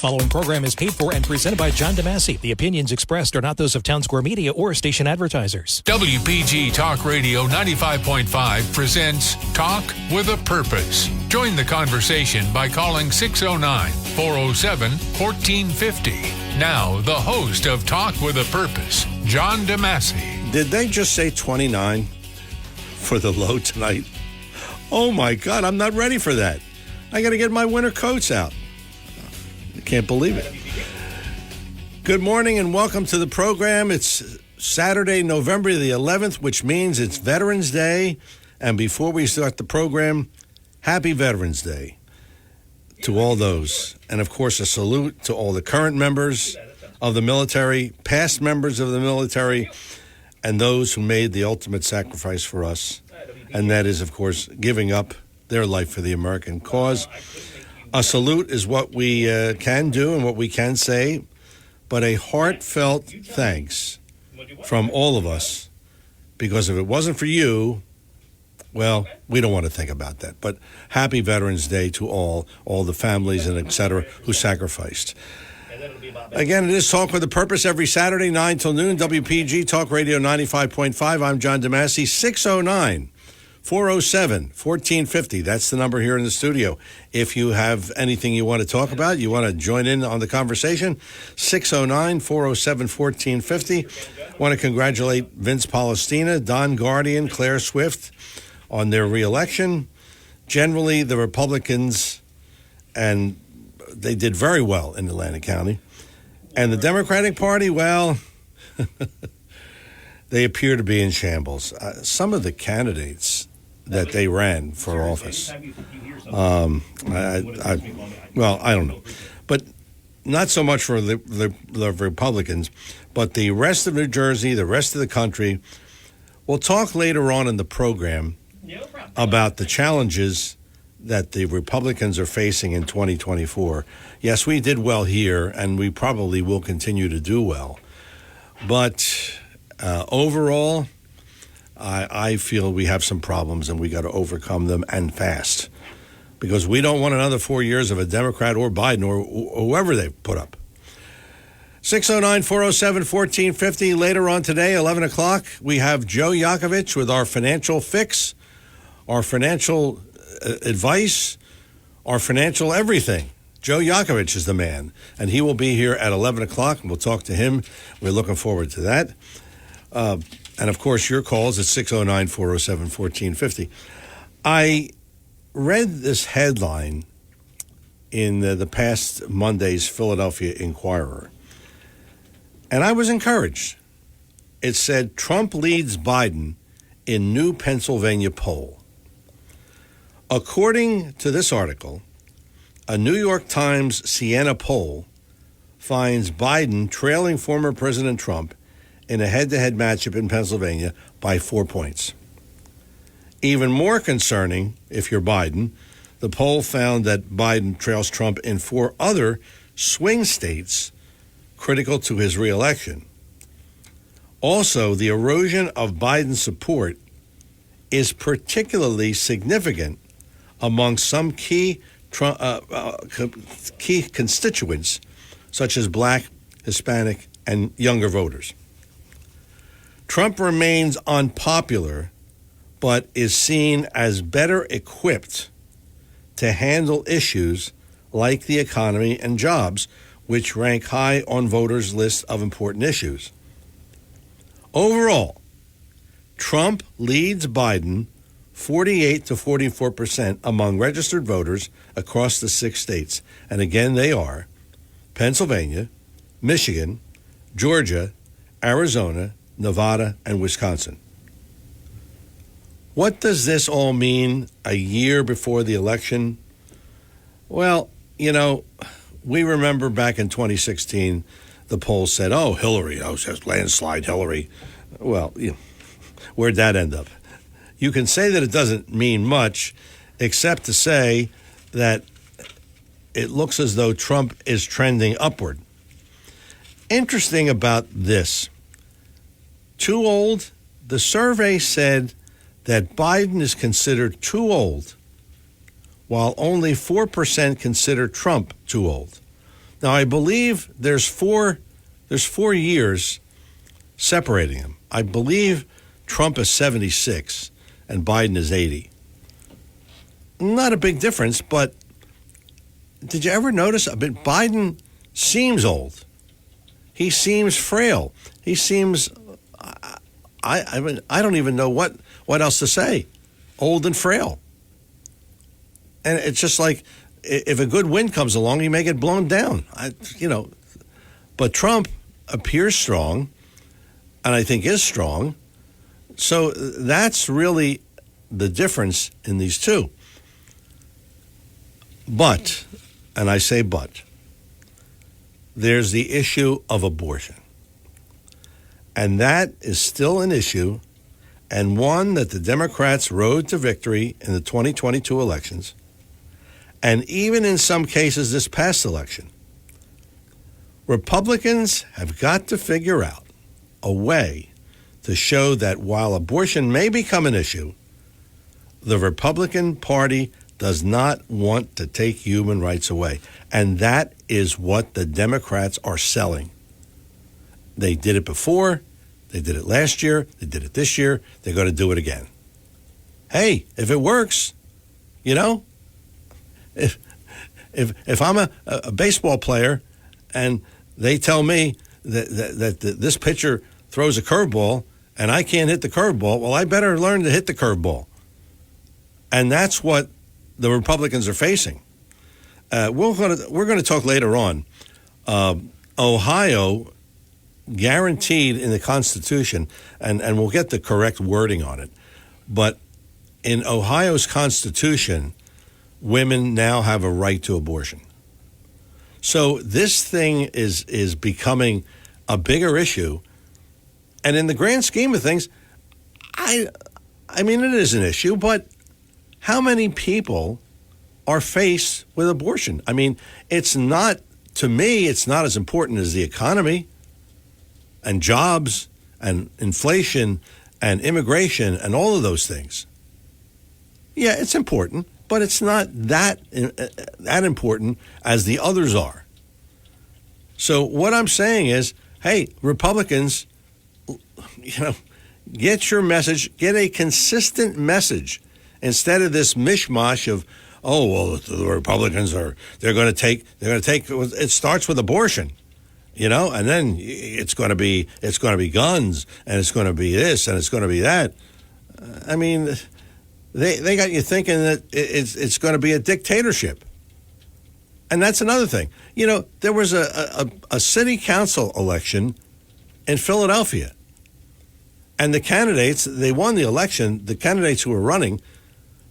Following program is paid for and presented by John DeMasi. The opinions expressed are not those of Town Square Media or station advertisers. WPG Talk Radio 95.5 presents Talk with a Purpose. Join the conversation by calling 609-407-1450. Now, the host of Talk with a Purpose, John DeMasi. Did they just say 29 for the low tonight? Oh my God, I'm not ready for that. I got to get my winter coats out. I can't believe it. Good morning and welcome to the program. It's Saturday, November the 11th, which means it's Veterans Day. And before we start the program, happy Veterans Day to all those. And of course, a salute to all the current members of the military, past members of the military, and those who made the ultimate sacrifice for us. And that is, of course, giving up their life for the American cause. A salute is what we can do and what we can say, but a heartfelt thanks from all of us, because if it wasn't for you, well, we don't want to think about that. But happy Veterans Day to all the families and et cetera who sacrificed. Again, it is Talk with a Purpose every Saturday, 9 till noon, WPG Talk Radio 95.5. I'm John DeMasi, 609-407-1450. That's the number here in the studio. If you have anything you want to talk about, you want to join in on the conversation, 609-407-1450. Want to congratulate Vince Palestina, Don Guardian, Claire Swift on their reelection. Generally, the Republicans, and they did very well in Atlantic County. And the Democratic Party, well, they appear to be in shambles. Some of the candidates that they ran for office, I don't know. But not so much for the Republicans, but the rest of New Jersey, the rest of the country. We'll talk later on in the program about the challenges that the Republicans are facing in 2024. Yes, we did well here, and we probably will continue to do well. But overall, I feel we have some problems, and we got to overcome them, and fast, because we don't want another 4 years of a Democrat or Biden or whoever they put up. 609-407-1450. Later on today, 11 o'clock, we have Joe Yakovich with our financial fix, our financial advice, our financial everything. Joe Yakovich is the man, and he will be here at 11 o'clock, and we'll talk to him. We're looking forward to that. And, of course, your calls at 609-407-1450. I read this headline in the past Monday's Philadelphia Inquirer, and I was encouraged. It said, Trump leads Biden in new Pennsylvania poll. According to this article, a New York Times Siena poll finds Biden trailing former President Trump in a head-to-head matchup in Pennsylvania by 4 points. Even more concerning, if you're Biden, the poll found that Biden trails Trump in 4 other swing states critical to his reelection. Also, the erosion of Biden's support is particularly significant among some key constituents, such as Black, Hispanic, and younger voters. Trump remains unpopular, but is seen as better equipped to handle issues like the economy and jobs, which rank high on voters' lists of important issues. Overall, Trump leads Biden 48 to 44% among registered voters across the 6 states. And again, they are Pennsylvania, Michigan, Georgia, Arizona, Nevada, and Wisconsin. What does this all mean a year before the election? Well, you know, we remember back in 2016, the polls said, Hillary, just landslide Hillary. Well, where'd that end up? You can say that it doesn't mean much, except to say that it looks as though Trump is trending upward. Interesting about this. Too old? The survey said that Biden is considered too old, while only 4% consider Trump too old. Now, I believe there's four years separating them. I believe Trump is 76 and Biden is 80. Not a big difference, but did you ever notice? Biden seems old. He seems frail. He seems, I don't even know what else to say. Old and frail. And it's just like, if a good wind comes along, he may get blown down. But Trump appears strong, and I think is strong. So that's really the difference in these two. But, and I say but, there's the issue of abortion. And that is still an issue, and one that the Democrats rode to victory in the 2022 elections, and even in some cases this past election. Republicans have got to figure out a way to show that while abortion may become an issue, the Republican Party does not want to take human rights away. And that is what the Democrats are selling. They did it before. They did it last year. They did it this year. They're going to do it again. Hey, if it works, if I'm a baseball player and they tell me that this pitcher throws a curveball and I can't hit the curveball, well, I better learn to hit the curveball. And that's what the Republicans are facing. We're going to talk later on. Ohio guaranteed in the Constitution, and we'll get the correct wording on it, but in Ohio's Constitution, women now have a right to abortion. So this thing is becoming a bigger issue. And in the grand scheme of things, I mean, it is an issue, but how many people are faced with abortion? I mean, to me, it's not as important as the economy and jobs and inflation and immigration and all of those things. Yeah, it's important, but it's not that important as the others are. So what I'm saying is, hey, Republicans, get your message, get a consistent message instead of this mishmash of, oh, well, the Republicans they're going to take, it starts with abortion, and then it's going to be guns, and it's going to be this, and it's going to be that. I mean, they got you thinking that it's going to be a dictatorship. And that's another thing. There was a city council election in Philadelphia. And the candidates, they won the election, the candidates who were running,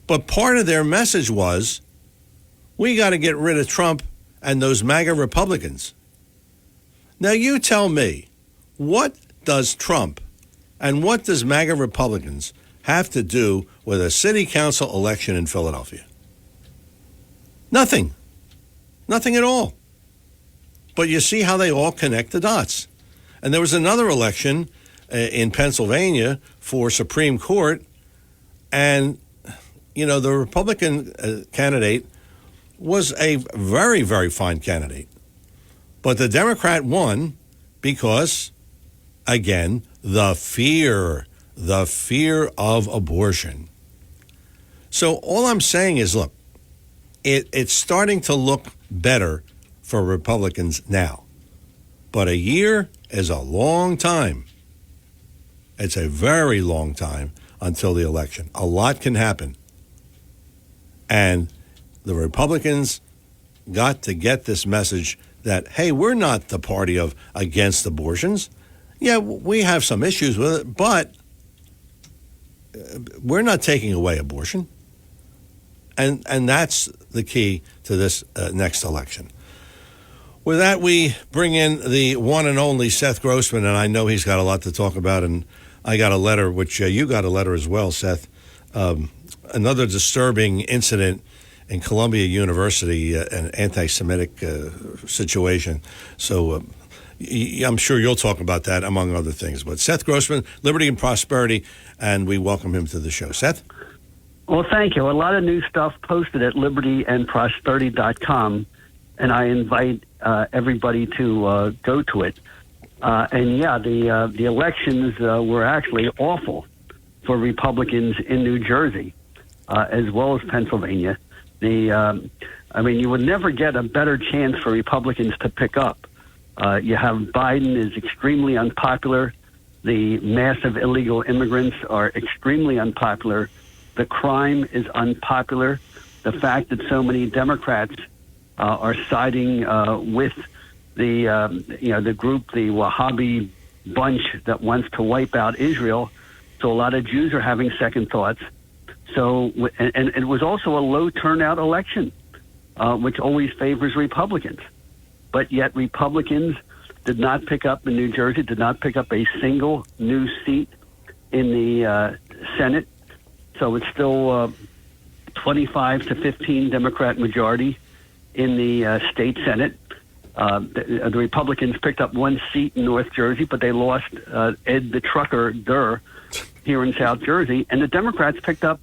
but part of their message was, we got to get rid of Trump and those MAGA Republicans. Now you tell me, what does Trump and what does MAGA Republicans have to do with a city council election in Philadelphia? Nothing. Nothing at all. But you see how they all connect the dots. And there was another election in Pennsylvania for Supreme Court, and the Republican candidate was a very, very fine candidate. But the Democrat won because, again, the fear of abortion. So all I'm saying is, look, it's starting to look better for Republicans now. But a year is a long time. It's a very long time until the election. A lot can happen. And the Republicans got to get this message that, hey, we're not the party of against abortions. Yeah, we have some issues with it, but we're not taking away abortion. And that's the key to this next election. With that, we bring in the one and only Seth Grossman, and I know he's got a lot to talk about, and I got a letter, which you got a letter as well, Seth. Another disturbing incident in Columbia University, an anti-Semitic situation. So I'm sure you'll talk about that, among other things. But Seth Grossman, Liberty and Prosperity, and we welcome him to the show. Seth? Well, thank you. A lot of new stuff posted at libertyandprosperity.com. and I invite everybody to go to it. The elections were actually awful for Republicans in New Jersey, as well as Pennsylvania. You would never get a better chance for Republicans to pick up. You have Biden is extremely unpopular. The massive illegal immigrants are extremely unpopular. The crime is unpopular. The fact that so many Democrats are siding with the group, the Wahhabi bunch that wants to wipe out Israel. So a lot of Jews are having second thoughts. So, and it was also a low turnout election, which always favors Republicans. But yet Republicans did not pick up in New Jersey, did not pick up a single new seat in the Senate. So it's still 25 to 15 Democrat majority in the state Senate. The Republicans picked up one seat in North Jersey, but they lost Ed the Trucker Durr here in South Jersey. And the Democrats picked up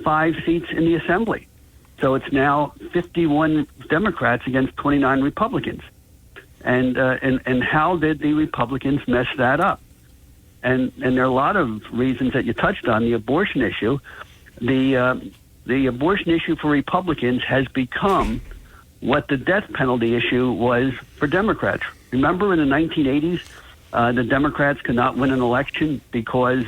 5 seats in the Assembly. So it's now 51 Democrats against 29 Republicans. And how did the Republicans mess that up? And there are a lot of reasons that you touched on. The abortion issue, the abortion issue for Republicans has become what the death penalty issue was for Democrats. Remember in the 1980s, the Democrats could not win an election because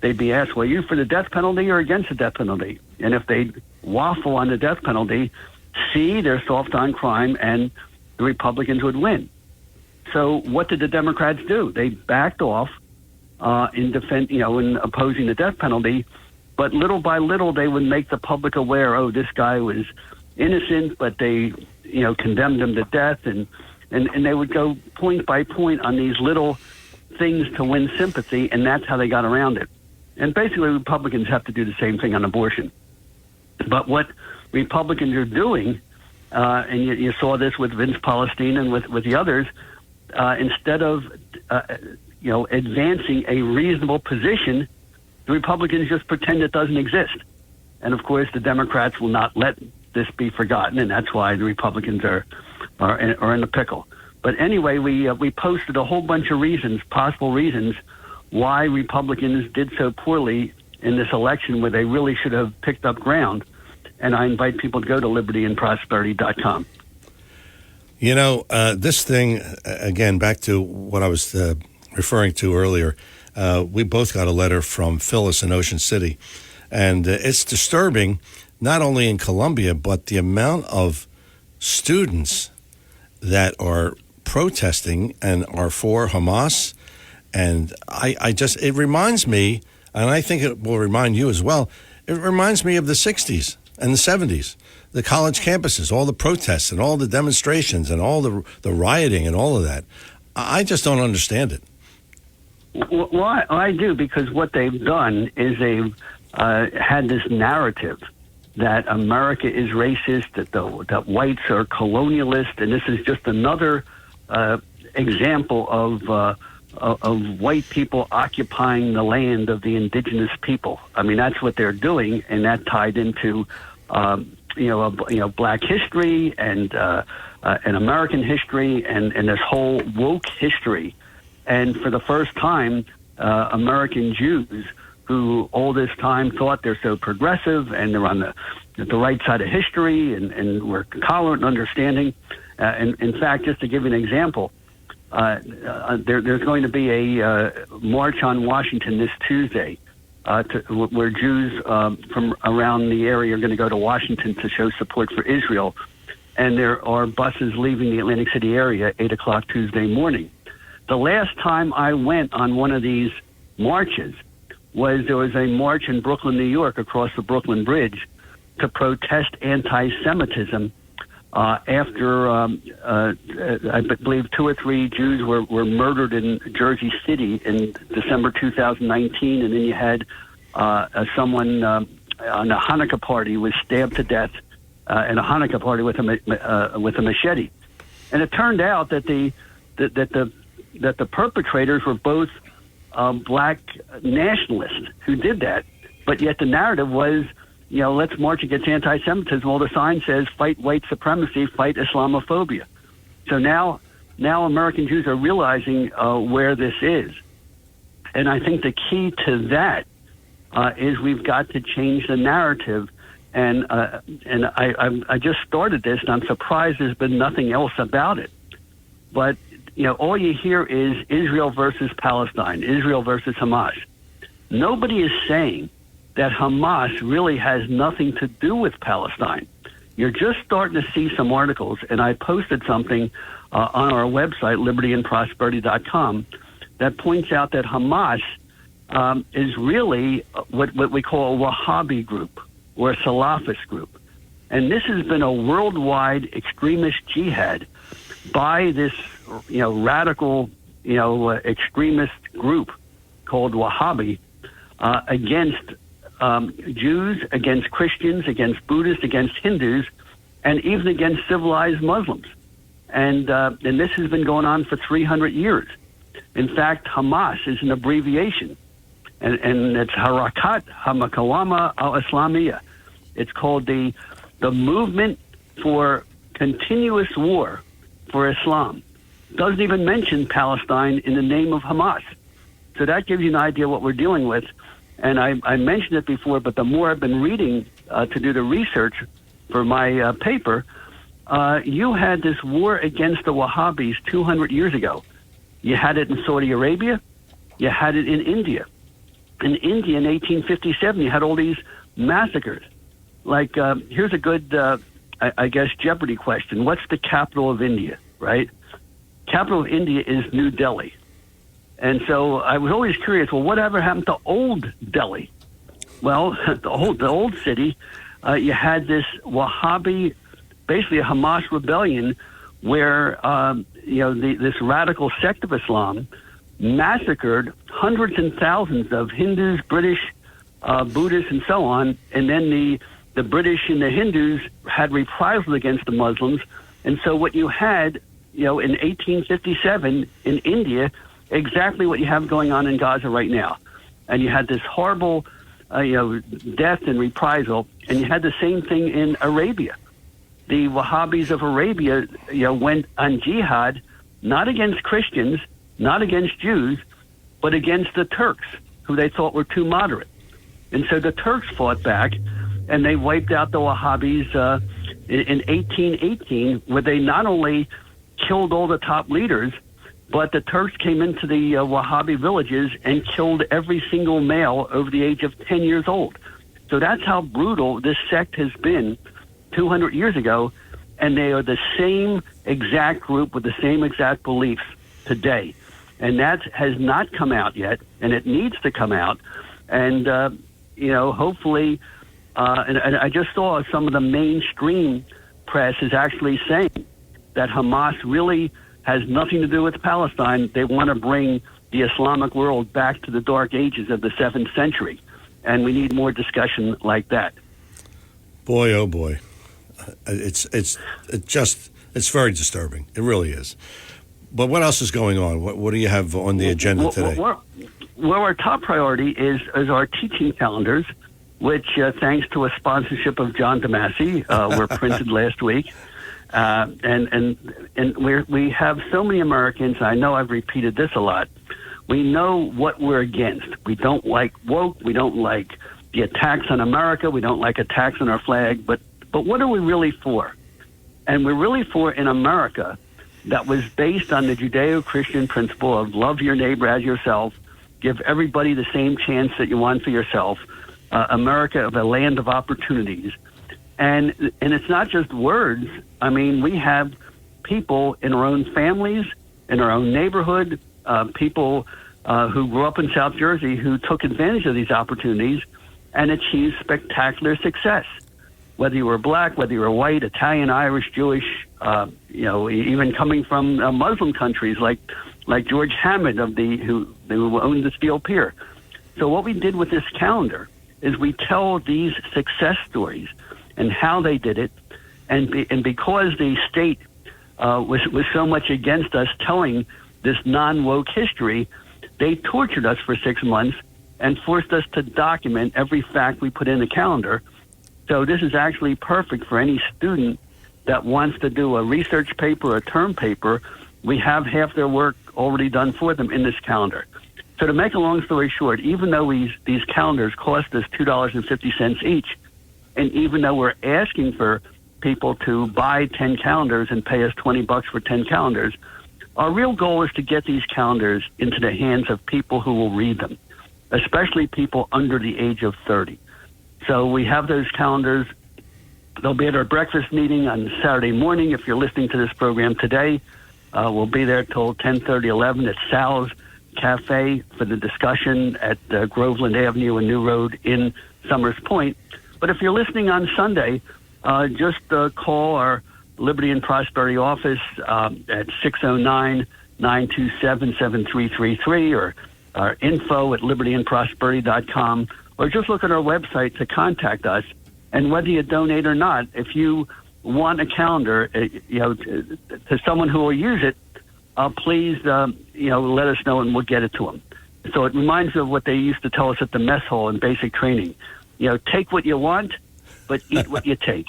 they'd be asked, well, are you for the death penalty or against the death penalty? And if they waffle on the death penalty, they're soft on crime, and the Republicans would win. So what did the Democrats do? They backed off in opposing the death penalty, but little by little they would make the public aware, oh, this guy was innocent, but they, condemned him to death, and they would go point by point on these little things to win sympathy, and that's how they got around it. And basically Republicans have to do the same thing on abortion. But what Republicans are doing, and you saw this with Vince Palestine and with the others, instead of advancing a reasonable position, the Republicans just pretend it doesn't exist. And of course, the Democrats will not let this be forgotten, and that's why the Republicans are in a pickle. But anyway, we posted a whole bunch of reasons, possible reasons, why Republicans did so poorly in this election, where they really should have picked up ground. And I invite people to go to libertyandprosperity.com. This thing, again, back to what I was referring to earlier, we both got a letter from Phyllis in Ocean City. And it's disturbing, not only in Columbia, but the amount of students that are protesting and are for Hamas. And it reminds me, and I think it will remind you as well, it reminds me of the 60s and the 70s, the college campuses, all the protests and all the demonstrations and all the rioting and all of that. I just don't understand it. Well, I do, because what they've done is they've had this narrative that America is racist, that whites are colonialist, and this is just another example of white people occupying the land of the indigenous people. I mean, that's what they're doing, and that tied into Black history and American history and this whole woke history. And for the first time, American Jews, who all this time thought they're so progressive and they're on the right side of history and we're tolerant and understanding. And in fact, just to give you an example, there's going to be a march on Washington this Tuesday, where Jews from around the area are going to go to Washington to show support for Israel. And there are buses leaving the Atlantic City area at 8 o'clock Tuesday morning. The last time I went on one of these marches there was a march in Brooklyn, New York, across the Brooklyn Bridge to protest anti-Semitism after I believe 2 or 3 Jews were murdered in Jersey City in December 2019, and then you had someone on a Hanukkah party was stabbed to death in a Hanukkah party with a machete. And it turned out that the perpetrators were both black nationalists who did that, but yet the narrative was let's march against anti-Semitism. Well, the sign says, fight white supremacy, fight Islamophobia. So now American Jews are realizing where this is. And I think the key to that is we've got to change the narrative. And I just started this, and I'm surprised there's been nothing else about it. But, all you hear is Israel versus Palestine, Israel versus Hamas. Nobody is saying that Hamas really has nothing to do with Palestine. You're just starting to see some articles, and I posted something on our website, libertyandprosperity.com, that points out that Hamas is really what we call a Wahhabi group or a Salafist group. And this has been a worldwide extremist jihad by this, radical, extremist group called Wahhabi against Jews, against Christians, against Buddhists, against Hindus, and even against civilized Muslims. And this has been going on for 300 years. In fact, Hamas is an abbreviation, and it's Harakat HaMukawama al-Islamiyah. It's called the Movement for Continuous War for Islam. Doesn't even mention Palestine in the name of Hamas. So that gives you an idea what we're dealing with. And I mentioned it before, but the more I've been reading to do the research for my paper, you had this war against the Wahhabis 200 years ago. You had it in Saudi Arabia. You had it in India. In India in 1857, you had all these massacres. Like, here's a good, I guess, Jeopardy question. What's the capital of India, right? Capital of India is New Delhi. And so I was always curious, well, whatever happened to Old Delhi? Well, the old city, you had this Wahhabi, basically a Hamas rebellion where, this radical sect of Islam massacred hundreds and thousands of Hindus, British, Buddhists, and so on. And then the British and the Hindus had reprisals against the Muslims. And so what you had, in 1857 in India, exactly what you have going on in Gaza right now. And you had this horrible, death and reprisal. And you had the same thing in Arabia. The Wahhabis of Arabia, went on jihad, not against Christians, not against Jews, but against the Turks, who they thought were too moderate. And so the Turks fought back, and they wiped out the Wahhabis in 1818, where they not only killed all the top leaders, but the Turks came into the Wahhabi villages and killed every single male over the age of 10 years old. So that's how brutal this sect has been 200 years ago, and they are the same exact group with the same exact beliefs today. And that has not come out yet, and it needs to come out. And, hopefully, and I just saw some of the mainstream press is actually saying that Hamas really has nothing to do with Palestine. They want to bring the Islamic world back to the dark ages of the 7th century. And we need more discussion like that. Boy, oh boy. It's very disturbing. It really is. But what else is going on? What do you have on the agenda today? Well, our top priority is our teaching calendars, which, thanks to a sponsorship of John DeMasi, were printed last week. And we have so many Americans, I know I've repeated this a lot, we know what we're against. We don't like woke, we don't like the attacks on America, we don't like attacks on our flag, but what are we really for? And we're really for an America that was based on the Judeo-Christian principle of love your neighbor as yourself, give everybody the same chance that you want for yourself, America of a land of opportunities. And it's not just words. I mean, we have people in our own families, in our own neighborhood, people who grew up in South Jersey who took advantage of these opportunities and achieved spectacular success. Whether you were black, whether you were white, Italian, Irish, Jewish, even coming from Muslim countries like George Hammond who owned the Steel Pier. So what we did with this calendar is we tell these success stories and how they did it, and because the state was so much against us telling this non-woke history, they tortured us for 6 months and forced us to document every fact we put in the calendar. So this is actually perfect for any student that wants to do a research paper, a term paper. We have half their work already done for them in this calendar. So to make a long story short, even though these calendars cost us $2.50 each, and even though we're asking for people to buy 10 calendars and pay us $20 for 10 calendars, our real goal is to get these calendars into the hands of people who will read them, especially people under the age of 30. So we have those calendars. They'll be at our breakfast meeting on Saturday morning. If you're listening to this program today, we'll be there till 10:30, 11 at Sal's Cafe for the discussion at Groveland Avenue and New Road in Summers Point. But if you're listening on Sunday, just call our Liberty and Prosperity office at 609-927-7333 or our info at libertyandprosperity.com, or just look at our website to contact us. And whether you donate or not, if you want a calendar, to someone who will use it, please, let us know and we'll get it to them. So it reminds me of what they used to tell us at the mess hall in basic training. Take what you want, but eat what you take.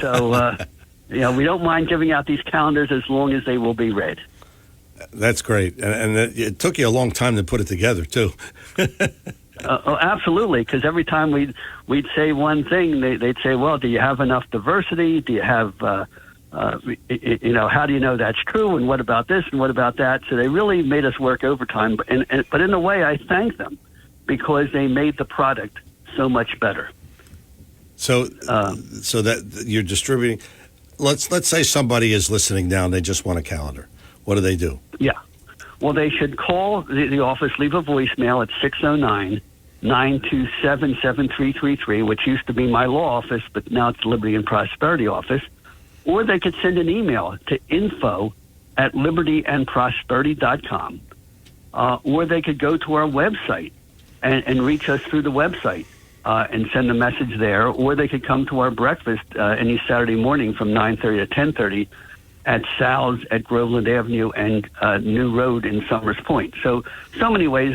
So, we don't mind giving out these calendars as long as they will be read. That's great. And it took you a long time to put it together, too. Absolutely, because every time we'd say one thing, they'd say, well, do you have enough diversity? Do you have, how do you know that's true? And what about this? And what about that? So they really made us work overtime. But in a way, I thank them because they made the product so much better. So that you're distributing. Let's say somebody is listening now and they just want a calendar. What do they do? Yeah. Well, they should call the office, leave a voicemail at 609-927-7333, which used to be my law office, but now it's Liberty and Prosperity office. Or they could send an email to info@libertyandprosperity.com. Or they could go to our website and reach us through the website and send a message there. Or they could come to our breakfast any Saturday morning from 9:30 to 10:30 at Sal's at Groveland Avenue and New Road in Summers Point. So many ways.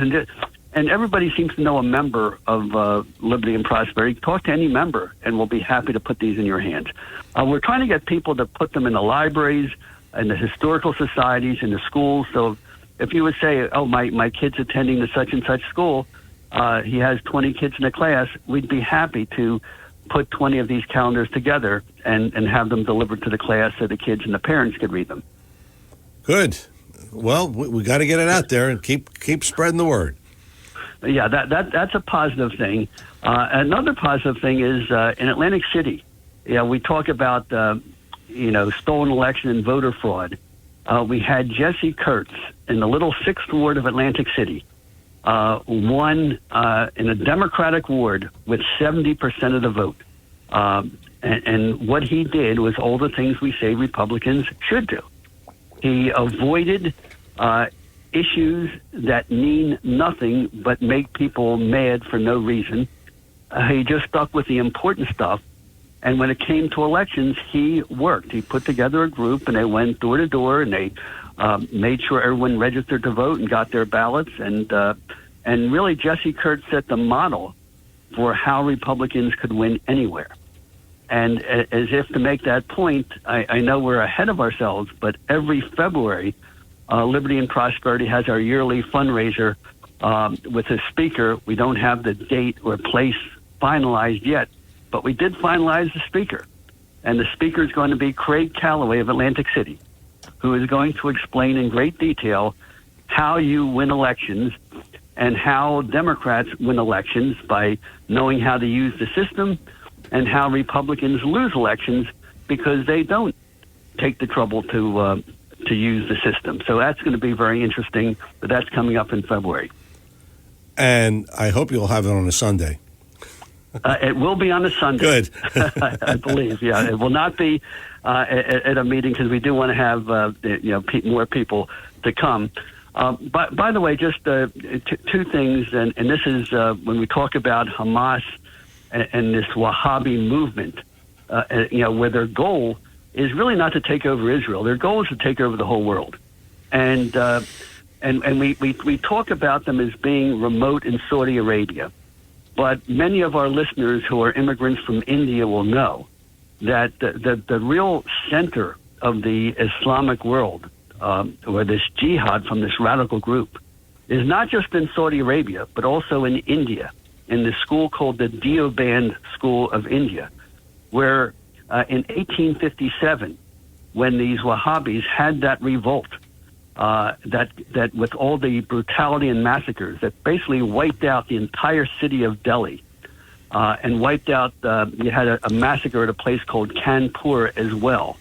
And everybody seems to know a member of Liberty and Prosperity. Talk to any member, and we'll be happy to put these in your hands. We're trying to get people to put them in the libraries, in the historical societies, in the schools. So if you would say, oh, my kid's attending the such and such school, he has 20 kids in a class, we'd be happy to put 20 of these calendars together and have them delivered to the class so the kids and the parents could read them. Good. Well, we got to get it out there and keep spreading the word. Yeah, that's a positive thing. Another positive thing is in Atlantic City, we talk about stolen election and voter fraud. We had Jesse Kurtz in the little 6th Ward of Atlantic City, won in a Democratic ward with 70% of the vote. And what he did was all the things we say Republicans should do. He avoided issues that mean nothing but make people mad for no reason. He just stuck with the important stuff. And when it came to elections, he worked. He put together a group, and they went door to door, and they made sure everyone registered to vote and got their ballots. And really, Jesse Kurtz set the model for how Republicans could win anywhere. And as if to make that point, I know we're ahead of ourselves, but every February, Liberty and Prosperity has our yearly fundraiser with a speaker. We don't have the date or place finalized yet, but we did finalize the speaker. And the speaker is going to be Craig Calloway of Atlantic City, who is going to explain in great detail how you win elections and how Democrats win elections by knowing how to use the system, and how Republicans lose elections because they don't take the trouble to use the system. So that's going to be very interesting, but that's coming up in February. And I hope you'll have it on a Sunday. It will be on a Sunday. Good. I believe, yeah. It will not be at a meeting because we do want to have more people to come. By the way, just two things, and this is when we talk about Hamas and this Wahhabi movement, where their goal is really not to take over Israel. Their goal is to take over the whole world. And we talk about them as being remote in Saudi Arabia. but many of our listeners who are immigrants from India will know that the real center of the Islamic world, or this jihad from this radical group, is not just in Saudi Arabia, but also in India, in the school called the Deoband School of India, where in 1857, when these Wahhabis had that revolt, that with all the brutality and massacres that basically wiped out the entire city of Delhi, and wiped out, you had a massacre at a place called Kanpur as well.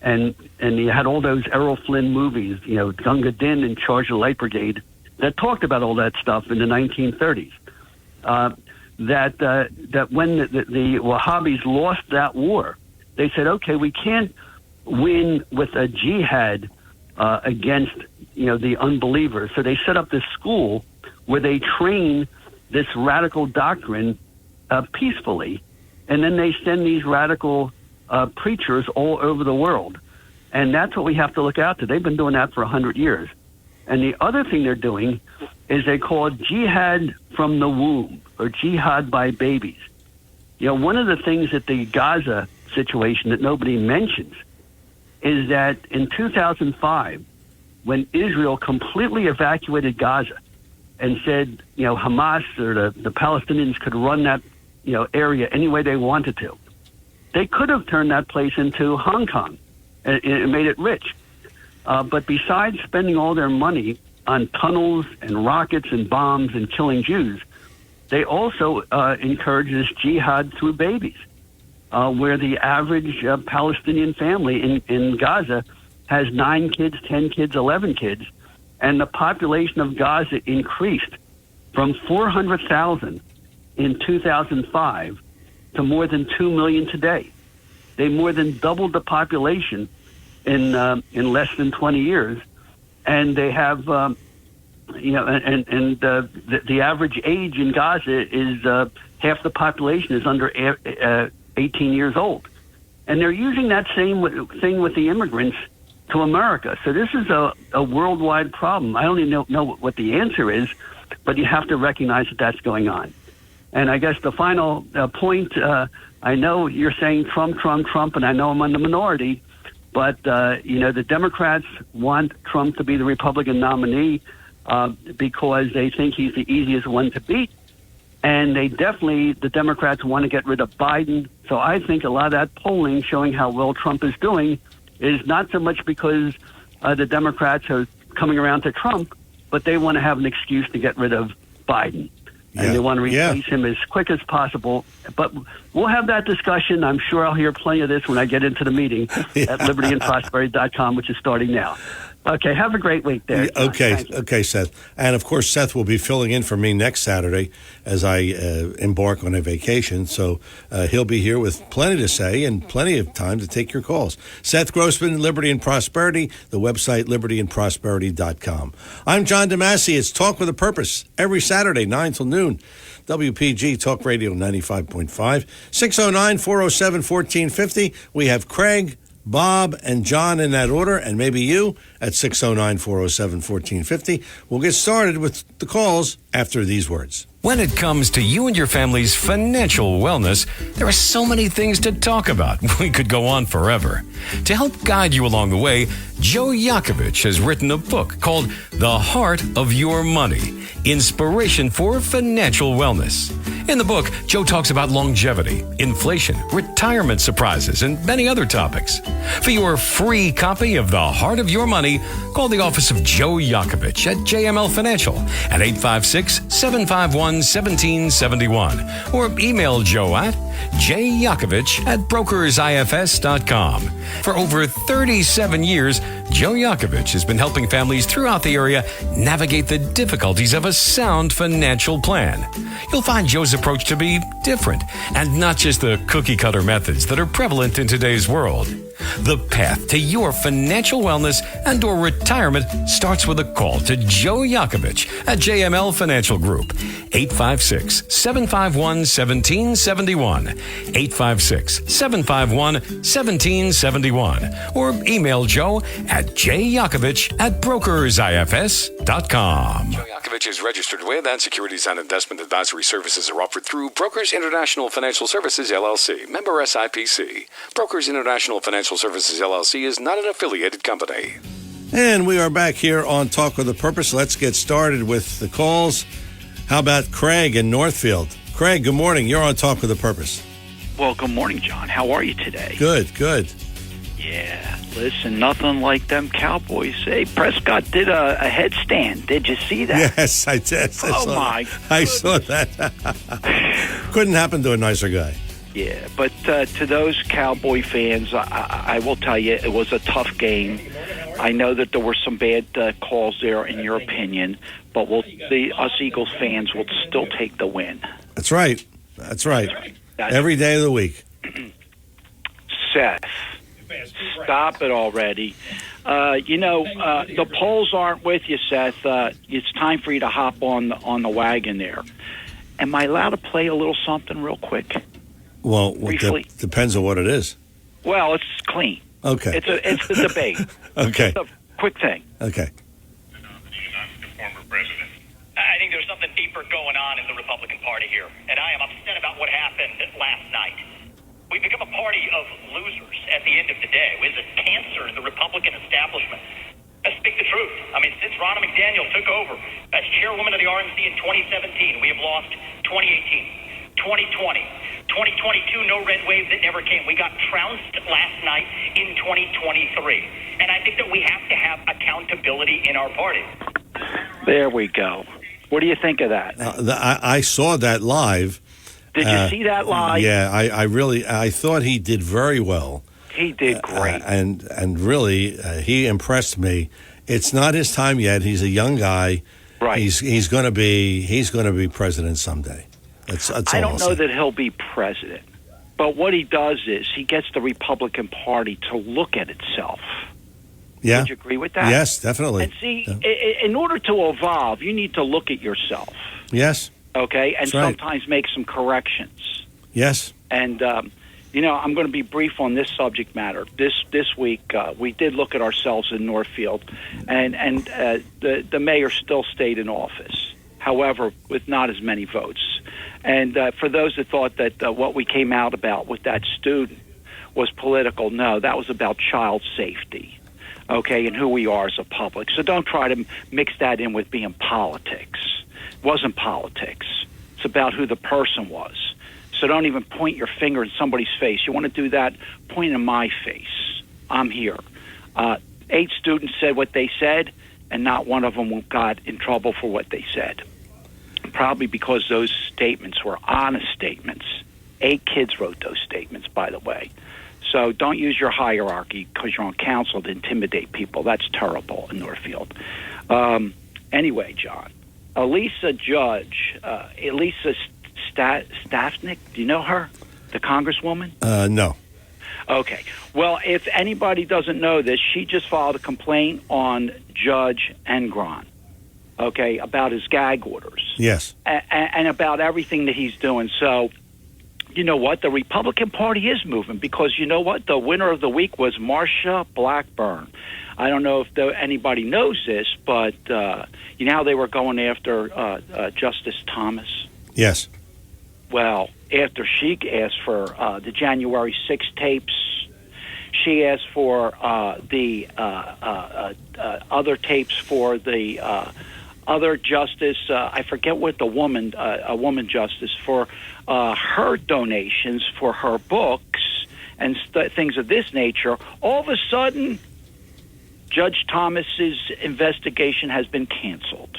And you had all those Errol Flynn movies, Gunga Din in Charge of the Light Brigade, that talked about all that stuff in the 1930s. That when the Wahhabis lost that war, they said, okay, we can't win with a jihad against the unbelievers. So they set up this school where they train this radical doctrine peacefully, and then they send these radical preachers all over the world. And that's what we have to look out to. They've been doing that for 100 years. And the other thing they're doing is they call it jihad from the womb, or jihad by babies. One of the things that the Gaza situation that nobody mentions is that in 2005, when Israel completely evacuated Gaza and said, Hamas or the Palestinians could run that, area any way they wanted to, they could have turned that place into Hong Kong and made it rich. But besides spending all their money on tunnels and rockets and bombs and killing Jews, they also encourage this jihad through babies, where the average Palestinian family in Gaza has 9 kids, 10 kids, 11 kids, and the population of Gaza increased from 400,000 in 2005 to more than 2 million today. They more than doubled the population in less than 20 years, and they have, the average age in Gaza is half the population is under 18 years old, and they're using that same thing with the immigrants to America. So this is a worldwide problem. I don't even know what the answer is, but you have to recognize that that's going on. And I guess the final point, I know you're saying Trump, and I know I'm in the minority, but, the Democrats want Trump to be the Republican nominee because they think he's the easiest one to beat. And the Democrats want to get rid of Biden. So I think a lot of that polling showing how well Trump is doing is not so much because the Democrats are coming around to Trump, but they want to have an excuse to get rid of Biden. And they want to replace him as quick as possible. But we'll have that discussion. I'm sure I'll hear plenty of this when I get into the meeting at libertyandprosperity.com, which is starting now. Okay, have a great week there. Okay, Seth. And, of course, Seth will be filling in for me next Saturday as I embark on a vacation. So he'll be here with plenty to say and plenty of time to take your calls. Seth Grossman, Liberty and Prosperity, the website libertyandprosperity.com. I'm John DeMasi. It's Talk with a Purpose every Saturday, 9 till noon. WPG Talk Radio 95.5, 609-407-1450. We have Craig, Bob, and John in that order, and maybe you at 609-407-1450. We'll get started with the calls after these words. When it comes to you and your family's financial wellness, there are so many things to talk about. We could go on forever. To help guide you along the way, Joe Yakovich has written a book called The Heart of Your Money, Inspiration for Financial Wellness. In the book, Joe talks about longevity, inflation, retirement surprises, and many other topics. For your free copy of The Heart of Your Money, call the office of Joe Yakovich at JML Financial at 856-751-1771 or email Joe at jyakovich@brokersifs.com. For over 37 years, Joe Yakovich has been helping families throughout the area navigate the difficulties of a sound financial plan. You'll find Joe's approach to be different and not just the cookie-cutter methods that are prevalent in today's world. The path to your financial wellness and or retirement starts with a call to Joe Yakovich at JML Financial Group. 856-751-1771. 856-751-1771. Or email Joe at jyakovich@brokersifs.com. Joe Yakovich is registered with and securities and investment advisory services are offered through Brokers International Financial Services, LLC. Member SIPC. Brokers International Financial Services, LLC is not an affiliated company. And we are back here on Talk with a Purpose. Let's get started with the calls. How about Craig in Northfield? Craig, good morning. You're on Talk with a Purpose. Well, good morning, John. How are you today? Good. Yeah, listen, nothing like them Cowboys. Hey, Prescott did a headstand. Did you see that? Yes, I did. I saw that. Couldn't happen to a nicer guy. Yeah, but to those Cowboy fans, I will tell you, it was a tough game. I know that there were some bad calls there, in your opinion, but us Eagles fans will still take the win. That's right. Every day of the week. Seth, stop it already. The polls aren't with you, Seth. It's time for you to hop on the wagon there. Am I allowed to play a little something real quick? Well, depends on what it is. Well, it's clean. Okay. It's the debate. Okay. It's a quick thing. Okay. The former president. I think there's something deeper going on in the Republican Party here, and I am upset about what happened last night. We become a party of losers at the end of the day. It's a cancer in the Republican establishment. Let's speak the truth. I mean, since Ronna McDaniel took over as chairwoman of the RNC in 2017, we have lost 2018, 2020, 2022, no red wave that never came. We got trounced last night in 2023. And I think that we have to have accountability in our party. There we go. What do you think of that? I saw that live. Did you see that live? Yeah, I thought he did very well. He did great. And really, he impressed me. It's not his time yet. He's a young guy. Right. He's going to be president someday. That's I don't know that he'll be president. But what he does is he gets the Republican Party to look at itself. Yeah. Would you agree with that? Yes, definitely. And see, in order to evolve, you need to look at yourself. Yes. Okay? And That's right. sometimes make some corrections. Yes. And, I'm going to be brief on this subject matter. This week, we did look at ourselves in Northfield, and the mayor still stayed in office. However, with not as many votes. And for those that thought that what we came out about with that student was political, no, that was about child safety, okay, and who we are as a public. So don't try to mix that in with being politics. It wasn't politics. It's about who the person was. So don't even point your finger in somebody's face. You want to do that, point in my face. I'm here. 8 students said what they said, and not one of them got in trouble for what they said. Probably because those statements were honest statements. 8 kids wrote those statements, by the way. So don't use your hierarchy because you're on council to intimidate people. That's terrible in Northfield. Anyway, John, Elisa Staffnick, do you know her? The congresswoman? No. Okay. Well, if anybody doesn't know this, she just filed a complaint on Judge Engron. Okay, about his gag orders. Yes. And about everything that he's doing. So, you know what? The Republican Party is moving because, you know what? The winner of the week was Marsha Blackburn. I don't know if anybody knows this, but you know how they were going after Justice Thomas? Yes. Well, after she asked for the January 6 tapes, she asked for the other tapes for the other justice, I forget what a woman justice, for her donations for her books and things of this nature. All of a sudden, Judge Thomas's investigation has been canceled.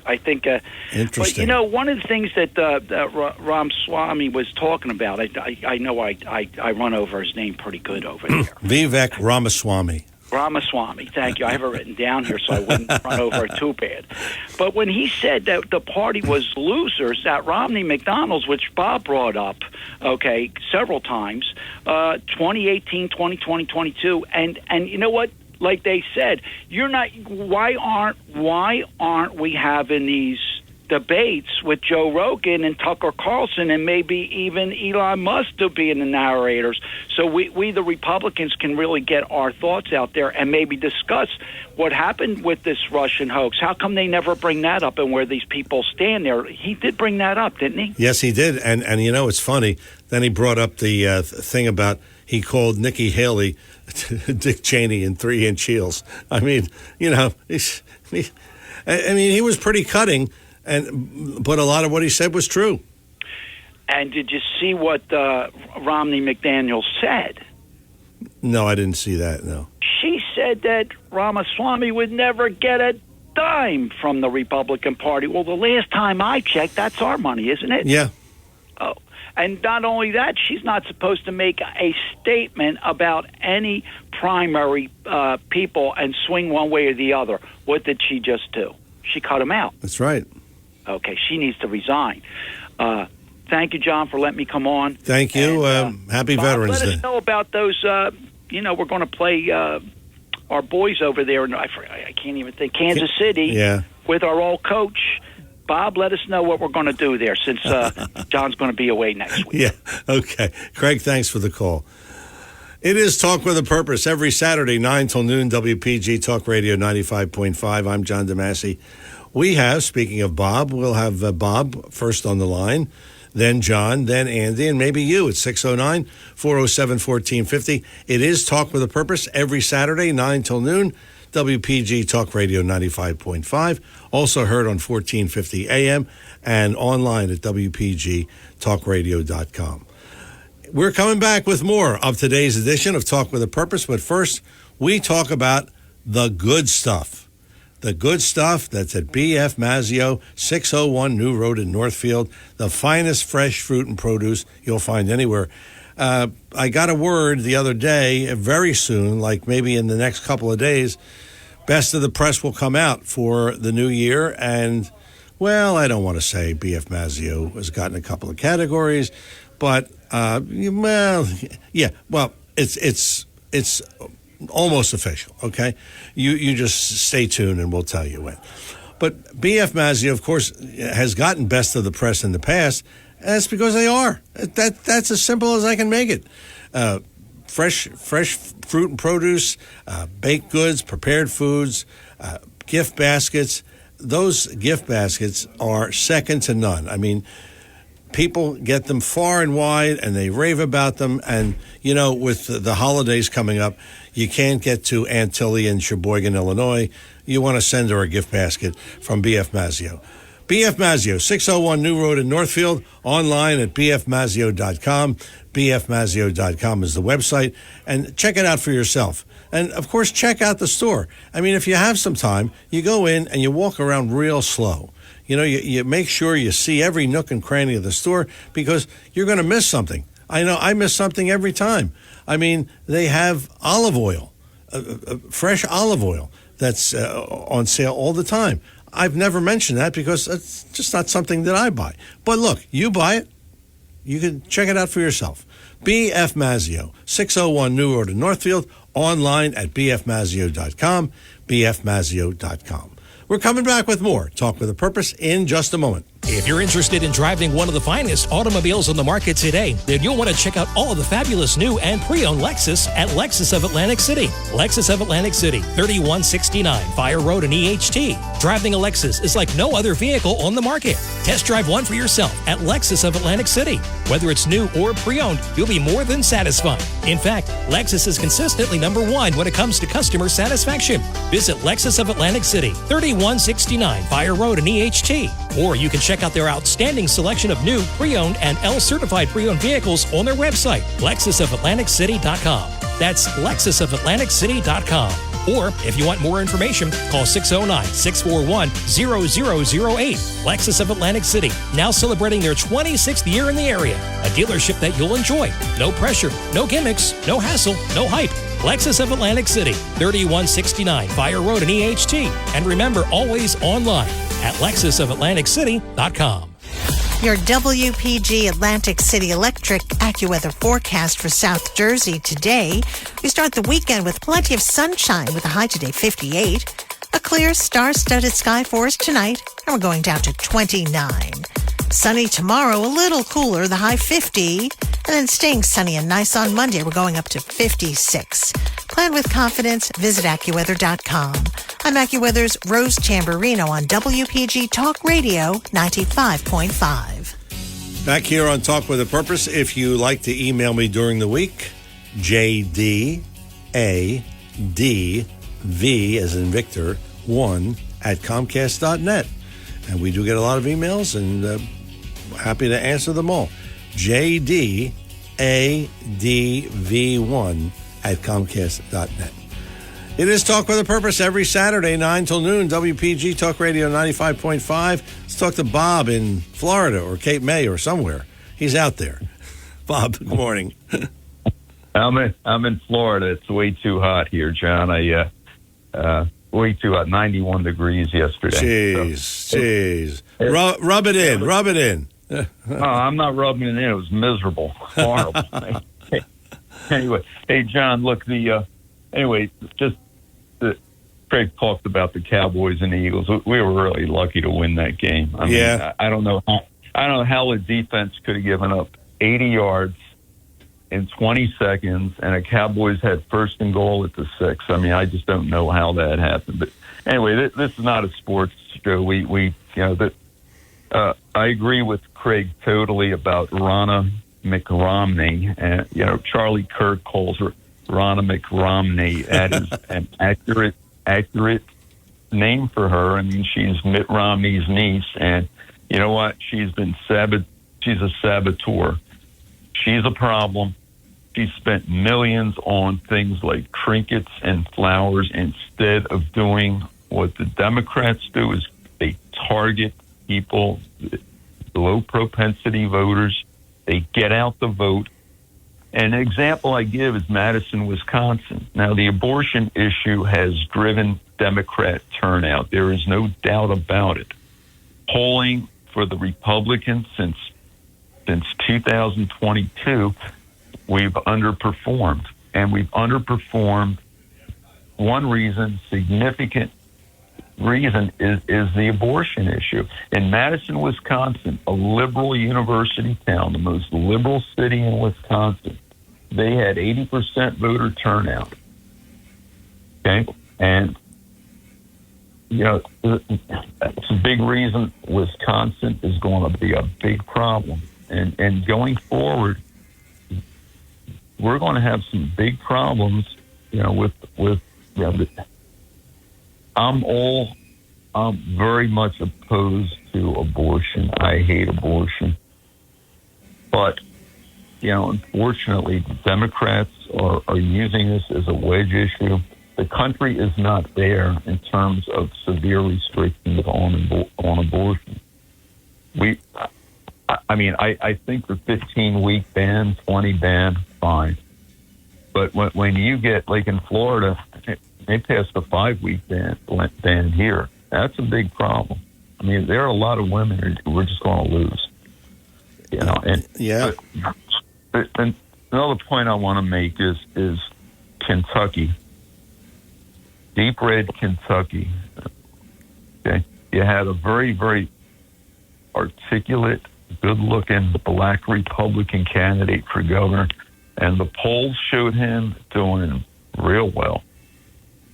I think. Interesting. But one of the things that Ramaswamy was talking about, I know I run over his name pretty good over there. Vivek Ramaswamy. Ramaswamy, thank you. I have it written down here so I wouldn't run over it too bad. But when he said that the party was losers at Romney McDonald's, which Bob brought up, okay, several times, 2018, 2020, 22, and you know what? Like they said, why aren't we having these debates with Joe Rogan and Tucker Carlson and maybe even Elon Musk to be in the narrators, so we the Republicans can really get our thoughts out there and maybe discuss what happened with this Russian hoax. How come they never bring that up and where these people stand there? He did bring that up, didn't he? Yes, he did. And it's funny. Then he brought up the thing about he called Nikki Haley Dick Cheney in 3-inch heels. I mean, he was pretty cutting. But a lot of what he said was true. And did you see what Romney McDaniel said? No, I didn't see that, no. She said that Ramaswamy would never get a dime from the Republican Party. Well, the last time I checked, that's our money, isn't it? Yeah. Oh, and not only that, she's not supposed to make a statement about any primary people and swing one way or the other. What did she just do? She cut him out. That's right. Okay, she needs to resign. Thank you, John, for letting me come on. Thank you. Happy Bob, Veterans Day. Let us know about those. We're going to play our boys over there. I can't even think. Kansas City. Yeah. With our old coach. Bob, let us know what we're going to do there since John's going to be away next week. Yeah. Okay. Craig, thanks for the call. It is Talk with a Purpose every Saturday, 9 till noon, WPG Talk Radio 95.5. I'm John DeMasi. We have, speaking of Bob, we'll have Bob first on the line, then John, then Andy, and maybe you at 609-407-1450. It is Talk with a Purpose every Saturday, 9 till noon, WPG Talk Radio 95.5. Also heard on 1450 AM and online at WPGTalkRadio.com. We're coming back with more of today's edition of Talk with a Purpose, but first, we talk about the good stuff. The good stuff that's at B.F. Mazzio, 601 New Road in Northfield, the finest fresh fruit and produce you'll find anywhere. I got a word the other day, very soon, like maybe in the next couple of days, Best of the Press will come out for the new year, and, well, I don't want to say B.F. Mazzio has gotten a couple of categories, but, it's almost official, okay? You just stay tuned and we'll tell you when. But B.F. Mazzio, of course, has gotten Best of the Press in the past, and that's because they are. That's as simple as I can make it. Fresh fruit and produce, baked goods, prepared foods, gift baskets. Those gift baskets are second to none. I mean, people get them far and wide, and they rave about them. And, with the holidays coming up, you can't get to Aunt Tilly in Sheboygan, Illinois. You want to send her a gift basket from B.F. Mazzio. B.F. Mazzio, 601 New Road in Northfield, online at bfmazzio.com. bfmazzio.com is the website, and check it out for yourself. And, of course, check out the store. I mean, if you have some time, you go in and you walk around real slow. You make sure you see every nook and cranny of the store because you're going to miss something. I know I miss something every time. I mean, they have olive oil, fresh olive oil that's on sale all the time. I've never mentioned that because it's just not something that I buy. But look, you buy it, you can check it out for yourself. B.F. Mazzio, 601 New Road in Northfield, online at bfmazzio.com, bfmazzio.com. We're coming back with more Talk with a Purpose in just a moment. If you're interested in driving one of the finest automobiles on the market today, then you'll want to check out all of the fabulous new and pre-owned Lexus at Lexus of Atlantic City. Lexus of Atlantic City, 3169 Fire Road in EHT. Driving a Lexus is like no other vehicle on the market. Test drive one for yourself at Lexus of Atlantic City. Whether it's new or pre-owned, you'll be more than satisfied. In fact, Lexus is consistently #1 when it comes to customer satisfaction. Visit Lexus of Atlantic City, 3169 Fire Road in EHT. Or you can check out their outstanding selection of new, pre-owned, and L-certified pre-owned vehicles on their website, LexusofAtlanticCity.com. That's LexusofAtlanticCity.com. Or if you want more information, call 609-641-0008. Lexus of Atlantic City, now celebrating their 26th year in the area. A dealership that you'll enjoy. No pressure, no gimmicks, no hassle, no hype. Lexus of Atlantic City, 3169 Fire Road in EHT. And remember, always online at lexusofatlanticcity.com. Your WPG Atlantic City Electric AccuWeather forecast for South Jersey today. We start the weekend with plenty of sunshine with a high today 58. A clear star-studded sky for us tonight, and we're going down to 29. Sunny tomorrow, a little cooler, the high 50. And then staying sunny and nice on Monday, we're going up to 56. Plan with confidence. Visit AccuWeather.com. I'm AccuWeather's Rose Tamburino on WPG Talk Radio 95.5. Back here on Talk with a Purpose. If you like to email me during the week, JDADV, as in Victor, 1 at Comcast.net. And we do get a lot of emails, and happy to answer them all. JDADV1 at Comcast.net. It is Talk with a Purpose every Saturday, 9 till noon, WPG Talk Radio 95.5. Let's talk to Bob in Florida or Cape May or somewhere. He's out there. Bob, good morning. I'm in Florida. It's way too hot here, John. Way too hot. 91 degrees yesterday. Jeez. Rub it in. Rub it in. Oh, I'm not rubbing it in. It was miserable. Horrible. Anyway, hey, John, look, Craig talked about the Cowboys and the Eagles. We were really lucky to win that game. I mean, I don't know how the defense could have given up 80 yards in 20 seconds, and the Cowboys had first and goal at the 6. I mean, I just don't know how that happened. But anyway, this is not a sports show. I agree with Craig totally about Ronna McRomney, and Charlie Kirk calls her Ronna McRomney. That is an accurate name for her. I mean, she's Mitt Romney's niece, and you know what? She's a saboteur. She's a problem. She spent millions on things like trinkets and flowers instead of doing what the Democrats do, is they target people, low propensity voters. They get out the vote. And an example I give is Madison, Wisconsin. Now, the abortion issue has driven Democrat turnout. There is no doubt about it. Polling for the Republicans since 2022, we've underperformed. And we've underperformed. One reason, significant reason, is the abortion issue. In Madison, Wisconsin, a liberal university town, the most liberal city in Wisconsin, they had 80% voter turnout. Okay? And, that's a big reason Wisconsin is going to be a big problem. And going forward, we're going to have some big problems, I'm very much opposed to abortion. I hate abortion. But, unfortunately, the Democrats are using this as a wedge issue. The country is not there in terms of severe restrictions on abortion. I think the 15-week ban, 20 ban, fine. But when you get, like in Florida, they passed a 5-week ban here. That's a big problem. I mean, there are a lot of women who we're just going to lose. But another point I want to make is Kentucky. Deep red Kentucky. Okay, you had a very, very articulate, good-looking black Republican candidate for governor, and the polls showed him doing real well.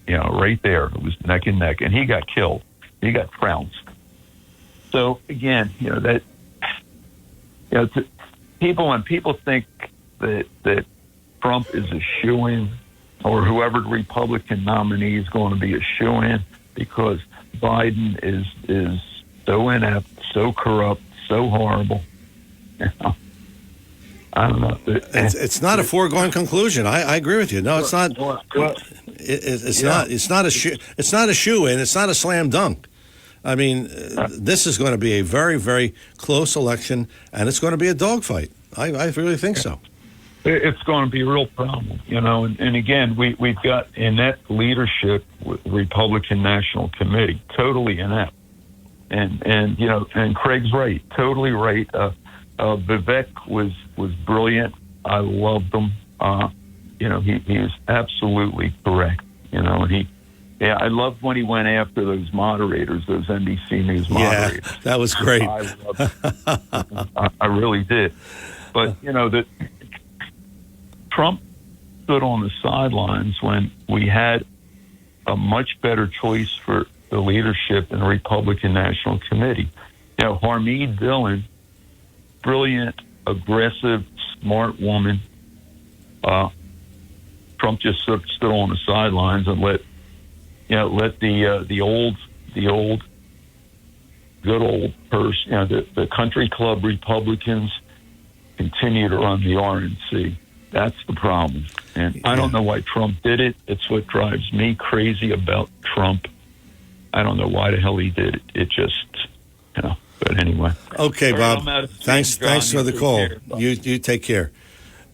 Right there, it was neck and neck, and he got killed. He got trounced. So again, when people think that Trump is a shoo-in, or whoever the Republican nominee is going to be a shoo-in, because Biden is so inept, so corrupt, so horrible. I don't know. It's not a foregone conclusion. I agree with you. No, it's not. It's not. It's not a shoe-in. It's not a slam dunk. I mean, this is going to be a very, very close election, and it's going to be a dogfight. I really think so. It's going to be a real problem, And again, we've got inept leadership with the Republican National Committee, totally inept. And Craig's right, totally right. Vivek was brilliant. I loved him. He is absolutely correct. I loved when he went after those moderators, those NBC News moderators. Yeah, that was great. I really did. But that Trump stood on the sidelines when we had a much better choice for the leadership in the Republican National Committee. Harmeet Dillon, brilliant, aggressive, smart woman. Trump just stood on the sidelines and let the old good old person, the country club Republicans continue to run the RNC. That's the problem. And I don't know why Trump did it. It's what drives me crazy about Trump. I don't know why the hell he did it. It just, but anyway. Okay, Bob. Thanks for the call. You take care.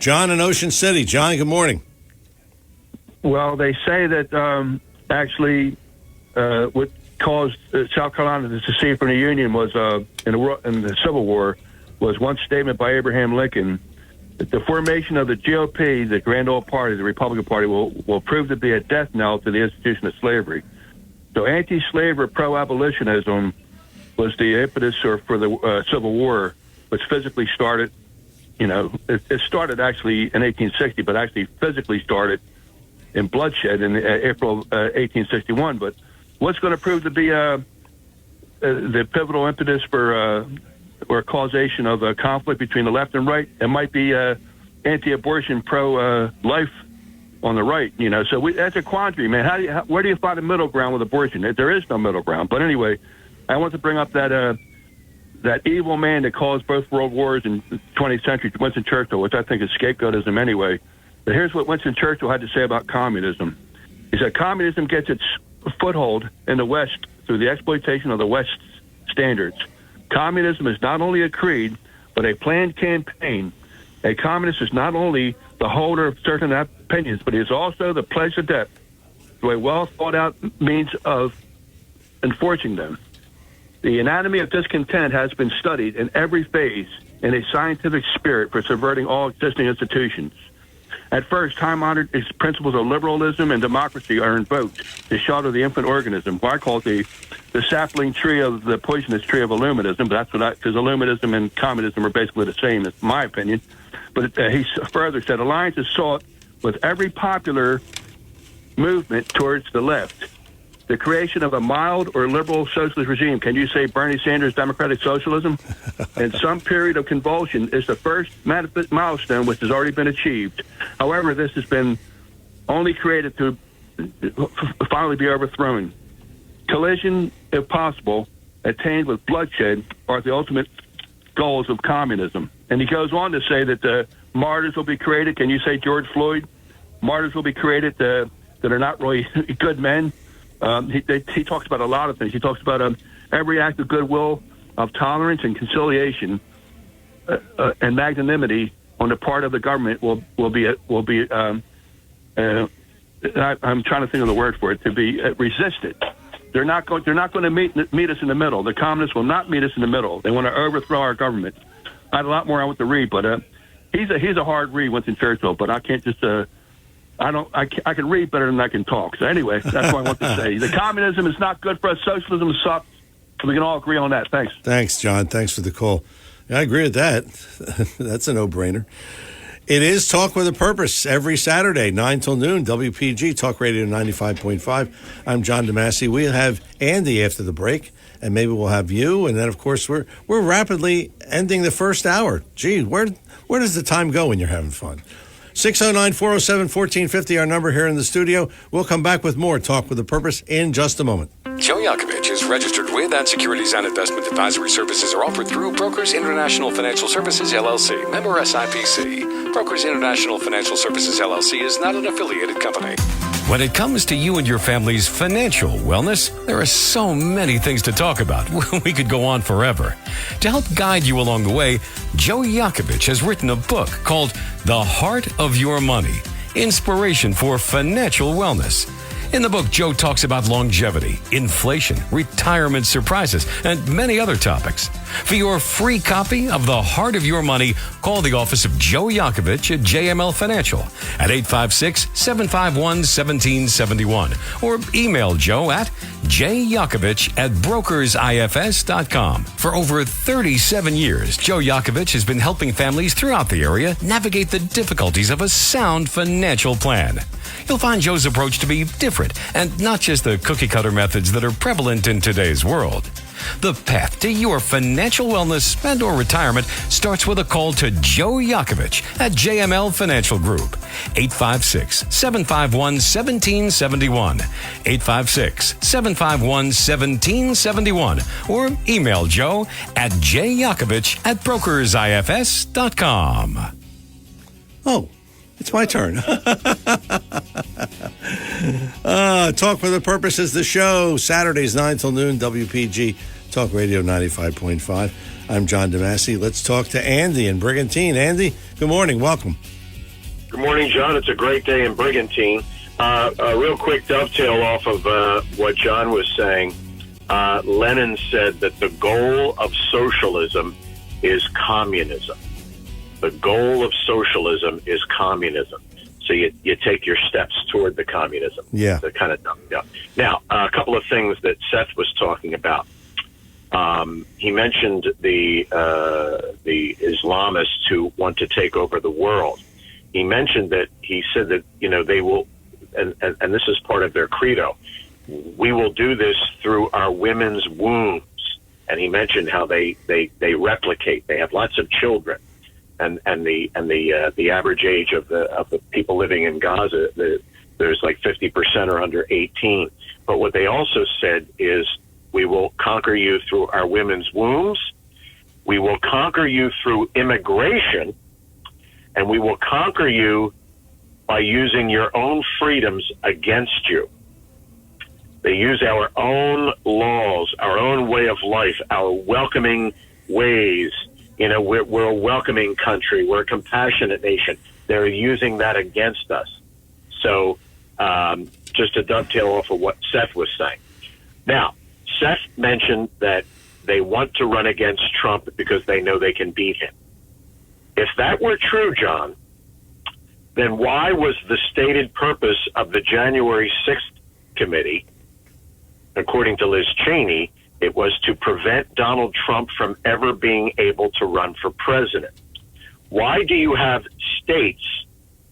John in Ocean City. John, good morning. Well, they say that actually what caused South Carolina to secede from the Union was in the Civil War was one statement by Abraham Lincoln that the formation of the GOP, the Grand Old Party, the Republican Party, will prove to be a death knell to the institution of slavery. So anti-slavery, pro-abolitionism was the impetus for the Civil War, which physically started, it started actually in 1860, but actually physically started in bloodshed in April 1861. But what's going to prove to be the pivotal impetus for or causation of a conflict between the left and right? It might be anti-abortion, pro-life on the right. So that's a quandary, man. Where do you find a middle ground with abortion? There is no middle ground. But anyway, I want to bring up that evil man that caused both world wars in the 20th century, Winston Churchill, which I think is scapegoatism anyway. But here's what Winston Churchill had to say about communism. He said, communism gets its foothold in the West through the exploitation of the West's standards. Communism is not only a creed, but a planned campaign. A communist is not only the holder of certain opinions, but he is also the pledge of debt to a well-thought-out means of enforcing them. The anatomy of discontent has been studied in every phase in a scientific spirit for subverting all existing institutions. At first, time-honored principles of liberalism and democracy are invoked to shelter the infant organism. Well, I call it the sapling tree of the poisonous tree of Illuminism, but that's because Illuminism and communism are basically the same, in my opinion. But he further said, alliance is sought with every popular movement towards the left. The creation of a mild or liberal socialist regime, can you say Bernie Sanders' democratic socialism? In some period of convulsion is the first milestone which has already been achieved. However, this has been only created to finally be overthrown. Collision, if possible, attained with bloodshed are the ultimate goals of communism. And he goes on to say that the martyrs will be created. Can you say George Floyd? Martyrs will be created that are not really good men. He talks about a lot of things. He talks about every act of goodwill, of tolerance and conciliation, and magnanimity on the part of the government will be. I'm trying to think of the word for it. To be resisted. They're not going to meet us in the middle. The communists will not meet us in the middle. They want to overthrow our government. I had a lot more I want to read, but he's a hard read, Winston Churchill. But I can't just. I can read better than I can talk. So anyway, that's what I want to say. The communism is not good for us. Socialism sucks. We can all agree on that. Thanks. Thanks, John. Thanks for the call. I agree with that. That's a no-brainer. It is Talk with a Purpose every Saturday, 9 till noon, WPG Talk Radio 95.5. I'm John DeMasi. We'll have Andy after the break, and maybe we'll have you. And then, of course, we're rapidly ending the first hour. Gee, where does the time go when you're having fun? 609-407-1450, our number here in the studio. We'll come back with more Talk with a Purpose in just a moment. Joe Yakovich is registered with and securities and investment advisory services are offered through Brokers International Financial Services, LLC, member SIPC. Brokers International Financial Services, LLC is not an affiliated company. When it comes to you and your family's financial wellness, there are so many things to talk about. We could go on forever. To help guide you along the way, Joe Yakovich has written a book called The Heart of Your Money, Inspiration for Financial Wellness. In the book, Joe talks about longevity, inflation, retirement surprises, and many other topics. For your free copy of The Heart of Your Money, call the office of Joe Yakovich at JML Financial at 856-751-1771 or email Joe at jyakovich@brokersifs.com. For over 37 years, Joe Yakovich has been helping families throughout the area navigate the difficulties of a sound financial plan. You'll find Joe's approach to be different and not just the cookie-cutter methods that are prevalent in today's world. The path to your financial wellness and or retirement starts with a call to Joe Yakovich at JML Financial Group. 856-751-1771. 856-751-1771. Or email Joe at jyakovich@brokersifs.com. Oh, it's my turn. Talk with a Purpose is the show. Saturdays, 9 till noon, WPG Talk Radio 95.5. I'm John DeMasi. Let's talk to Andy in Brigantine. Andy, good morning. Welcome. Good morning, John. It's a great day in Brigantine. A real quick dovetail off of what John was saying. Lenin said that the goal of socialism is communism. The goal of socialism is communism. So you take your steps toward the communism. Yeah. The kind of stuff. Now, a couple of things that Seth was talking about. He mentioned the Islamists who want to take over the world. He mentioned that he said that, they will, and this is part of their credo, we will do this through our women's wombs. And he mentioned how they replicate. They have lots of children. And the average age of the people living in Gaza, there's like 50% are under 18. But what they also said is, we will conquer you through our women's wombs. We will conquer you through immigration, and we will conquer you by using your own freedoms against you. They use our own laws, our own way of life, our welcoming ways. We're a welcoming country. We're a compassionate nation. They're using that against us. So just to dovetail off of what Seth was saying. Now, Seth mentioned that they want to run against Trump because they know they can beat him. If that were true, John, then why was the stated purpose of the January 6th committee, according to Liz Cheney, it was to prevent Donald Trump from ever being able to run for president? Why do you have states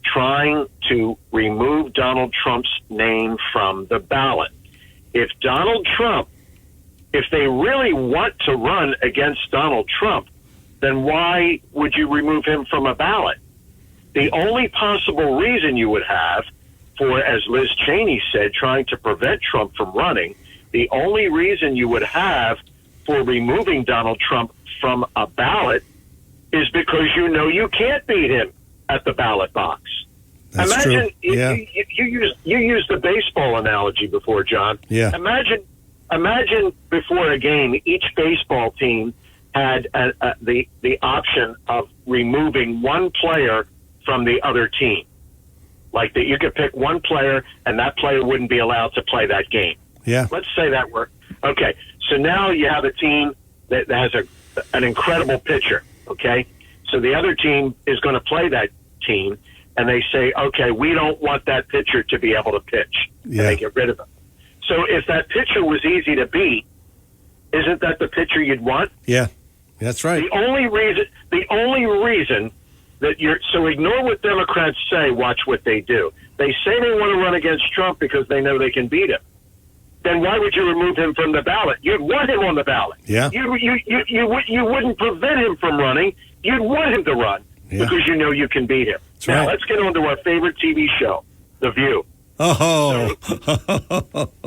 trying to remove Donald Trump's name from the ballot? If Donald Trump, if they really want to run against Donald Trump, then why would you remove him from a ballot? The only possible reason you would have for, as Liz Cheney said, trying to prevent Trump from running, the only reason you would have for removing Donald Trump from a ballot is because you can't beat him at the ballot box. That's Imagine true. Yeah. you used the baseball analogy before, John. Yeah. Imagine before a game, each baseball team had the option of removing one player from the other team. Like that, you could pick one player, and that player wouldn't be allowed to play that game. Yeah. Let's say that worked. Okay, so now you have a team that has an incredible pitcher, okay? So the other team is going to play that team, and they say, okay, we don't want that pitcher to be able to pitch. Yeah. And they get rid of him. So if that pitcher was easy to beat, isn't that the pitcher you'd want? Yeah, that's right. The only reason that so ignore what Democrats say, watch what they do. They say they want to run against Trump because they know they can beat him. Then why would you remove him from the ballot? You'd want him on the ballot. Yeah. You wouldn't prevent him from running. You'd want him to run because you know you can beat him. That's now, right. let's get on to our favorite TV show, The View. Oh.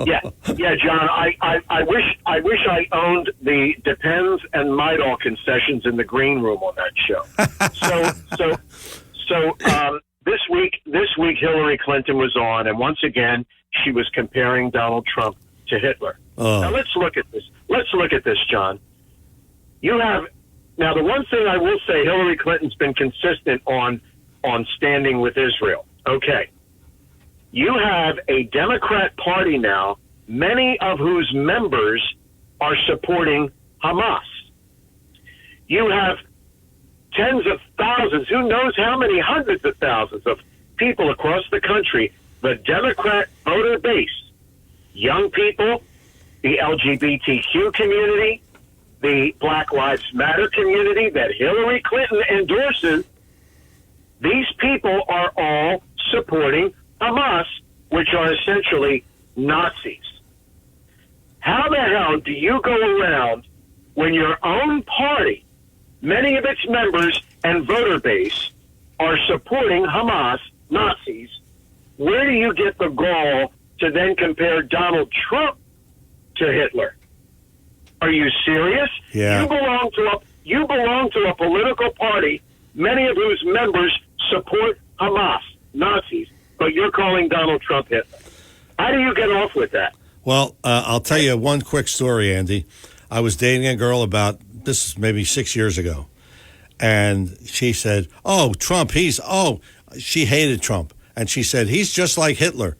Yeah, John. I wish I owned the Depends and Midol concessions in the green room on that show. So this week Hillary Clinton was on, and once again she was comparing Donald Trump to Hitler. Oh. Now let's look at this. John. You have now the one thing I will say, Hillary Clinton's been consistent on standing with Israel. Okay. You have a Democrat Party now, many of whose members are supporting Hamas. You have tens of thousands, who knows how many hundreds of thousands of people across the country, the Democrat voter base, young people, the LGBTQ community, the Black Lives Matter community that Hillary Clinton endorses. These people are all supporting Hamas, which are essentially Nazis. How the hell do you go around when your own party, many of its members and voter base, are supporting Hamas, Nazis? Where do you get the gall to then compare Donald Trump to Hitler? Are you serious? Yeah. You belong to a political party, many of whose members support Hamas, Nazis, but you're calling Donald Trump Hitler. How do you get off with that? Well, I'll tell you one quick story, Andy. I was dating a girl about, this is maybe 6 years ago, and she said, Trump, she hated Trump. And she said, he's just like Hitler.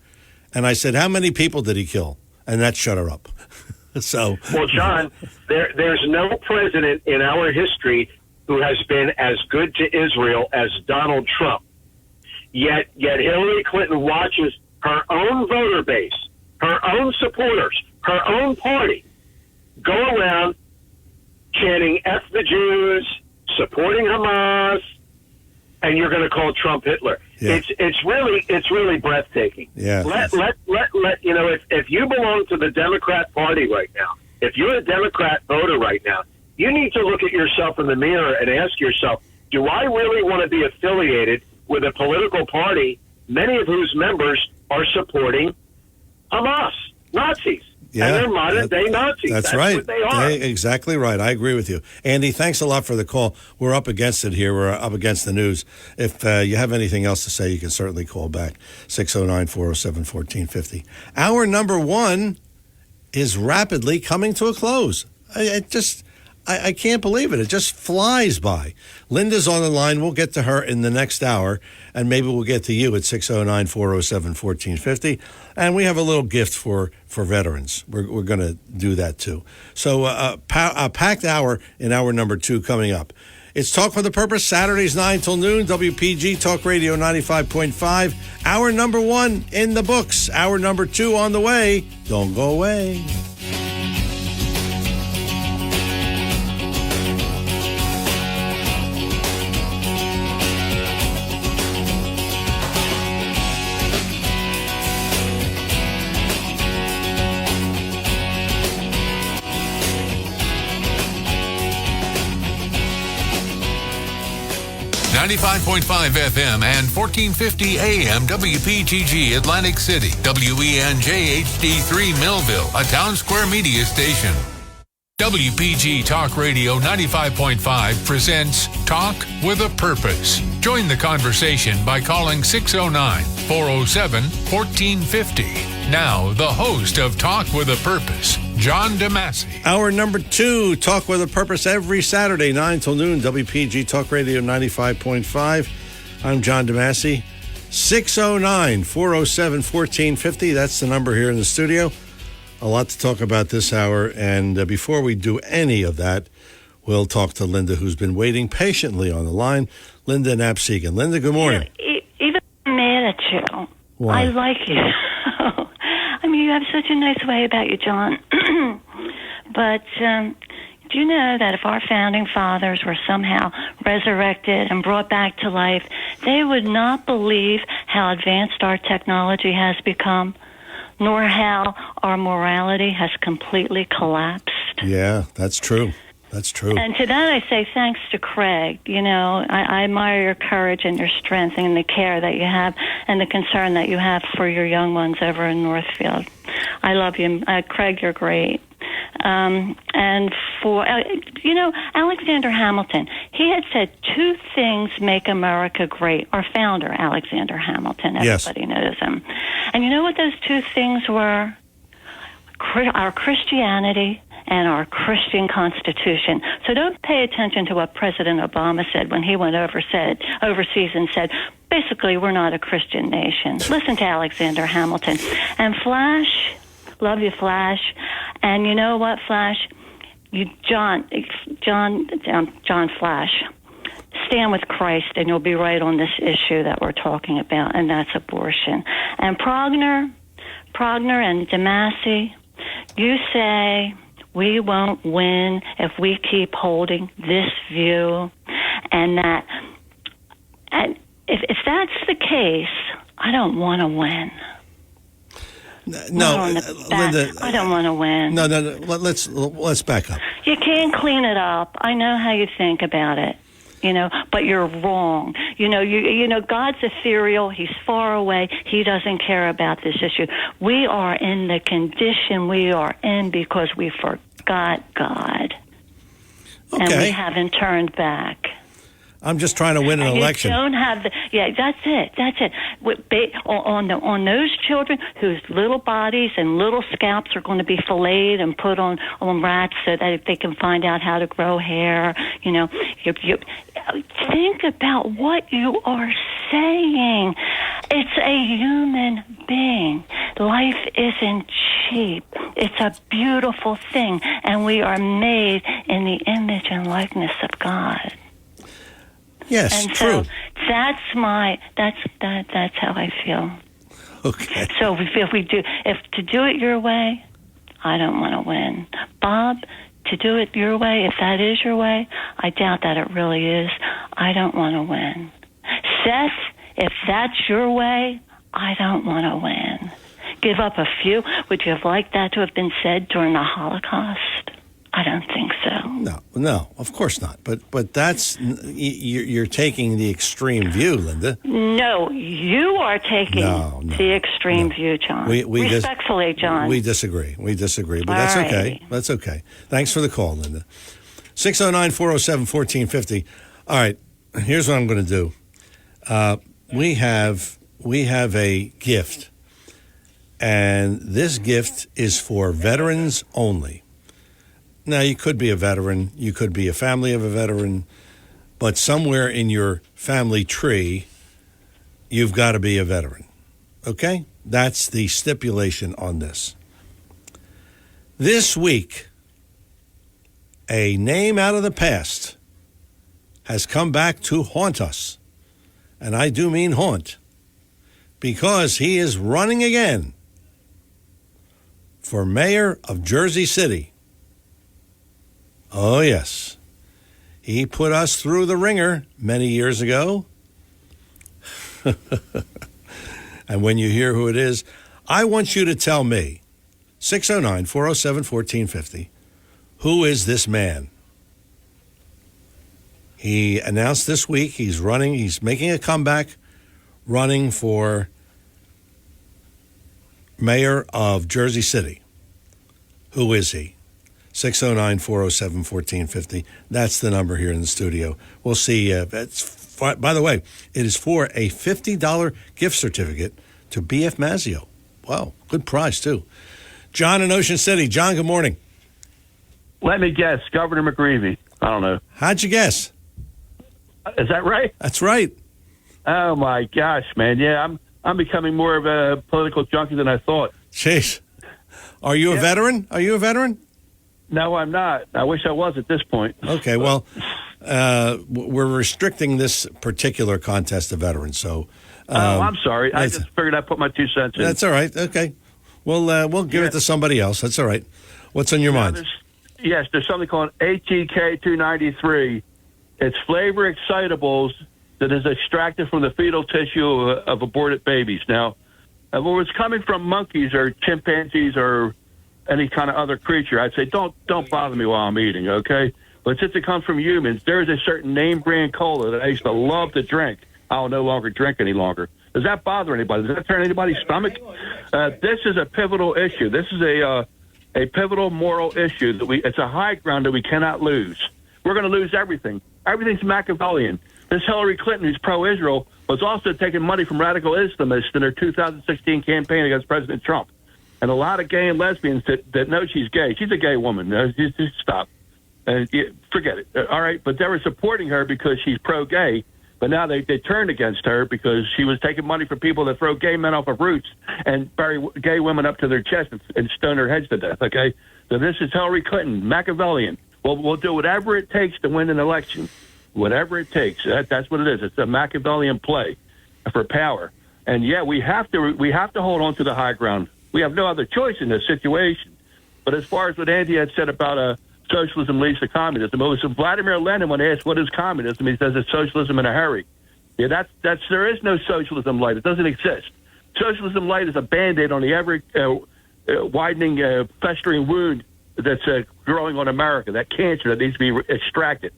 And I said, how many people did he kill? And that shut her up. So, well, John, there's no president in our history who has been as good to Israel as Donald Trump. Yet Hillary Clinton watches her own voter base, her own supporters, her own party go around chanting "F the Jews," supporting Hamas, and you're going to call Trump Hitler. Yeah. It's really breathtaking. Yeah. Let you know, if you belong to the Democrat Party right now, if you're a Democrat voter right now, you need to look at yourself in the mirror and ask yourself, do I really want to be affiliated with a political party, many of whose members are supporting Hamas, Nazis? Yeah, and they're modern-day Nazis. That's right. What they are. Exactly right. I agree with you. Andy, thanks a lot for the call. We're up against it here. We're up against the news. If you have anything else to say, you can certainly call back, 609-407-1450. Hour number one is rapidly coming to a close. I can't believe it. It just flies by. Linda's on the line. We'll get to her in the next hour, and maybe we'll get to you at 609-407-1450. And we have a little gift for veterans. We're going to do that, too. So a packed hour in hour number two coming up. It's Talk for the Purpose, Saturdays 9 till noon, WPG Talk Radio 95.5. Hour number one in the books. Hour number two on the way. Don't go away. 95.5 FM and 1450 AM WPGG Atlantic City, WENJ HD3 Millville, a Town Square media station. WPG Talk Radio 95.5 presents Talk with a Purpose. Join the conversation by calling 609-407-1450. Now, the host of Talk with a Purpose, John DeMasi. Hour number two, Talk with a Purpose, every Saturday, 9 till noon, WPG Talk Radio 95.5. I'm John DeMasi. 609-407-1450. That's the number here in the studio. A lot to talk about this hour, and before we do any of that, we'll talk to Linda, who's been waiting patiently on the line. Linda in Absecon. Linda, good morning. Even I'm mad at you. Why? I like you. I mean, you have such a nice way about you, John. But do you know that if our founding fathers were somehow resurrected and brought back to life, they would not believe how advanced our technology has become, nor how our morality has completely collapsed? Yeah, that's true. That's true. And to that I say thanks to Craig. You know, I admire your courage and your strength and the care that you have and the concern that you have for your young ones over in Northfield. I love you. Craig, you're great. And for, Alexander Hamilton, he had said 2 things make America great. Our founder, Alexander Hamilton, everybody knows him. And you know what those 2 things were? Our Christianity and our Christian Constitution. So don't pay attention to what President Obama said when he went overseas and said, basically, we're not a Christian nation. Listen to Alexander Hamilton. And Flash, love you, Flash. And you know what, Flash? John Flash, stand with Christ, and you'll be right on this issue that we're talking about, and that's abortion. And Progner and DeMasi, you say we won't win if we keep holding this view, and if that's the case, I don't want to win. No, Linda, I don't want to win. No. Let's back up. You can't clean it up. I know how you think about it, but you're wrong. God's ethereal. He's far away. He doesn't care about this issue. We are in the condition we are in because we forgot God, and we haven't turned back. I'm just trying to win an election. You don't have that's it. On those children whose little bodies and little scalps are going to be filleted and put on rats so that they can find out how to grow hair. You think about what you are saying. It's a human being. Life isn't cheap. It's a beautiful thing, and we are made in the image and likeness of God. Yes, and true. So that's how I feel. Okay. So if to do it your way, I don't want to win. Bob, to do it your way, if that is your way, I doubt that it really is. I don't want to win. Seth, if that's your way, I don't want to win. Give up a few. Would you have liked that to have been said during the Holocaust? I don't think so. No, of course not. But that's you're taking the extreme view, Linda. No, you are taking the extreme view, John. Respectfully, John. We disagree. But that's okay. That's okay. Thanks for the call, Linda. 609-407-1450. All right, here's what I'm going to do. We have a gift, and this gift is for veterans only. Now, you could be a veteran, you could be a family of a veteran, but somewhere in your family tree, you've got to be a veteran. Okay? That's the stipulation on this. This week, a name out of the past has come back to haunt us. And I do mean haunt, because he is running again for mayor of Jersey City. Oh, yes. He put us through the ringer many years ago. And when you hear who it is, I want you to tell me, 609-407-1450, who is this man? He announced this week he's making a comeback, running for mayor of Jersey City. Who is he? 609-407-1450. That's the number here in the studio. We'll see. By the way, it is for a $50 gift certificate to BF Mazzio. Wow, good prize, too. John in Ocean City. John, good morning. Let me guess, Governor McGreevy. I don't know. How'd you guess? Is that right? That's right. Oh, my gosh, man. Yeah, I'm becoming more of a political junkie than I thought. Jeez. Are you a veteran? Are you a veteran? No, I'm not. I wish I was at this point. Okay, well, we're restricting this particular contest to veterans, so... I'm sorry. I just figured I'd put my 2 cents in. That's all right. Okay. We'll give it to somebody else. That's all right. What's on your mind? There's something called ATK 293. It's flavor excitables that is extracted from the fetal tissue of aborted babies. Now, where it's coming from monkeys or chimpanzees or any kind of other creature, I'd say don't bother me while I'm eating, okay? But since it comes from humans, there is a certain name brand cola that I used to love to drink. I'll no longer drink any longer. Does that bother anybody? Does that turn anybody's stomach? This is a pivotal issue. This is a pivotal moral issue that it's a high ground that we cannot lose. We're going to lose everything. Everything's Machiavellian. This Hillary Clinton, who's pro-Israel, was also taking money from radical Islamists in her 2016 campaign against President Trump. And a lot of gay and lesbians that know she's gay. She's a gay woman. Just stop. Forget it. All right, but they were supporting her because she's pro-gay. But now they turned against her because she was taking money from people that throw gay men off of roofs and bury gay women up to their chest and stone their heads to death, okay? So this is Hillary Clinton, Machiavellian. We'll do whatever it takes to win an election, whatever it takes. That's what it is. It's a Machiavellian play for power. And, yeah, we have to hold on to the high ground. We have no other choice in this situation. But as far as what Andy had said about socialism leads to communism, it was Vladimir Lenin when asked what is communism, he says it's socialism in a hurry. Yeah, there is no socialism light. It doesn't exist. Socialism light is a Band-Aid on the ever widening, festering wound that's growing on America, that cancer that needs to be extracted.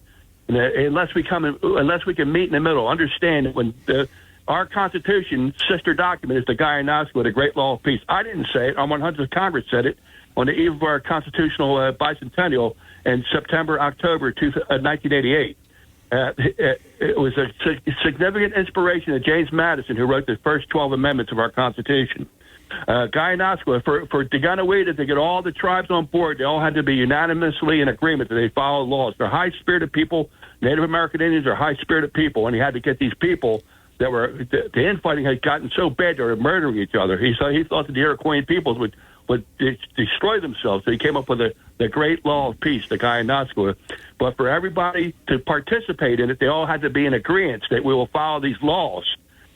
And, unless we can meet in the middle, understand that when our Constitution, sister document, is the Guyana-Nasco, the Great Law of Peace. I didn't say it. Our 100th Congress said it on the eve of our constitutional bicentennial in October 1988. It was a significant inspiration of James Madison, who wrote the first 12 amendments of our Constitution. Guyana-Nasco, for Tigana-Wida to get all the tribes on board, they all had to be unanimously in agreement that they follow laws. They're high-spirited people. Native American Indians are high-spirited people, and he had to get these people that were the infighting had gotten so bad they were murdering each other. He thought that the Iroquois peoples would destroy themselves. So he came up with the Great Law of Peace, the Guyana-Nasco. But for everybody to participate in it, they all had to be in agreement that we will follow these laws.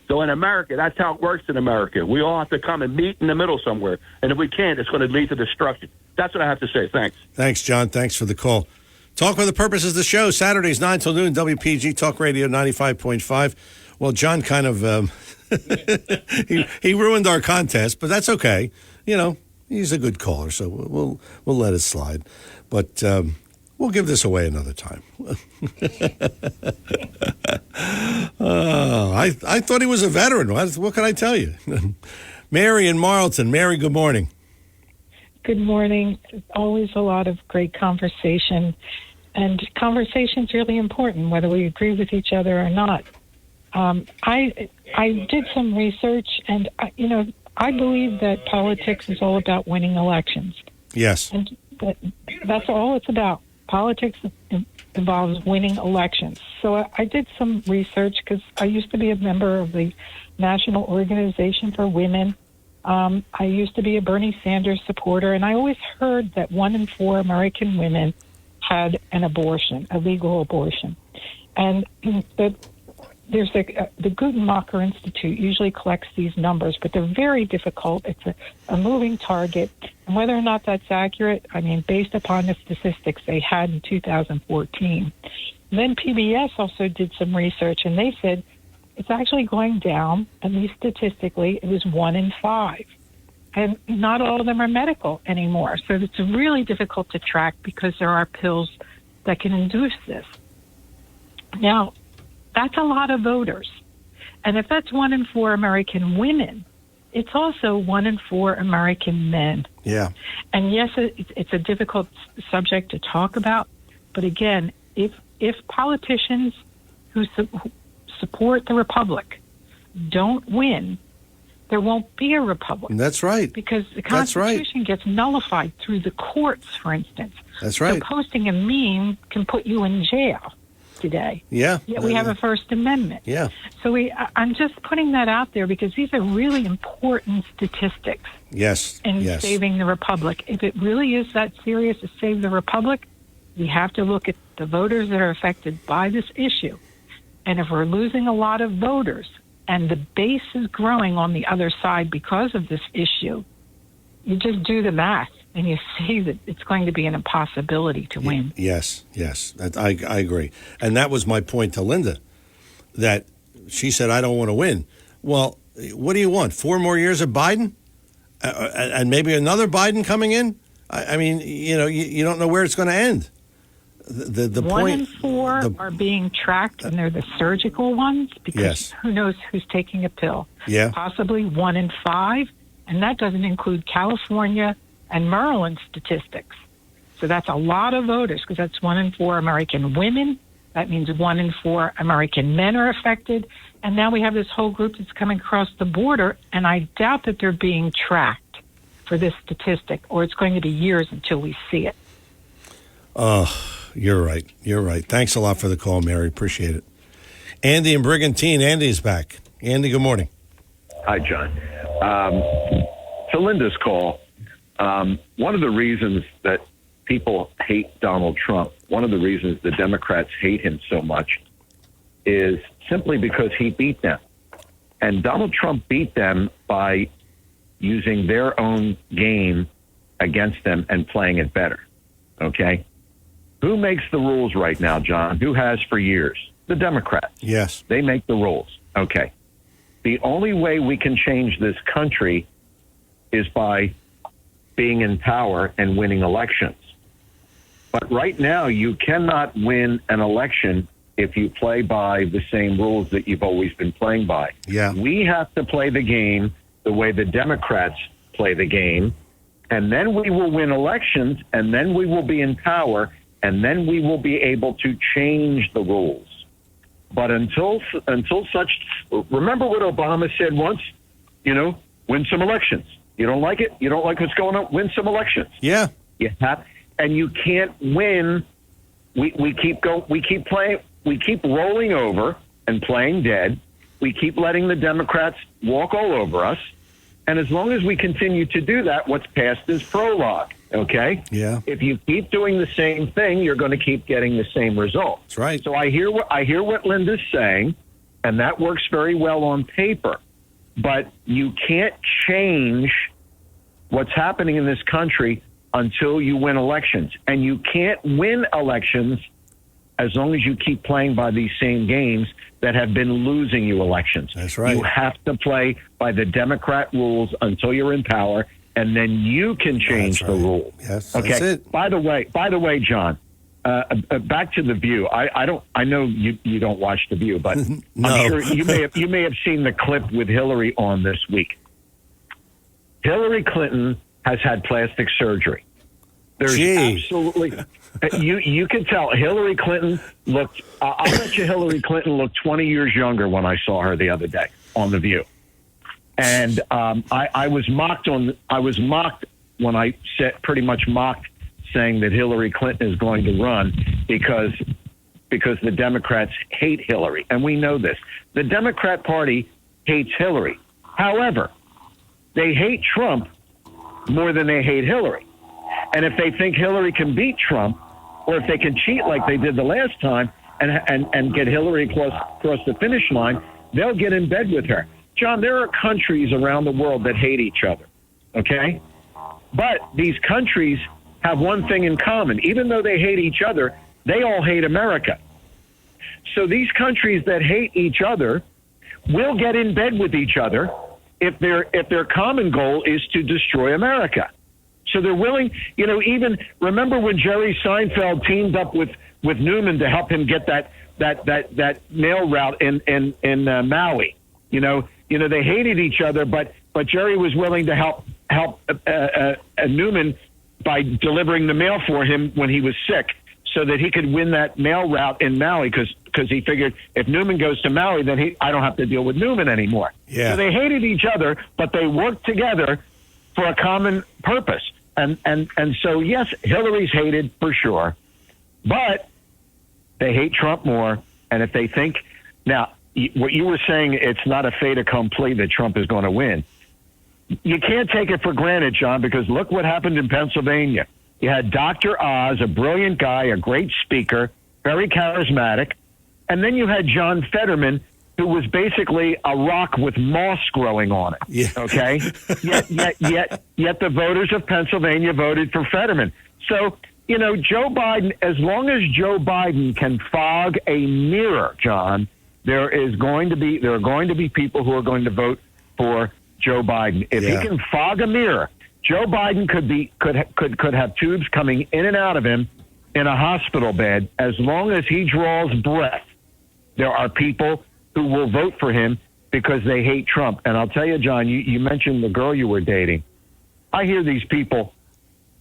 So in America, that's how it works in America. We all have to come and meet in the middle somewhere. And if we can't, it's going to lead to destruction. That's what I have to say. Thanks. Thanks, John. Thanks for the call. Talk with the purpose of the show, Saturdays, 9 till noon, WPG Talk Radio 95.5. Well, John kind of, he ruined our contest, but that's okay. You know, he's a good caller, so we'll let it slide. But we'll give this away another time. I thought he was a veteran. What can I tell you? Mary in Marlton. Mary, good morning. Good morning. Always a lot of great conversation. And conversation's really important, whether we agree with each other or not. I did some research, and I believe that politics is all about winning elections. Yes. And that's all it's about. Politics involves winning elections. So I did some research because I used to be a member of the National Organization for Women. I used to be a Bernie Sanders supporter, and I always heard that 1 in 4 American women had an abortion, a legal abortion. And there's the Guttmacher Institute usually collects these numbers, but they're very difficult. It's a moving target. And whether or not that's accurate, I mean, based upon the statistics they had in 2014. And then PBS also did some research, and they said it's actually going down, at least statistically. It was 1 in 5. And not all of them are medical anymore. So it's really difficult to track because there are pills that can induce this. Now, that's a lot of voters. And if that's 1 in 4 American women, it's also 1 in 4 American men. Yeah. And yes, it's a difficult subject to talk about. But again, if politicians who support the Republic don't win, there won't be a Republic. That's right. Because the Constitution gets nullified through the courts, for instance. That's right. So posting a meme can put you in jail today. Yeah. Yet we have a First Amendment. Yeah. So I'm just putting that out there because these are really important statistics. Yes. In saving the Republic. If it really is that serious to save the Republic, we have to look at the voters that are affected by this issue. And if we're losing a lot of voters and the base is growing on the other side because of this issue, you just do the math and you see that it's going to be an impossibility to win. Yes. I agree. And that was my point to Linda, that she said, I don't want to win. Well, what do you want? 4 more years of Biden? And maybe another Biden coming in? I mean, you don't know where it's going to end. The 1 point, and 4 are being tracked, and they're the surgical ones because Yes. who knows who's taking a pill. Yeah. Possibly 1 and 5, and that doesn't include California and Maryland statistics. So that's a lot of voters because that's 1 in 4 American women. That means 1 in 4 American men are affected. And now we have this whole group that's coming across the border, and I doubt that they're being tracked for this statistic, or it's going to be years until we see it. Oh, you're right. You're right. Thanks a lot for the call, Mary. Appreciate it. Andy and Brigantine. Andy's back. Andy, good morning. Hi, John. To Linda's call, one of the reasons that people hate Donald Trump, one of the reasons the Democrats hate him so much is simply because he beat them. And Donald Trump beat them by using their own game against them and playing it better. Okay? Who makes the rules right now, John? Who has for years? The Democrats. Yes. They make the rules. Okay. The only way we can change this country is by being in power and winning elections. But right now, you cannot win an election if you play by the same rules that you've always been playing by. Yeah. We have to play the game the way the Democrats play the game, and then we will win elections, and then we will be in power, and then we will be able to change the rules. But until such, remember what Obama said once, win some elections. You don't like it? You don't like what's going on? Win some elections. Yeah. You have, and you can't win. We keep playing. We keep rolling over and playing dead. We keep letting the Democrats walk all over us. And as long as we continue to do that, what's passed is prologue. Okay? Yeah. If you keep doing the same thing, you're going to keep getting the same result. That's right. So I hear what Linda's saying, and that works very well on paper. But you can't change what's happening in this country until you win elections. And you can't win elections as long as you keep playing by these same games that have been losing you elections. That's right. You have to play by the Democrat rules until you're in power, and then you can change the rules. Yes, okay. that's it. By the way, John, back to The View. I know you don't watch The View, but No. I'm sure you may have seen the clip with Hillary on this week. Hillary Clinton has had plastic surgery. There's absolutely you can tell Hillary Clinton looked. I'll bet you Hillary Clinton looked 20 years younger when I saw her the other day on The View. And I was mocked when I said pretty much mocked saying that Hillary Clinton is going to run because the Democrats hate Hillary, and we know this. The Democrat Party hates Hillary. However, they hate Trump more than they hate Hillary. And if they think Hillary can beat Trump, or if they can cheat like they did the last time and get Hillary across the finish line, they'll get in bed with her. John, there are countries around the world that hate each other, okay? But these countries have one thing in common. Even though they hate each other, they all hate America. So these countries that hate each other will get in bed with each other if their common goal is to destroy America. So they're willing, even remember when Jerry Seinfeld teamed up with Newman to help him get that mail route in Maui. They hated each other, but Jerry was willing to help Newman by delivering the mail for him when he was sick, so that he could win that mail route in Maui, because he figured if Newman goes to Maui, then I don't have to deal with Newman anymore. Yeah. So they hated each other, but they worked together for a common purpose. And so, yes, Hillary's hated for sure, but they hate Trump more. And if they think, now, what you were saying, it's not a fait accompli that Trump is going to win. You can't take it for granted, John, because look what happened in Pennsylvania. You had Dr. Oz, a brilliant guy, a great speaker, very charismatic. And then you had John Fetterman, who was basically a rock with moss growing on it. Yeah. Okay? Yet the voters of Pennsylvania voted for Fetterman. So, Joe Biden, as long as Joe Biden can fog a mirror, John, there are going to be people who are going to vote for Joe Biden. If he can fog a mirror, Joe Biden could have tubes coming in and out of him in a hospital bed, as long as he draws breath, there are people who will vote for him because they hate Trump. And I'll tell you, John, you mentioned the girl you were dating. I hear these people,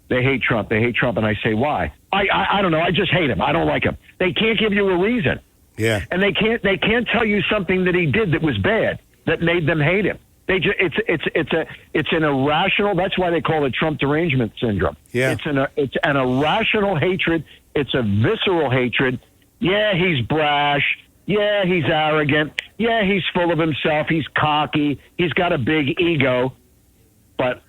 they hate Trump. They hate Trump. And I say, why? I don't know. I just hate him. I don't like him. They can't give you a reason. Yeah. And they can't tell you something that he did that was bad, that made them hate him. It's an irrational. That's why they call it Trump derangement syndrome. Yeah. It's an irrational hatred. It's a visceral hatred. Yeah, he's brash. Yeah, he's arrogant. Yeah, he's full of himself. He's cocky. He's got a big ego. But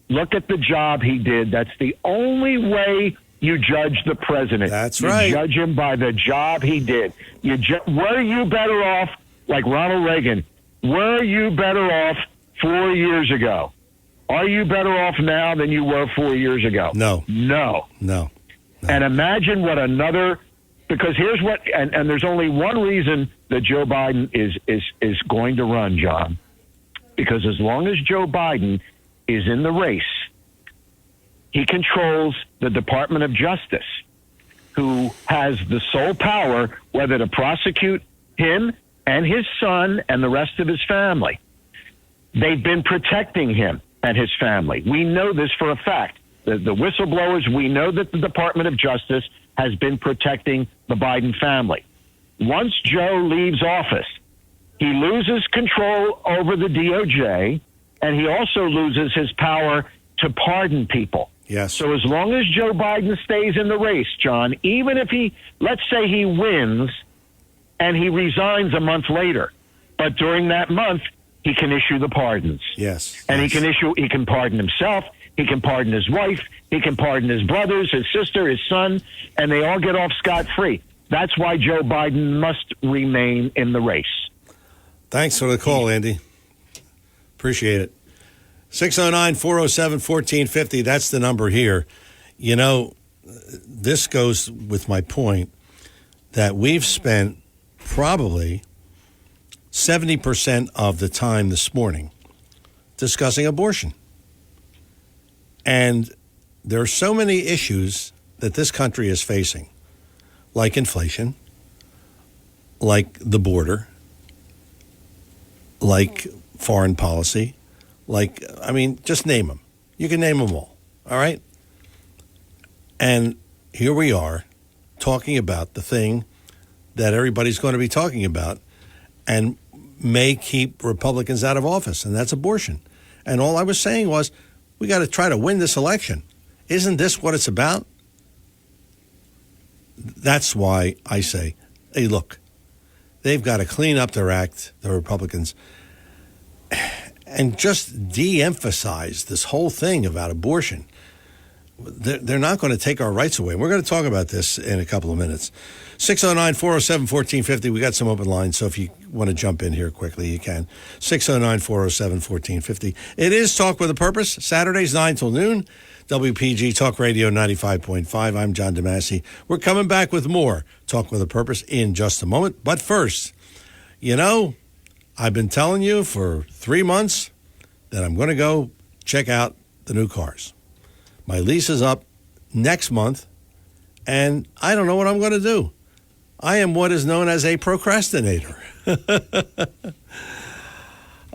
look at the job he did. That's the only way you judge the president. That's right. You judge him by the job he did. Were you better off, like Ronald Reagan? Were you better off 4 years ago? Are you better off now than you were 4 years ago? No. And imagine what another, because here's what, and there's only one reason that Joe Biden is going to run, John, because as long as Joe Biden is in the race, he controls the Department of Justice, who has the sole power whether to prosecute him and his son and the rest of his family. They've been protecting him and his family. We know this for a fact. The whistleblowers, we know that the Department of Justice has been protecting the Biden family. Once Joe leaves office, he loses control over the DOJ, and he also loses his power to pardon people. Yes. So as long as Joe Biden stays in the race, John, even if let's say he wins and he resigns a month later, but during that month, he can issue the pardons. Yes. And he can pardon himself, he can pardon his wife, he can pardon his brothers, his sister, his son, and they all get off scot-free. That's why Joe Biden must remain in the race. Thanks for the call, Andy. Appreciate it. 609-407-1450, that's the number here. You know, this goes with my point that we've spent probably 70% of the time this morning discussing abortion. And there are so many issues that this country is facing, like inflation, like the border, like foreign policy, just name them. You can name them all right? And here we are talking about the thing that everybody's going to be talking about and may keep Republicans out of office, and that's abortion. And all I was saying was, we got to try to win this election. Isn't this what it's about? That's why I say, hey, look, they've got to clean up their act, the Republicans, and just de-emphasize this whole thing about abortion. They're not going to take our rights away. We're going to talk about this in a couple of minutes. 609-407-1450. We got some open lines, so if you want to jump in here quickly, you can. 609-407-1450. It is Talk with a Purpose, Saturdays 9 till noon. WPG Talk Radio 95.5. I'm John DeMasi. We're coming back with more Talk with a Purpose in just a moment. But first, I've been telling you for 3 months that I'm going to go check out the new cars. My lease is up next month, and I don't know what I'm going to do. I am what is known as a procrastinator.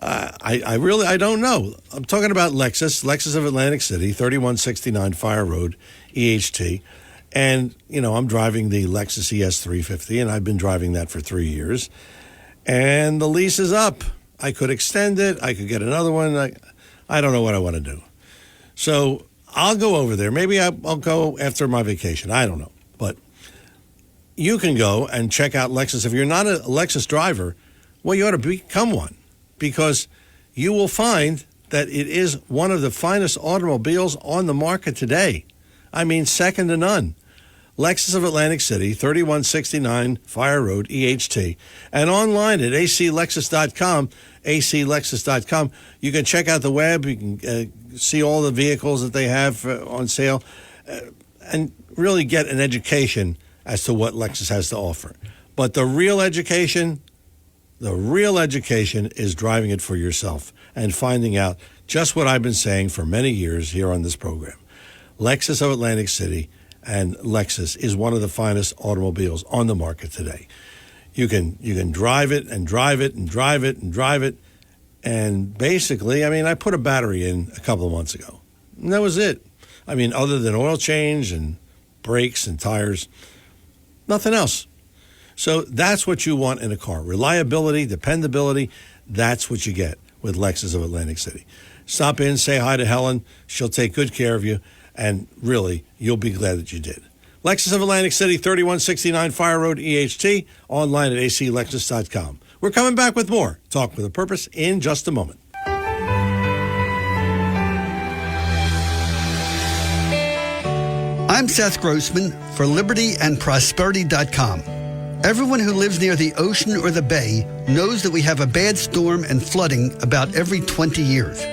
I don't know. I'm talking about Lexus of Atlantic City, 3169 Fire Road, EHT. And, I'm driving the Lexus ES350, and I've been driving that for 3 years. And the lease is up. I could extend it. I could get another one. I don't know what I want to do. So I'll go over there. Maybe I'll go after my vacation. I don't know. But you can go and check out Lexus. If you're not a Lexus driver, well, you ought to become one, because you will find that it is one of the finest automobiles on the market today. I mean, second to none. Lexus of Atlantic City, 3169 Fire Road, EHT. And online at aclexus.com, aclexus.com. You can check out the web. You can see all the vehicles that they have on sale and really get an education as to what Lexus has to offer. But the real education is driving it for yourself and finding out just what I've been saying for many years here on this program. Lexus of Atlantic City, And Lexus is one of the finest automobiles on the market today. You can drive it and drive it and drive it and drive it. And basically, I mean, I put a battery in a couple of months ago. And that was it. I mean, other than oil change and brakes and tires, nothing else. So that's what you want in a car. Reliability, dependability, that's what you get with Lexus of Atlantic City. Stop in, say hi to Helen. She'll take good care of you. And really, you'll be glad that you did. Lexus of Atlantic City, 3169 Fire Road, EHT, online at aclexus.com. We're coming back with more Talk with a Purpose in just a moment. I'm Seth Grossman for libertyandprosperity.com. Everyone who lives near the ocean or the bay knows that we have a bad storm and flooding about every 20 years.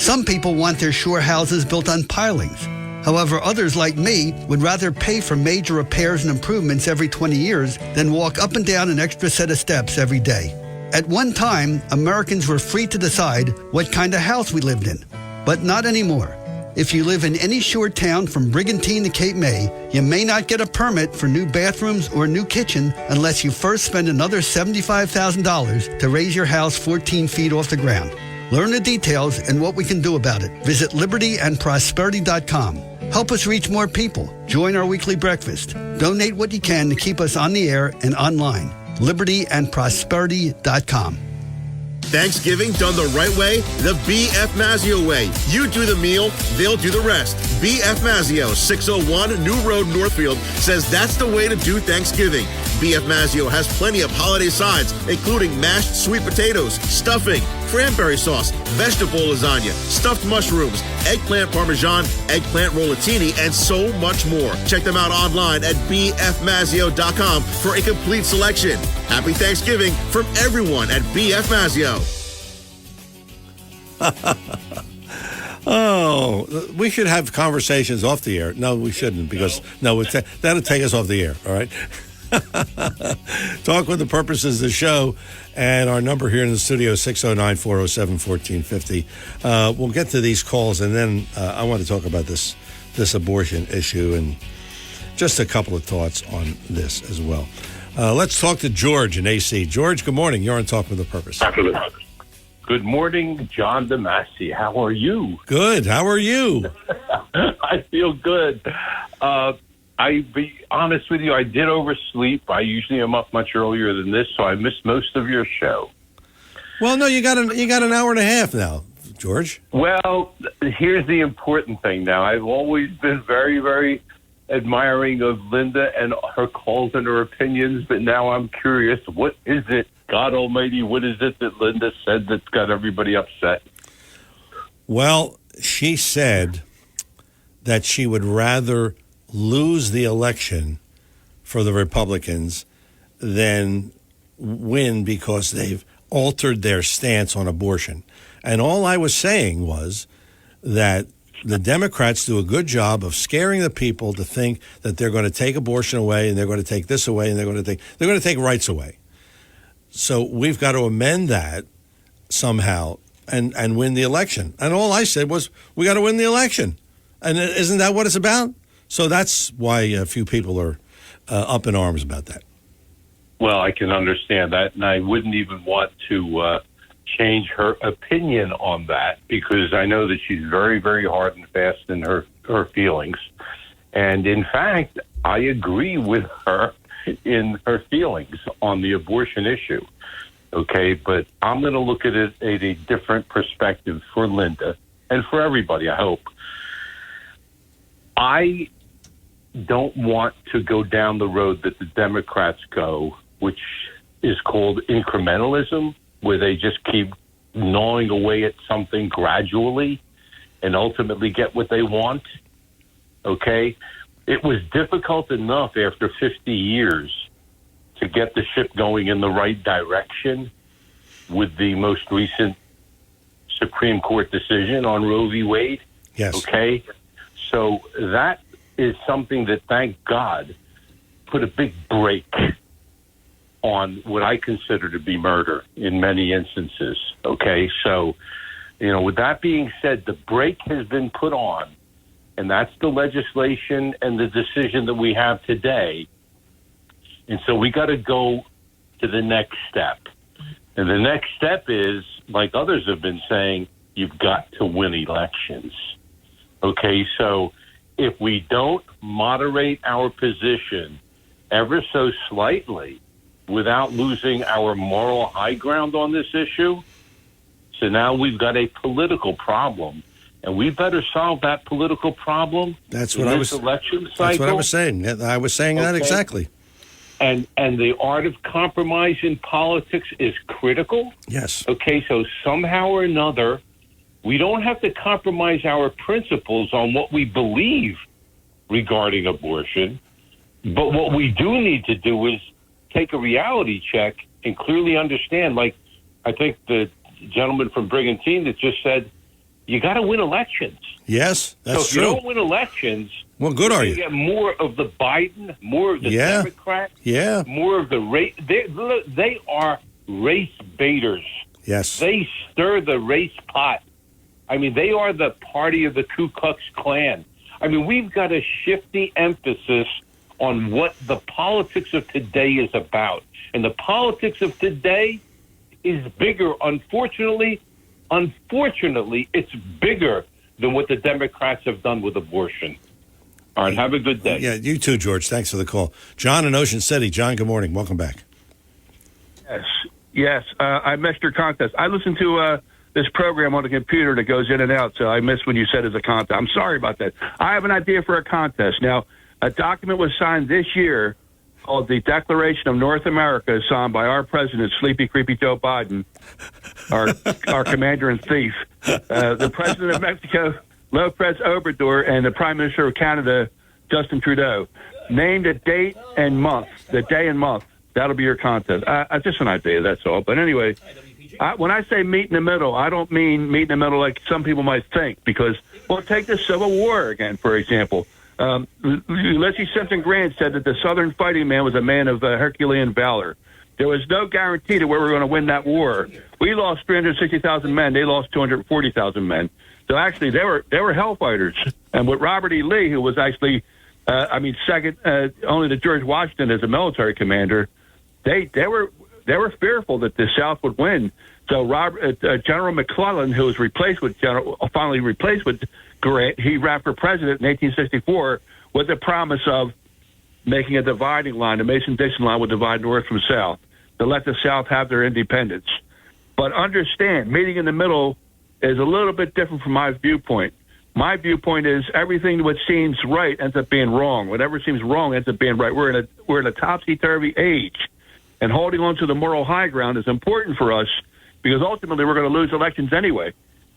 Some people want their shore houses built on pilings. However, others like me would rather pay for major repairs and improvements every 20 years than walk up and down an extra set of steps every day. At one time, Americans were free to decide what kind of house we lived in, but not anymore. If you live in any shore town from Brigantine to Cape May, you may not get a permit for new bathrooms or new kitchen unless you first spend another $75,000 to raise your house 14 feet off the ground. Learn the details and what we can do about it. Visit libertyandprosperity.com. Help us reach more people. Join our weekly breakfast. Donate what you can to keep us on the air and online. libertyandprosperity.com. Thanksgiving done the right way, the B.F. Mazzio way. You do the meal, they'll do the rest. B.F. Mazzio, 601 New Road, Northfield, says that's the way to do Thanksgiving. B.F. Mazzio has plenty of holiday sides, including mashed sweet potatoes, stuffing, cranberry sauce, vegetable lasagna, stuffed mushrooms, eggplant parmesan, eggplant rollatini, and so much more. Check them out online at bfmazzio.com for a complete selection. Happy Thanksgiving from everyone at B.F. Mazzio. Oh, we should have conversations off the air. No, we shouldn't, because that'll take us off the air, all right? Talk with the Purpose is the show, and our number here in the studio is 609-407-1450. We'll get to these calls, and then I want to talk about this abortion issue and just a couple of thoughts on this as well. Let's talk to George in AC. George, good morning. You're on Talk with a Purpose. Good morning, John DeMasi. How are you? Good. How are you? I feel good. I'll be honest with you, I did oversleep. I usually am up much earlier than this, so I missed most of your show. Well, no, you got an hour and a half now, George. Well, here's the important thing now. I've always been very, very admiring of Linda and her calls and her opinions, but now I'm curious, what is it, God Almighty, what is it that Linda said that's got everybody upset? Well, she said that she would rather lose the election for the Republicans than win because they've altered their stance on abortion. And all I was saying was that the Democrats do a good job of scaring the people to think that they're going to take abortion away and they're going to take this away and they're going to take rights away. So we've got to amend that somehow and win the election. And all I said was, we got to win the election. And isn't that what it's about? So that's why a few people are up in arms about that. Well, I can understand that, and I wouldn't even want to change her opinion on that, because I know that she's very, very hard and fast in her feelings. And in fact, I agree with her in her feelings on the abortion issue. Okay, but I'm going to look at it at a different perspective for Linda and for everybody, I hope. I don't want to go down the road that the Democrats go, which is called incrementalism, where they just keep gnawing away at something gradually and ultimately get what they want. Okay? It was difficult enough after 50 years to get the ship going in the right direction with the most recent Supreme Court decision on Roe v. Wade. Yes. Okay? So that is something that, thank God, put a big break on what I consider to be murder in many instances. Okay? So, with that being said, the brake has been put on And that's the legislation and the decision that we have today. And so we got to go to the next step. And the next step is, like others have been saying, you've got to win elections. Okay, so if we don't moderate our position ever so slightly without losing our moral high ground on this issue, so now we've got a political problem. And we better solve that political problem. That's what I was. Election cycle. That's what I was saying. I was saying that exactly. And the art of compromise in politics is critical. Yes. Okay, so somehow or another, we don't have to compromise our principles on what we believe regarding abortion. But what we do need to do is take a reality check and clearly understand, like I think the gentleman from Brigantine that just said, you got to win elections. Yes, that's true. So if true. you don't win elections, well, good are you? Get more of the Biden, more of the Democrats, more of the race. They are race baiters. Yes, they stir the race pot. I mean, they are the party of the Ku Klux Klan. I mean, we've got to shift the emphasis on what the politics of today is about, and the politics of today is bigger, unfortunately. Unfortunately, it's bigger than what the Democrats have done with abortion. All right, have a good day. Yeah, you too, George. Thanks for the call. John in Ocean City. John, good morning. Welcome back. Yes. I missed your contest. I listened to this program on the computer that goes in and out, so I missed when you said it's a contest. I'm sorry about that. I have an idea for a contest. Now, a document was signed this year called the Declaration of North America, signed by our president, Sleepy Creepy Joe Biden, our commander-in-chief, the president of Mexico, Lopez Obrador, and the Prime Minister of Canada, Justin Trudeau. Name the date and month. The day and month. That'll be your contest. Just an idea, that's all. But anyway, when I say meet in the middle, I don't mean meet in the middle like some people might think, because, well, take the Civil War again, for example. Ulysses Simpson Grant said that the Southern fighting man was a man of Herculean valor. There was no guarantee that we were going to win that war. We lost 360,000 men. They lost 240,000 men. So actually, they were hellfighters. And with Robert E. Lee, who was actually, second only to George Washington as a military commander, they were fearful that the South would win. So General McClellan, who was finally replaced with Grant, he ran for president in 1864 with the promise of making a dividing line. The Mason-Dixon line would divide North from South to let the South have their independence. But understand, meeting in the middle is a little bit different from my viewpoint. My viewpoint is everything that seems right ends up being wrong. Whatever seems wrong ends up being right. We're in a topsy-turvy age, and holding on to the moral high ground is important for us, because ultimately we're going to lose elections anyway.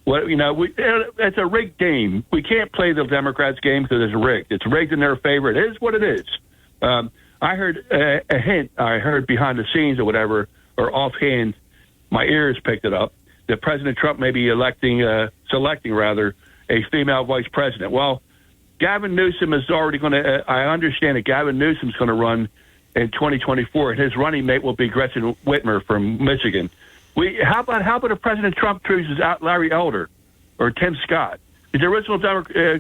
Well, it's a rigged game. We can't play the Democrats' game because it's rigged. It's rigged in their favor. It is what it is. I heard a hint. I heard behind the scenes or whatever, or offhand, my ears picked it up, that President Trump may be selecting a female vice president. Well, Gavin Newsom is already going to. I understand that Gavin Newsom's going to run in 2024, and his running mate will be Gretchen Whitmer from Michigan. How about if President Trump chooses out Larry Elder or Tim Scott? The original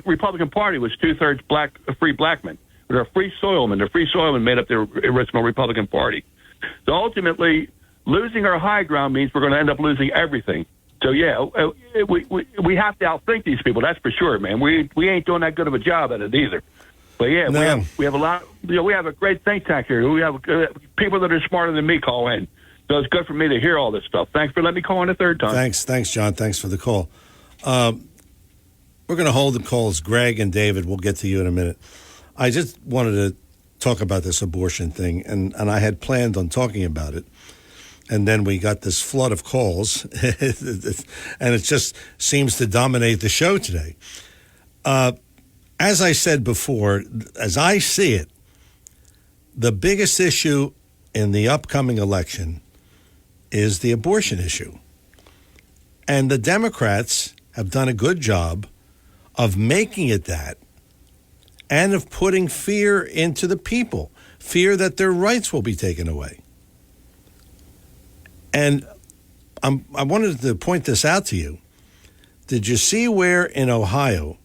Republican Party was 2/3 free black men. They're free soilmen. The free soilmen made up the original Republican Party. So ultimately, losing our high ground means we're going to end up losing everything. So yeah, we have to outthink these people. That's for sure, man. We ain't doing that good of a job at it either. But yeah, we have a lot. We have a great think tank here. We have people that are smarter than me call in. So it's good for me to hear all this stuff. Thanks for letting me call in a third time. Thanks, John. Thanks for the call. We're going to hold the calls. Greg and David, we'll get to you in a minute. I just wanted to talk about this abortion thing, and I had planned on talking about it. And then we got this flood of calls, and it just seems to dominate the show today. As I said before, as I see it, the biggest issue in the upcoming election is the abortion issue. And the Democrats have done a good job of making it that, and of putting fear into the people, fear that their rights will be taken away. And I wanted to point this out to you. Did you see where in Ohio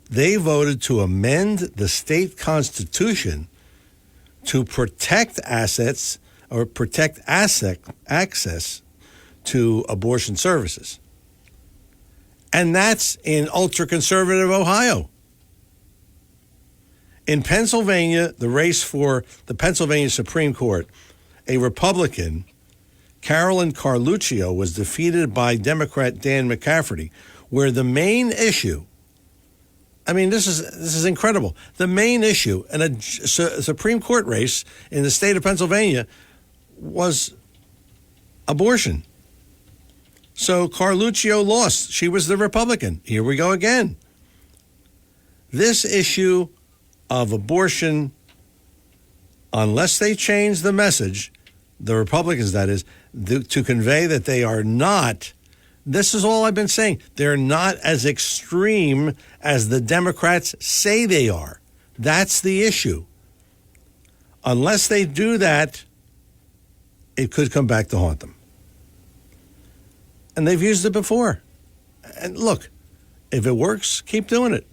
They voted to amend the state constitution to protect access to abortion services. And that's in ultra-conservative Ohio. In Pennsylvania, the race for the Pennsylvania Supreme Court, a Republican, Carolyn Carluccio, was defeated by Democrat Dan McCafferty, where the main issue, I mean, this is incredible. The main issue in a Supreme Court race in the state of Pennsylvania was abortion. So Carluccio lost. She was the Republican. Here we go again. This issue of abortion, unless they change the message, the Republicans, that is, to convey that they are not, this is all I've been saying, they're not as extreme as the Democrats say they are. That's the issue. Unless they do that, it could come back to haunt them. And they've used it before. And look, if it works, keep doing it.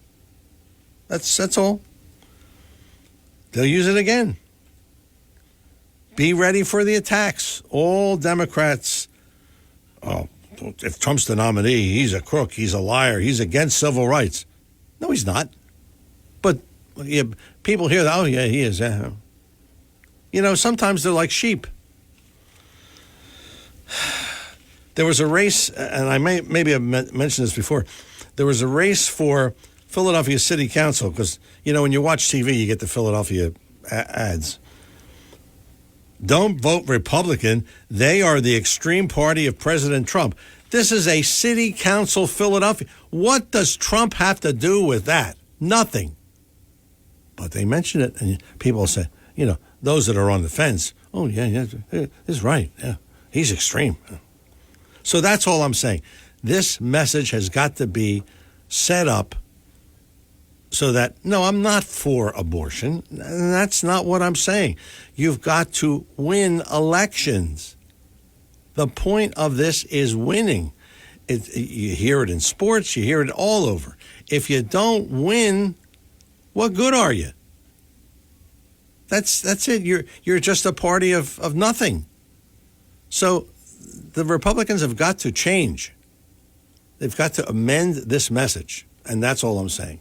That's all. They'll use it again. Be ready for the attacks. All Democrats, if Trump's the nominee, he's a crook, he's a liar, he's against civil rights. No, he's not. But yeah, people hear that, oh, yeah, he is. You know, sometimes they're like sheep. There was a race, and I maybe I've mentioned this before, there was a race for Philadelphia City Council, because, you know, when you watch TV, you get the Philadelphia ads. Don't vote Republican. They are the extreme party of President Trump. This is a city council, Philadelphia. What does Trump have to do with that? Nothing. But they mention it, and people say, you know, those that are on the fence, oh, yeah, he's right. Yeah, he's extreme. So that's all I'm saying. This message has got to be set up so that, no, I'm not for abortion. That's not what I'm saying. You've got to win elections. The point of this is winning. You hear it in sports. You hear it all over. If you don't win, what good are you? That's it. You're just a party of nothing. So the Republicans have got to change. They've got to amend this message, and that's all I'm saying.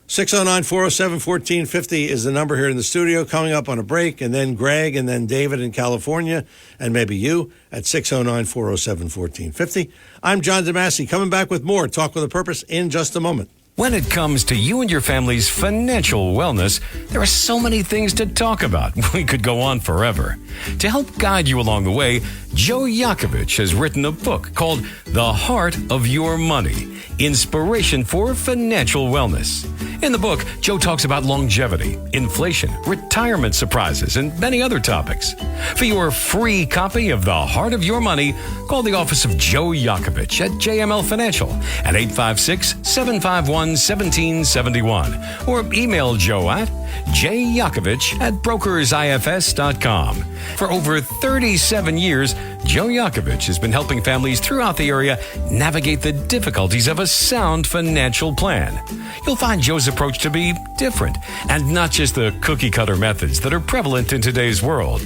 609-407-1450 is the number here in the studio. Coming up on a break, and then Greg, and then David in California, and maybe you at 609-407-1450. I'm John DeMasi, coming back with more Talk with a Purpose in just a moment. When it comes to you and your family's financial wellness, there are so many things to talk about. We could go on forever. To help guide you along the way, Joe Yakovich has written a book called The Heart of Your Money, Inspiration for Financial Wellness. In the book, Joe talks about longevity, inflation, retirement surprises, and many other topics. For your free copy of The Heart of Your Money, call the office of Joe Yakovich at JML Financial at 856-751-1771 or email Joe at jyakovich@brokersifs.com. For over 37 years, Joe Yakovich has been helping families throughout the area navigate the difficulties of a sound financial plan. You'll find Joe's approach to be different and not just the cookie-cutter methods that are prevalent in today's world.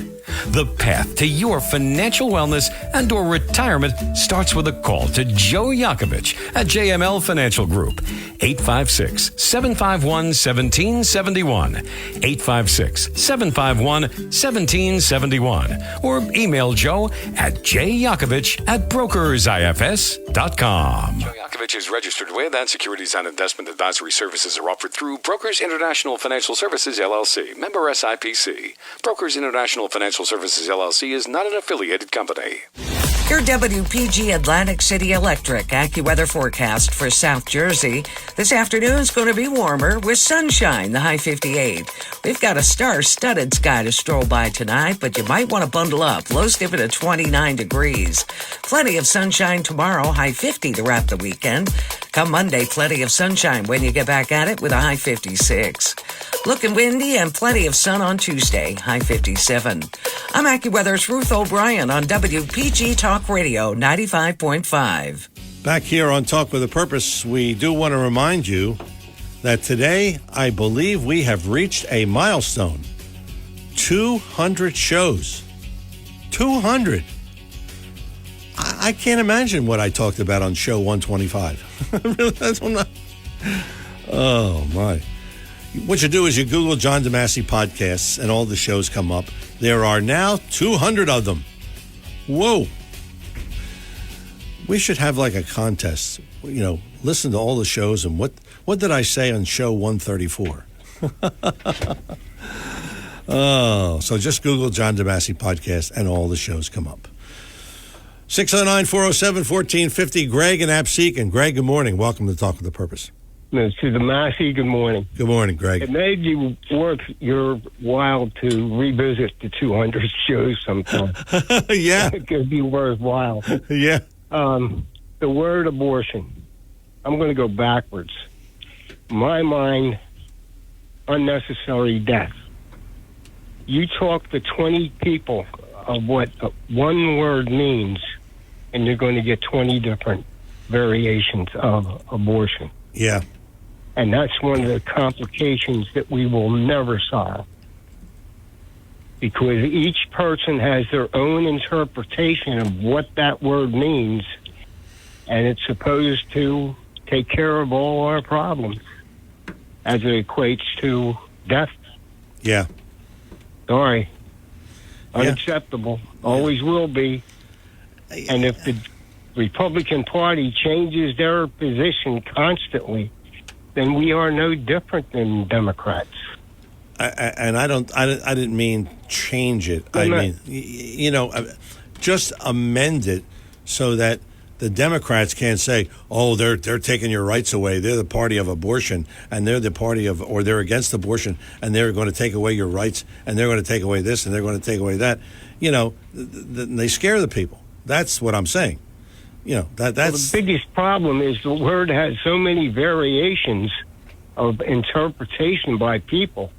The path to your financial wellness and or retirement starts with a call to Joe Yakovich at JML Financial Group, 856-751-1771, 856-751-1771, or email Joe at jyakovich@brokersifs.com. Joe Yakovich is registered with and securities and investment advisory services are offered through Brokers International Financial Services, LLC, member SIPC. Brokers International Financial Services, LLC is not an affiliated company. Your WPG Atlantic City Electric AccuWeather forecast for South Jersey. This afternoon is going to be warmer with sunshine, the high 58. We've got a star-studded sky to stroll by tonight, but you might want to bundle up. Lows dip at 29 degrees. Plenty of sunshine tomorrow, high 50 to wrap the weekend. Come Monday, plenty of sunshine when you get back at it with a high 56. Looking windy and plenty of sun on Tuesday, high 57. I'm AccuWeather's Ruth O'Brien on WPG Talk Radio 95.5. Back here on Talk with a Purpose, we do want to remind you that today, I believe we have reached a milestone. 200 shows. 200. I can't imagine what I talked about on show 125. Oh, my. What you do is you Google John DeMasi podcasts and all the shows come up. There are now 200 of them. Whoa. We should have like a contest. Listen to all the shows and what did I say on show 134? Oh, so just Google John DeMasi podcast and all the shows come up. 609-407-1450, Greg and Apseek. And Greg, good morning. Welcome to Talk with a Purpose. Mr. DeMasi, good morning. Good morning, Greg. It may be worth your while to revisit the 200 shows sometime. Yeah. It could be worthwhile. Yeah. The word abortion. I'm going to go backwards. In my mind, unnecessary death. You talk to 20 people of what one word means, and you're going to get 20 different variations of abortion. Yeah. And that's one of the complications that we will never solve. Because each person has their own interpretation of what that word means, and it's supposed to take care of all our problems as it equates to death. Yeah. Sorry. Unacceptable. Always will be. And if the Republican Party changes their position constantly, then we are no different than Democrats. I didn't mean change it. I mean, just amend it so that the Democrats can't say, "Oh, they're taking your rights away. They're the party of abortion, and they're the party of, or they're against abortion, and they're going to take away your rights, and they're going to take away this, and they're going to take away that." They scare the people. That's what I'm saying. That's the biggest problem is the word has so many variations of interpretation by people.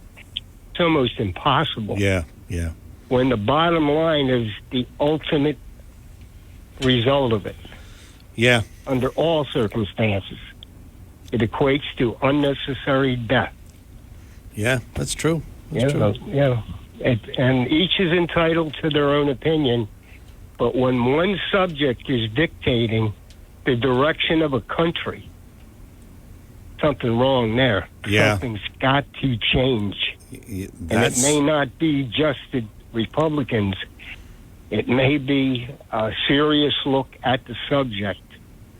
It's almost impossible. Yeah. When the bottom line is the ultimate result of it. Yeah. Under all circumstances, it equates to unnecessary death. Yeah, that's true. And each is entitled to their own opinion. But when one subject is dictating the direction of a country, something wrong there. Yeah. Something's got to change. And it may not be just the Republicans. It may be a serious look at the subject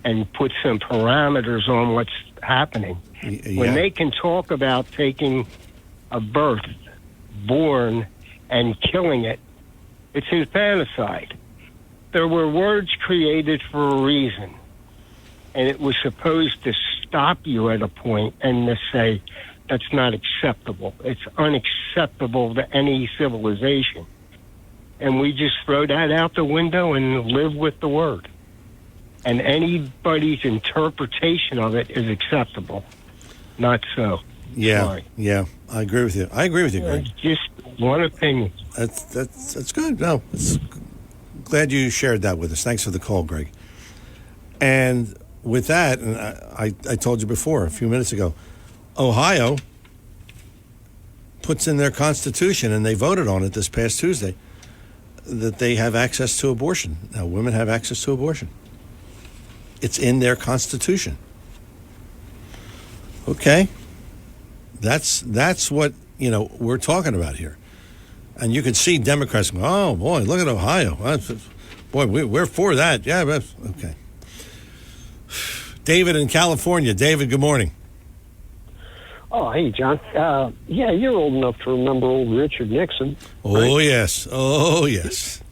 and put some parameters on what's happening. Yeah. When they can talk about taking a birth, born, and killing it, it's infanticide. There were words created for a reason, and it was supposed to stop you at a point and to say, that's not acceptable. It's unacceptable to any civilization. And we just throw that out the window and live with the word. And anybody's interpretation of it is acceptable. Not so. Yeah, Sorry. yeah. I agree with you. Greg. It's just one opinion. That's good. No, it's glad you shared that with us. Thanks for the call, Greg. And with that, and I told you before, a few minutes ago, Ohio puts in their constitution, and they voted on it this past Tuesday, that they have access to abortion. Now, women have access to abortion. It's in their constitution. Okay. That's what, we're talking about here. And you can see Democrats go, oh, boy, look at Ohio. Boy, we're for that. Yeah, okay. David in California. David, good morning. Oh, hey, John. Yeah, you're old enough to remember old Richard Nixon. Oh, right? Yes. Oh, yes.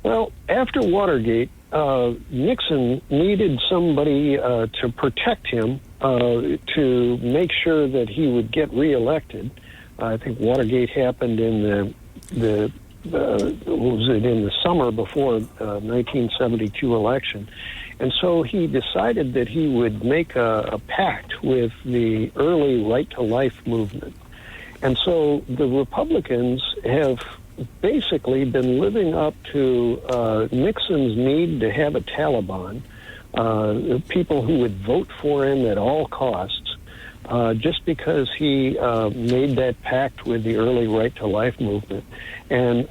Well, after Watergate, Nixon needed somebody to protect him, to make sure that he would get reelected. I think Watergate happened in in the summer before 1972 election. And so he decided that he would make a pact with the early Right to Life movement. And so the Republicans have basically been living up to Nixon's need to have a Taliban, people who would vote for him at all costs, just because he made that pact with the early Right to Life movement. And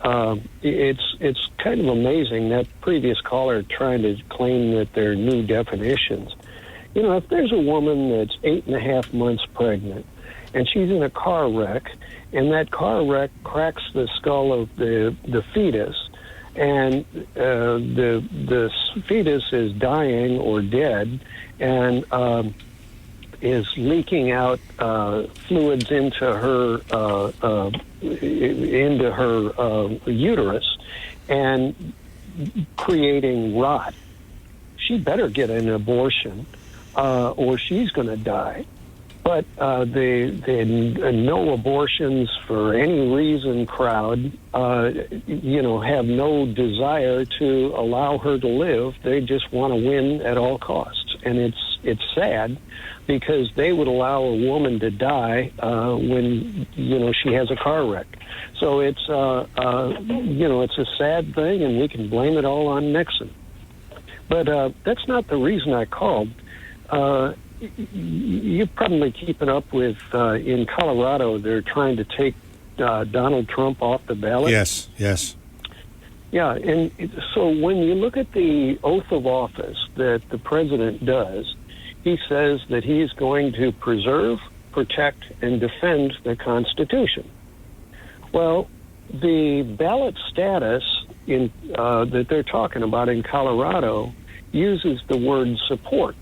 it's kind of amazing that previous caller trying to claim that they're new definitions. You know, if there's a woman that's 8.5 months pregnant and she's in a car wreck, and that car wreck cracks the skull of the fetus, and the fetus is dying or dead, and is leaking out fluids into her uterus and creating rot, she better get an abortion, or she's going to die. But the no abortions for any reason crowd, have no desire to allow her to live. They just want to win at all costs. And it's sad, because they would allow a woman to die when, she has a car wreck. So it's a sad thing, and we can blame it all on Nixon. But that's not the reason I called. You're probably keeping up with, in Colorado, they're trying to take Donald Trump off the ballot. Yes. Yeah, and so when you look at the oath of office that the president does, he says that he's going to preserve, protect, and defend the Constitution. Well, the ballot status that they're talking about in Colorado uses the word support.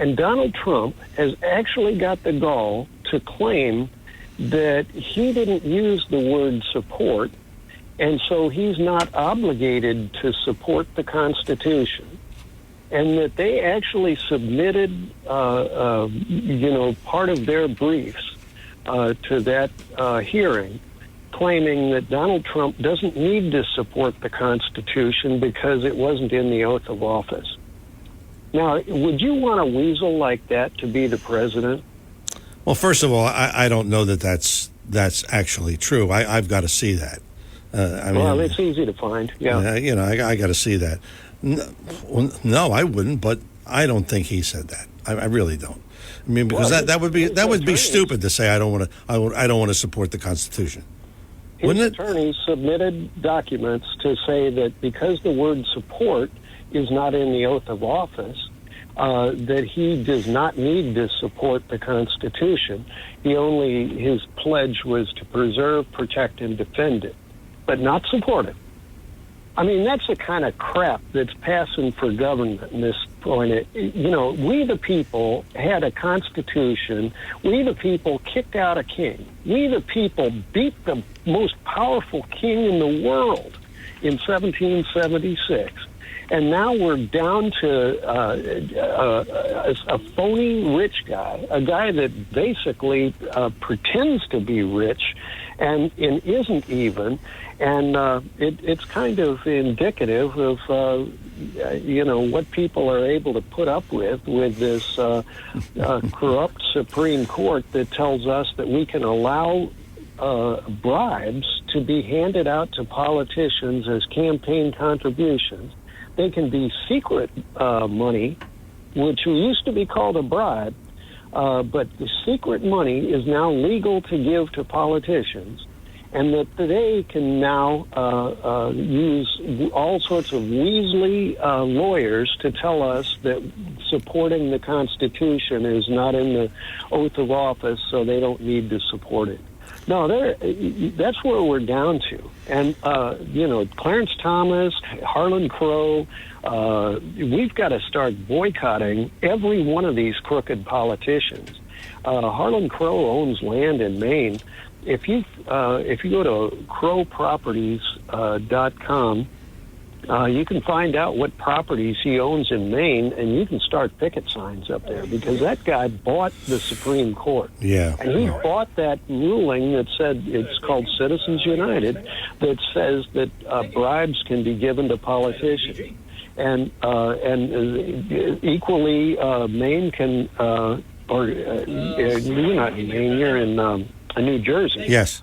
And Donald Trump has actually got the gall to claim that he didn't use the word support, and so he's not obligated to support the Constitution, and that they actually submitted, part of their briefs to that hearing, claiming that Donald Trump doesn't need to support the Constitution because it wasn't in the oath of office. Now, would you want a weasel like that to be the president? Well, first of all, I don't know that that's actually true. I've got to see that. It's easy to find. Yeah. I got to see that. No, I wouldn't. But I don't think he said that. I really don't. I mean, because that would be stupid to say I don't want to support the Constitution. His attorneys submitted documents to say that because the word support is not in the oath of office, that he does not need to support the Constitution. His pledge was to preserve, protect, and defend it, but not support it. I mean, that's the kind of crap that's passing for government in this point. We the people had a Constitution. We the people kicked out a king. We the people beat the most powerful king in the world in 1776. And now we're down to a phony rich guy, a guy that basically pretends to be rich and isn't even. And it's kind of indicative of, what people are able to put up with this corrupt Supreme Court that tells us that we can allow bribes to be handed out to politicians as campaign contributions. They can be secret money, which used to be called a bribe, but the secret money is now legal to give to politicians, and that they can now use all sorts of weaselly lawyers to tell us that supporting the Constitution is not in the oath of office, so they don't need to support it. No, that's where we're down to. And, Clarence Thomas, Harlan Crow, we've got to start boycotting every one of these crooked politicians. Harlan Crow owns land in Maine. If you go to crowproperties.com, you can find out what properties he owns in Maine, and you can start picket signs up there, because that guy bought the Supreme Court. Yeah. And he bought that ruling that said, it's called Citizens United, that says that bribes can be given to politicians. And equally, Maine can, you're not in Maine, you're in New Jersey. Yes.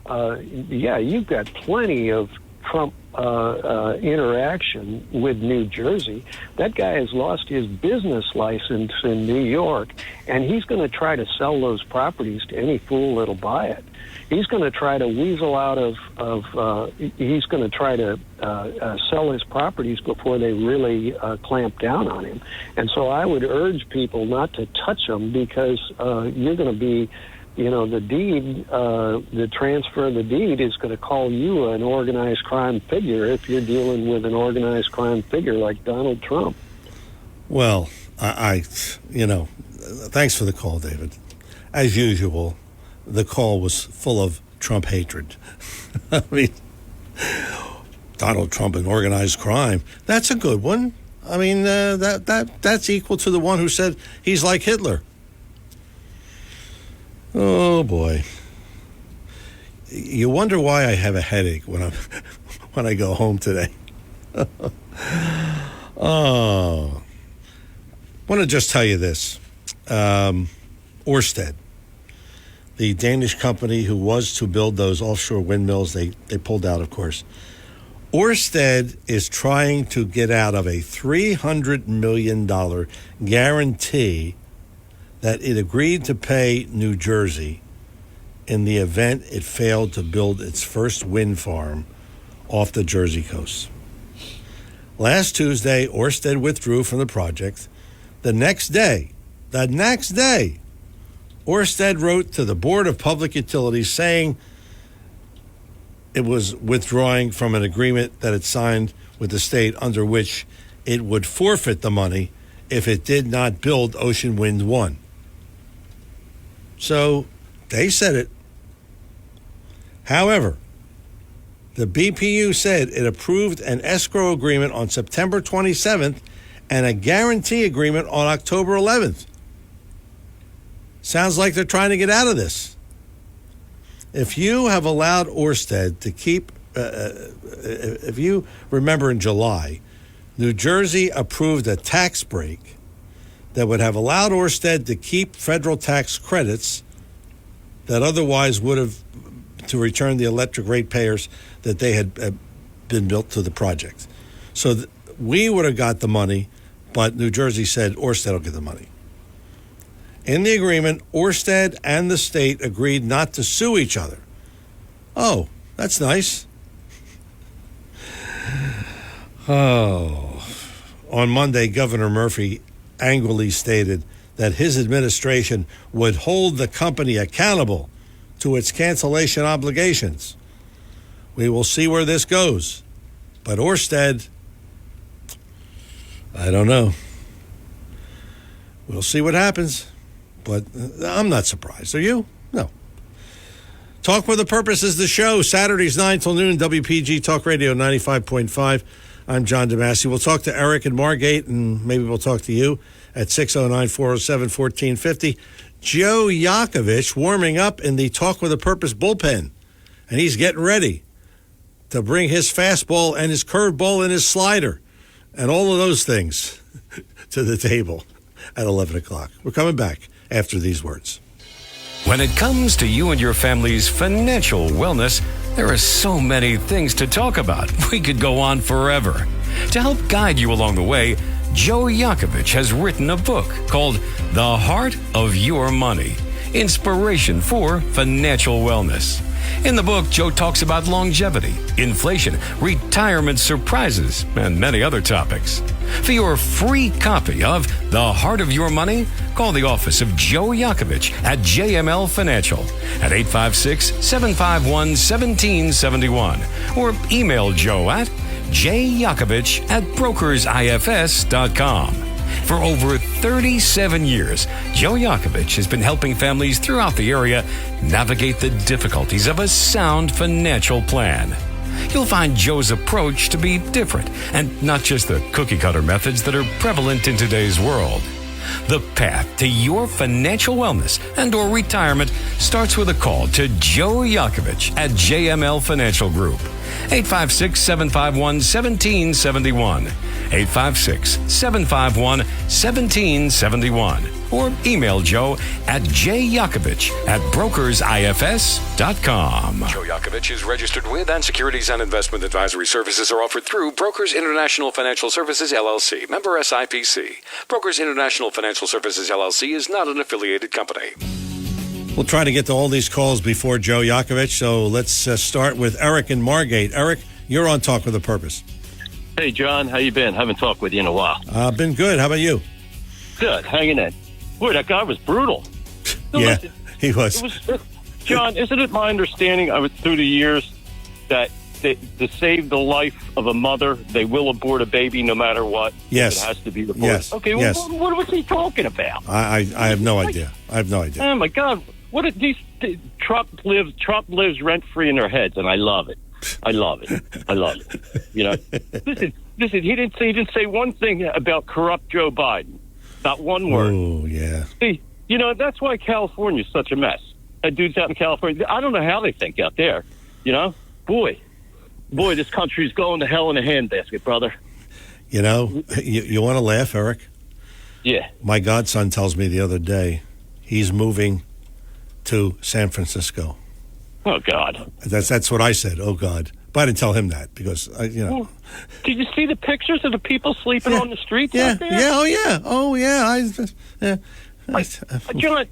You've got plenty of Trump interaction with New Jersey. That guy has lost his business license in New York, and he's going to try to sell those properties to any fool that'll buy it. He's going to try to weasel out he's going to try to sell his properties before they really clamp down on him. And so I would urge people not to touch them, because you're going to be, the deed, the transfer of the deed is going to call you an organized crime figure if you're dealing with an organized crime figure like Donald Trump. Well, I thanks for the call, David. As usual, the call was full of Trump hatred. I mean, Donald Trump and organized crime. That's a good one. I mean, that's equal to the one who said he's like Hitler. Oh boy. You wonder why I have a headache when I go home today. Oh. I want to just tell you this. Ørsted, the Danish company who was to build those offshore windmills, they pulled out, of course. Ørsted is trying to get out of a $300 million guarantee that it agreed to pay New Jersey in the event it failed to build its first wind farm off the Jersey coast. Last Tuesday, Ørsted withdrew from the project. The next day, Ørsted wrote to the Board of Public Utilities saying it was withdrawing from an agreement that it signed with the state under which it would forfeit the money if it did not build Ocean Wind 1. So they said it. However, the BPU said it approved an escrow agreement on September 27th and a guarantee agreement on October 11th. Sounds like they're trying to get out of this. If you have allowed Ørsted to keep, if you remember in July, New Jersey approved a tax break that would have allowed Ørsted to keep federal tax credits that otherwise would have to return the electric ratepayers that they had been built to the project. So we would have got the money, but New Jersey said Ørsted will get the money. In the agreement, Ørsted and the state agreed not to sue each other. Oh, that's nice. Oh. On Monday, Governor Murphy angrily stated that his administration would hold the company accountable to its cancellation obligations. We will see where this goes. But Ørsted, I don't know. We'll see what happens. But I'm not surprised. Are you? No. Talk with a Purpose is the show. Saturdays 9 till noon, WPG Talk Radio 95.5. I'm John DeMasi. We'll talk to Eric and Margate, and maybe we'll talk to you at 609-407-1450. Joe Yakovich warming up in the Talk with a Purpose bullpen, and he's getting ready to bring his fastball and his curveball and his slider and all of those things to the table at 11 o'clock. We're coming back after these words. When it comes to you and your family's financial wellness, there are so many things to talk about. We could go on forever. To help guide you along the way, Joe Yakovich has written a book called The Heart of Your Money, Inspiration for Financial Wellness. In the book, Joe talks about longevity, inflation, retirement surprises, and many other topics. For your free copy of The Heart of Your Money, call the office of Joe Yakovich at JML Financial at 856-751-1771 or email Joe at jyakovich@brokersifs.com. For over 37 years, Joe Yakovich has been helping families throughout the area navigate the difficulties of a sound financial plan. You'll find Joe's approach to be different and not just the cookie-cutter methods that are prevalent in today's world. The path to your financial wellness and or retirement starts with a call to Joe Yakovich at JML Financial Group 856-751-1771. 856-751-1771. Or email Joe at jyakovich@brokersifs.com. Joe Yakovich is registered with, and securities and investment advisory services are offered through Brokers International Financial Services, LLC. Member SIPC. Brokers International Financial Services, LLC is not an affiliated company. We'll try to get to all these calls before Joe Yakovich, so let's start with Eric in Margate. Eric, you're on Talk with a Purpose. Hey, John, how you been? Haven't talked with you in a while. Been good. How about you? Good, hanging in. Boy, that guy was brutal. Yeah, he was. John, isn't it my understanding through the years that to save the life of a mother, they will abort a baby no matter what? Yes. It has to be aborted. Yes. Okay, yes. Well, what was he talking about? I have no idea. I have no idea. Oh, my God. What these Trump lives rent-free in their heads, and I love it. I love it. You know, listen, he didn't say one thing about corrupt Joe Biden. Not one word. Oh, yeah. See, you know, that's why California's such a mess. That dude's out in California. I don't know how they think out there. You know? Boy, this country's going to hell in a handbasket, brother. You know, you want to laugh, Eric? Yeah. My godson tells me the other day he's moving to San Francisco. Oh, God. That's what I said. Oh, God. But I didn't tell him that because, Well, did you see the pictures of the people sleeping on the streets out there? Yeah. Oh, yeah.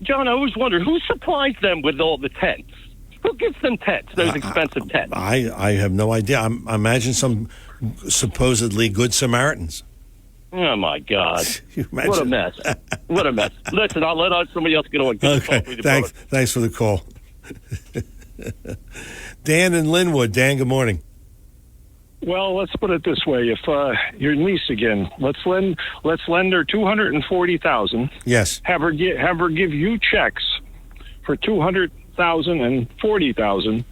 John, I always wonder, who supplies them with all the tents? Who gives them tents, those expensive tents? I have no idea. I imagine some supposedly good Samaritans. Oh, my God. What a mess. What a mess. Listen, I'll let somebody else get on. Okay, thanks for the call. Dan in Linwood. Dan, good morning. Well, let's put it this way: if your niece again, let's lend her $240,000. Yes. Have her give you checks for $200,000 and $40,000.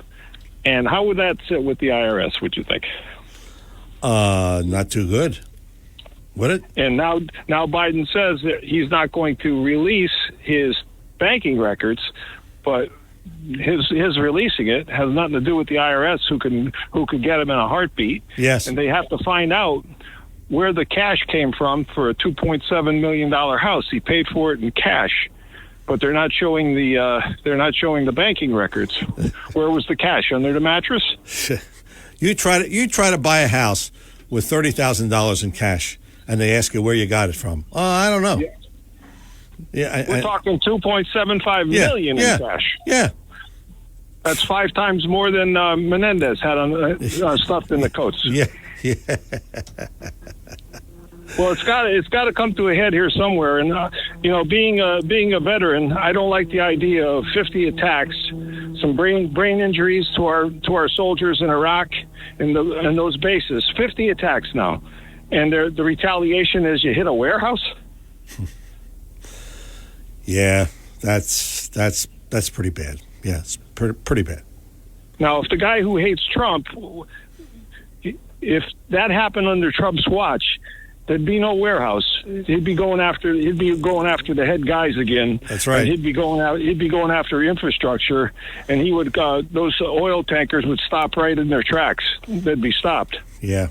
And how would that sit with the IRS? Would you think? Not too good. Would it? And now Biden says that he's not going to release his banking records, but his releasing it has nothing to do with the IRS, who could get him in a heartbeat. Yes. And they have to find out where the cash came from for a $2.7 million house. He paid for it in cash, but they're not showing the banking records. Where was the cash? Under the mattress? You try to buy a house with $30,000 in cash, and they ask you where you got it from. I don't know. Yeah, we're talking $2.75 million in cash. Yeah, that's 5 times more than Menendez had on stuffed in the coats. Yeah. Well, it's got to come to a head here somewhere. And being a veteran, I don't like the idea of 50 attacks, some brain injuries to our soldiers in Iraq and those bases. 50 attacks now, and the retaliation is you hit a warehouse. Yeah, that's pretty bad. Yeah, it's pretty bad. Now, if the guy who hates Trump, if that happened under Trump's watch, there'd be no warehouse. He'd be going after the head guys again. That's right. And he'd be going after infrastructure, and he would those oil tankers would stop right in their tracks. They'd be stopped. Yeah.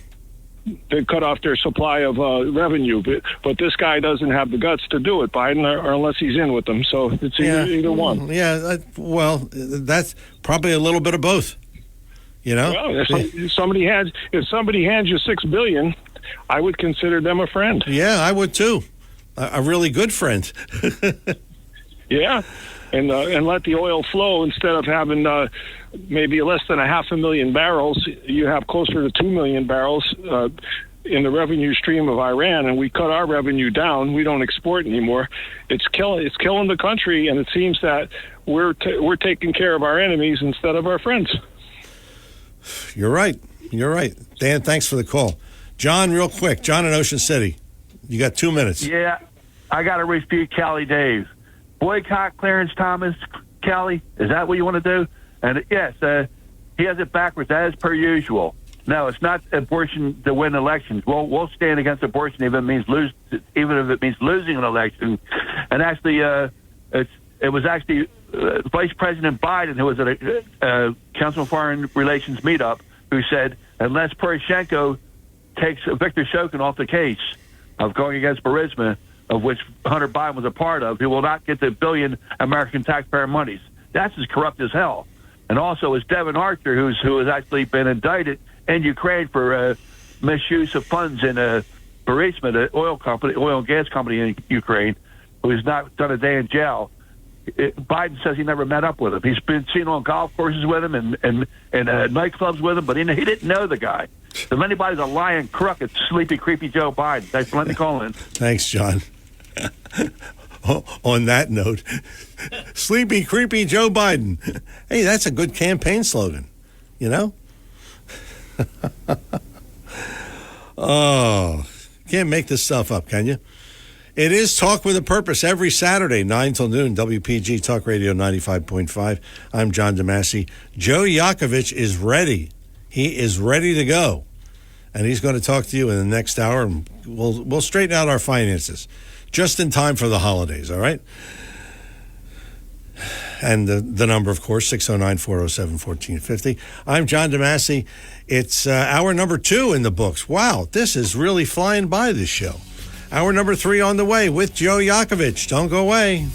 They'd cut off their supply of revenue, but this guy doesn't have the guts to do it, Biden, or unless he's in with them. So it's either one. Yeah, well, that's probably a little bit of both. You know, well, if somebody hands you $6 billion, I would consider them a friend. Yeah, I would too. A really good friend. Yeah, and let the oil flow instead of having maybe less than 500,000 barrels. You have closer to 2 million barrels in the revenue stream of Iran, and we cut our revenue down. We don't export anymore. It's killing the country, and it seems that we're taking care of our enemies instead of our friends. You're right. Dan, thanks for the call. John, real quick. John in Ocean City. You got 2 minutes. Yeah, I got to refute Callie Daves. Boycott Clarence Thomas, Callie. Is that what you want to do? And yes, he has it backwards. That is per usual. No, it's not abortion to win elections. We'll stand against abortion even if it means losing an election. And actually, it was actually Vice President Biden who was at a Council of Foreign Relations meetup who said, unless Poroshenko takes Viktor Shokin off the case of going against Burisma, of which Hunter Biden was a part of, he will not get the billion American taxpayer monies. That's as corrupt as hell. And also is Devin Archer, who has actually been indicted in Ukraine for misuse of funds in Burisma, the oil and gas company in Ukraine, who has not done a day in jail. Biden says he never met up with him. He's been seen on golf courses with him and nightclubs with him, but he didn't know the guy. So if anybody's a lying crook, it's sleepy, creepy Joe Biden. Thanks for letting me call in. Thanks, John. On that note, sleepy, creepy Joe Biden. Hey, that's a good campaign slogan, you know? Oh, can't make this stuff up, can you? It is Talk with a Purpose every Saturday, 9 till noon, WPG Talk Radio 95.5. I'm John DeMasi. Joe Yakovich is ready. He is ready to go. And he's going to talk to you in the next hour, and we'll straighten out our finances just in time for the holidays, all right? And the number, of course, 609-407-1450. I'm John DeMasi. It's hour number 2 in the books. Wow, this is really flying by, this show. Hour number 3 on the way with Joe Yakovich. Don't go away.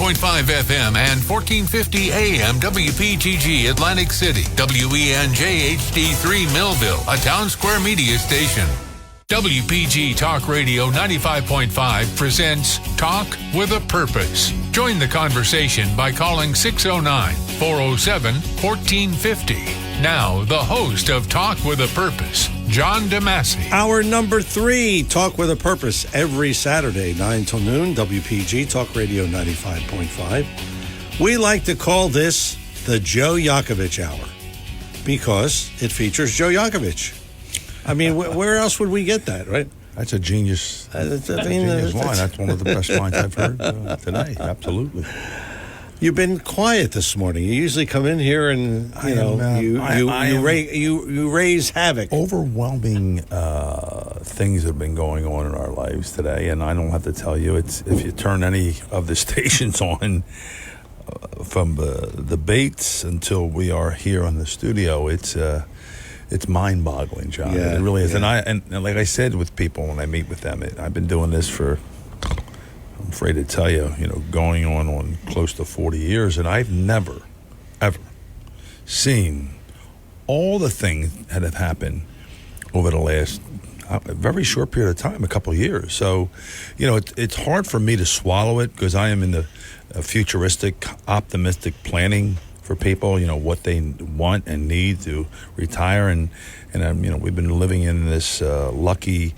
.5 FM and 1450 AM WPGG Atlantic City, WENJ HD3 Millville, a Town Square media station. WPG Talk Radio 95.5 presents Talk with a Purpose. Join the conversation by calling 609-407-1450. Now, the host of Talk with a Purpose, John DeMasi. Hour number 3, Talk with a Purpose, every Saturday, 9 till noon, WPG Talk Radio 95.5. We like to call this the Joe Yakovich Hour because it features Joe Yakovich. I mean, where else would we get that, right? That's a genius, genius line. That's one of the best lines I've heard today. Absolutely. You've been quiet this morning. You usually come in here and you raise havoc. Overwhelming things have been going on in our lives today, and I don't have to tell you. It's if you turn any of the stations on, from the debates until we are here in the studio, it's mind-boggling, John. Yeah, it really is. Yeah. And like I said with people when I meet with them, I've been doing this for, I'm afraid to tell you, going on close to 40 years, and I've never, ever seen all the things that have happened over the last very short period of time, a couple of years. So, it's hard for me to swallow it because I am in the futuristic, optimistic planning for people, what they want and need to retire. And we've been living in this lucky,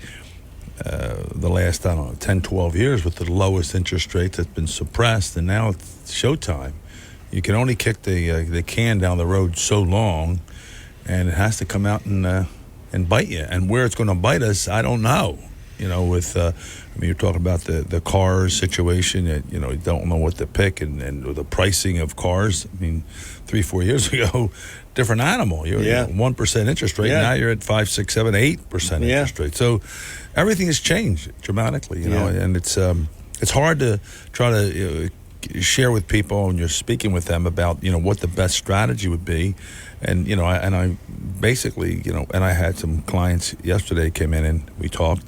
the last, 10, 12 years with the lowest interest rate that's been suppressed. And now it's showtime. You can only kick the can down the road so long, and it has to come out and bite you. And where it's going to bite us, I don't know. You're talking about the cars situation. You don't know what to pick, and the pricing of cars. 3-4 years ago, different animal. You're 1% interest rate. Now you're at 5, 6, 7, 8% interest rate. So everything has changed dramatically. And it's hard to try to share with people when you're speaking with them about what the best strategy would be. And I basically and I had some clients yesterday came in and we talked.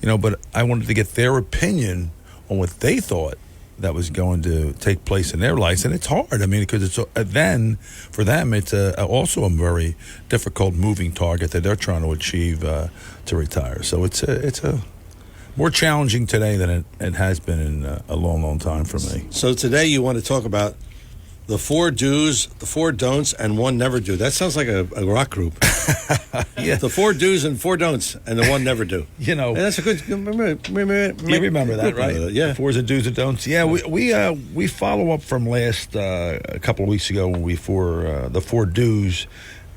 But I wanted to get their opinion on what they thought that was going to take place in their lives. And it's hard. Because it's then for them, it's also a very difficult moving target that they're trying to achieve to retire. So it's a more challenging today than it has been in a long, long time for me. So today you want to talk about the 4 do's, the 4 don'ts, and 1 never do. That sounds like a rock group. Yeah. The 4 do's and 4 don'ts, and the 1 never do. And that's a good. You remember that, right? Yeah. 4's and do's and don'ts. Yeah, we follow up from last a couple of weeks ago when the 4 do's,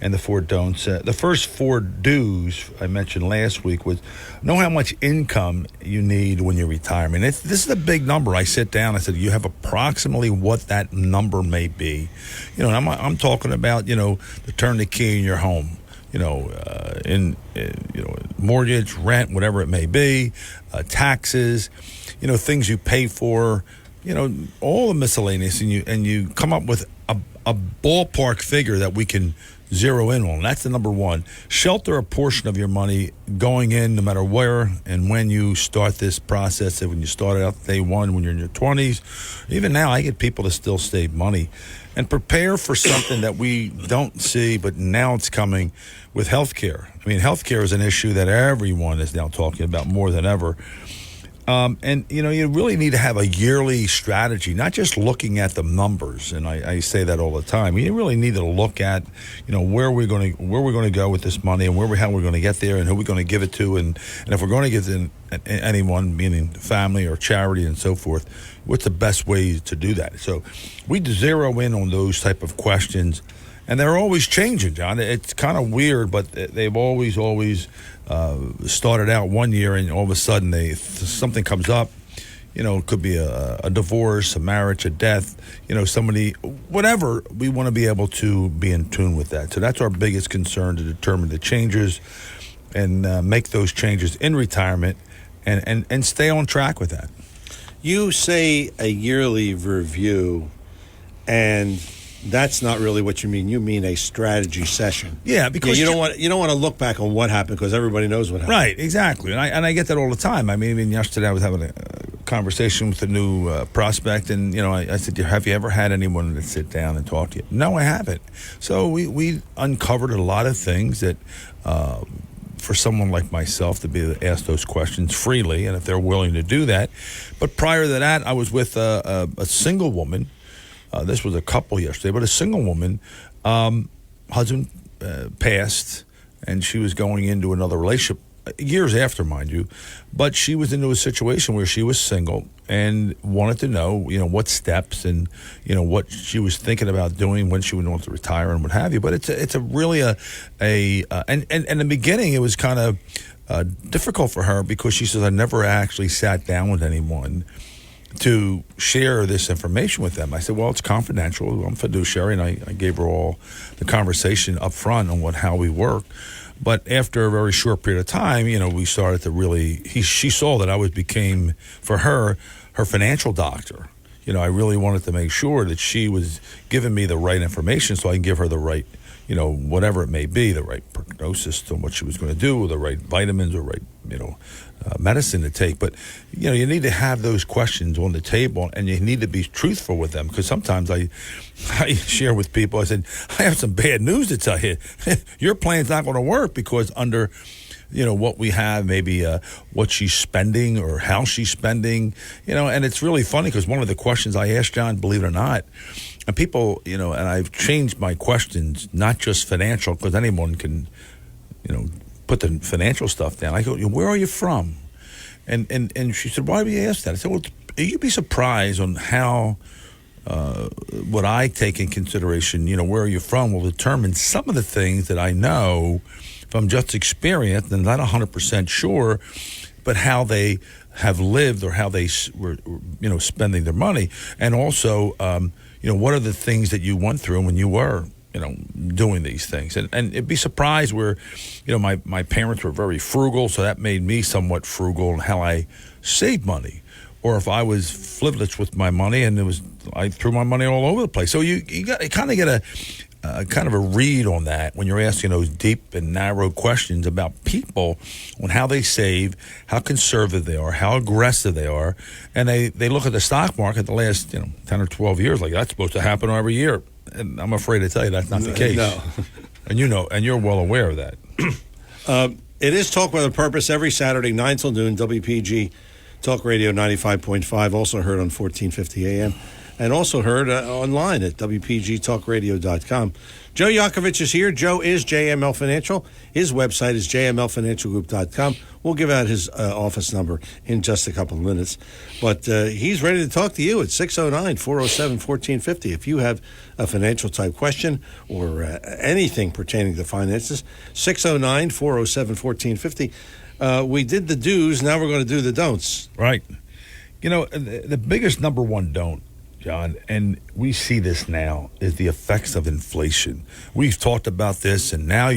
and the 4 don'ts. The first 4 do's I mentioned last week was know how much income you need when you retire. I mean, this is a big number. I sit down, I said, you have approximately what that number may be. You know, and I'm talking about, you know, the turn the key in your home. You know, in mortgage, rent, whatever it may be, taxes, you know, things you pay for, you know, all the miscellaneous, and you come up with a ballpark figure that we can zero in on. That's the number one. Shelter a portion of your money going in, no matter where and when you start this process. When you started out day one, when you're in your 20s, even now, I get people to still save money and prepare for something that we don't see, but now it's coming with healthcare. I mean, healthcare is an issue that everyone is now talking about more than ever. And, you know, you really need to have a yearly strategy, not just looking at the numbers. And I say that all the time. You really need to look at, you know, where we're going to go with this money and how we're going to get there and who we're going to give it to. And if we're going to give it to anyone, meaning family or charity and so forth, what's the best way to do that? So we zero in on those type of questions. And they're always changing, John. It's kind of weird, but they've always started out one year, and all of a sudden something comes up. You know, it could be a divorce, a marriage, a death. You know, somebody, whatever. We want to be able to be in tune with that. So that's our biggest concern, to determine the changes and make those changes in retirement, and stay on track with that. You say a yearly review, and that's not really what you mean. You mean a strategy session. Yeah, because you don't want to look back on what happened, because everybody knows what happened. Right, exactly. And I get that all the time. I mean, even yesterday I was having a conversation with a new prospect, and you know, I said, "Have you ever had anyone that sit down and talk to you?" No, I haven't. So we uncovered a lot of things that. For someone like myself to be able to ask those questions freely, and if they're willing to do that. But prior to that, I was with a single woman. This was a couple yesterday, but a single woman, husband passed, and she was going into another relationship years after, mind you. But she was into a situation where she was single and wanted to know, you know, what steps and, you know, what she was thinking about doing when she would want to retire and what have you. But it's a really and in the beginning it was kind of difficult for her, because she says, I never actually sat down with anyone to share this information with them. I said, well, it's confidential. I'm fiduciary, and I gave her all the conversation up front on how we work. But after a very short period of time, you know, we started to really, she saw that I became, for her financial doctor. You know, I really wanted to make sure that she was giving me the right information so I can give her the right, you know, whatever it may be, the right prognosis on what she was going to do, or the right vitamins, or right, you know, medicine to take. But, you know, you need to have those questions on the table, and you need to be truthful with them, because sometimes I share with people, I said, I have some bad news to tell you. Your plan's not going to work, because under, you know, what we have, maybe what she's spending or how she's spending, you know. And it's really funny, because one of the questions I asked, John, believe it or not, and people, you know, and I've changed my questions, not just financial, because anyone can, you know, put the financial stuff down. I go, where are you from? And she said, why do you ask that? I said, well, you'd be surprised on how what I take in consideration, you know, where are you from, will determine some of the things that I know from just experience, and not 100% sure, but how they have lived, or how they were, you know, spending their money. And also, you know, what are the things that you went through when you were, you know, doing these things. And it'd be surprised where, you know, my parents were very frugal, so that made me somewhat frugal in how I saved money. Or if I was frivolous with my money, and I threw my money all over the place. So you kind of get a kind of a read on that when you're asking those deep and narrow questions about people, on how they save, how conservative they are, how aggressive they are. And they look at the stock market the last, you know, 10 or 12 years like that's supposed to happen every year. And I'm afraid to tell you that's not the case. No. And you know, and you're well aware of that. It is Talk with a Purpose every Saturday, 9 till noon, WPG Talk Radio 95.5, also heard on 1450 AM and also heard online at WPGTalkRadio.com. Joe Yakovich is here. Joe is JML Financial. His website is jmlfinancialgroup.com. We'll give out his office number in just a couple of minutes. But he's ready to talk to you at 609-407-1450. If you have a financial type question or anything pertaining to finances, 609-407-1450. We did the do's. Now we're going to do the don'ts. Right. You know, the biggest number one don't, John, and we see this now, is the effects of inflation. We've talked about this, and now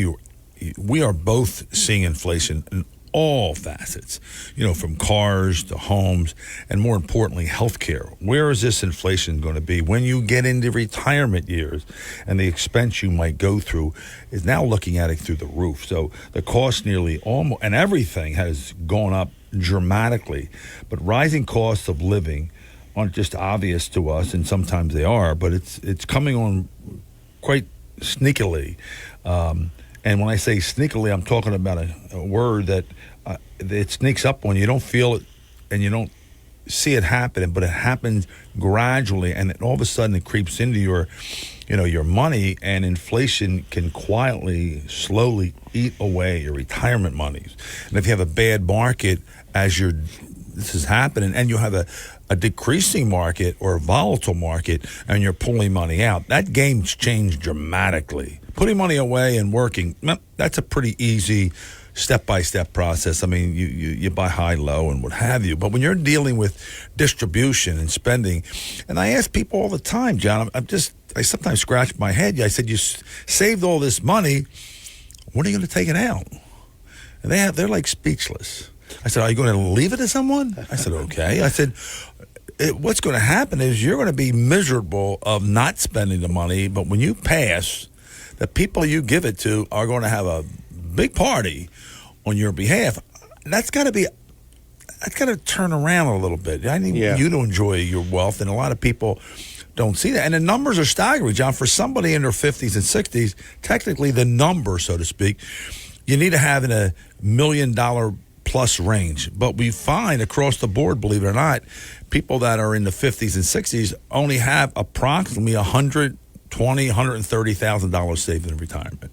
we are both seeing inflation in all facets, you know, from cars to homes, and more importantly, healthcare. Where is this inflation going to be when you get into retirement years, and the expense you might go through is now looking at it through the roof. So the cost nearly almost, and everything has gone up dramatically, but rising costs of living aren't just obvious to us, and sometimes they are, but it's coming on quite sneakily. And when I say sneakily, I'm talking about a word that it sneaks up on you. You don't feel it, and you don't see it happening, but it happens gradually, and all of a sudden it creeps into your money, and inflation can quietly, slowly eat away your retirement monies. And if you have a bad market this is happening, and you have a decreasing market or a volatile market, and you're pulling money out, that game's changed dramatically. Putting money away and working, that's a pretty easy step-by-step process. I mean, you buy high, low, and what have you. But when you're dealing with distribution and spending, and I ask people all the time, John, I sometimes scratch my head. I said, you saved all this money, when are you going to take it out? And they're like speechless. I said, are you going to leave it to someone? I said, okay. I said, what's going to happen is you're going to be miserable of not spending the money, but when you pass, the people you give it to are going to have a big party on your behalf. That's got to turn around a little bit. I need you to enjoy your wealth, and a lot of people don't see that. And the numbers are staggering, John. For somebody in their 50s and 60s, technically the number, so to speak, you need to have in $1 million plus range. But we find across the board, believe it or not, people that are in the 50s and 60s only have approximately $130,000 saved in retirement.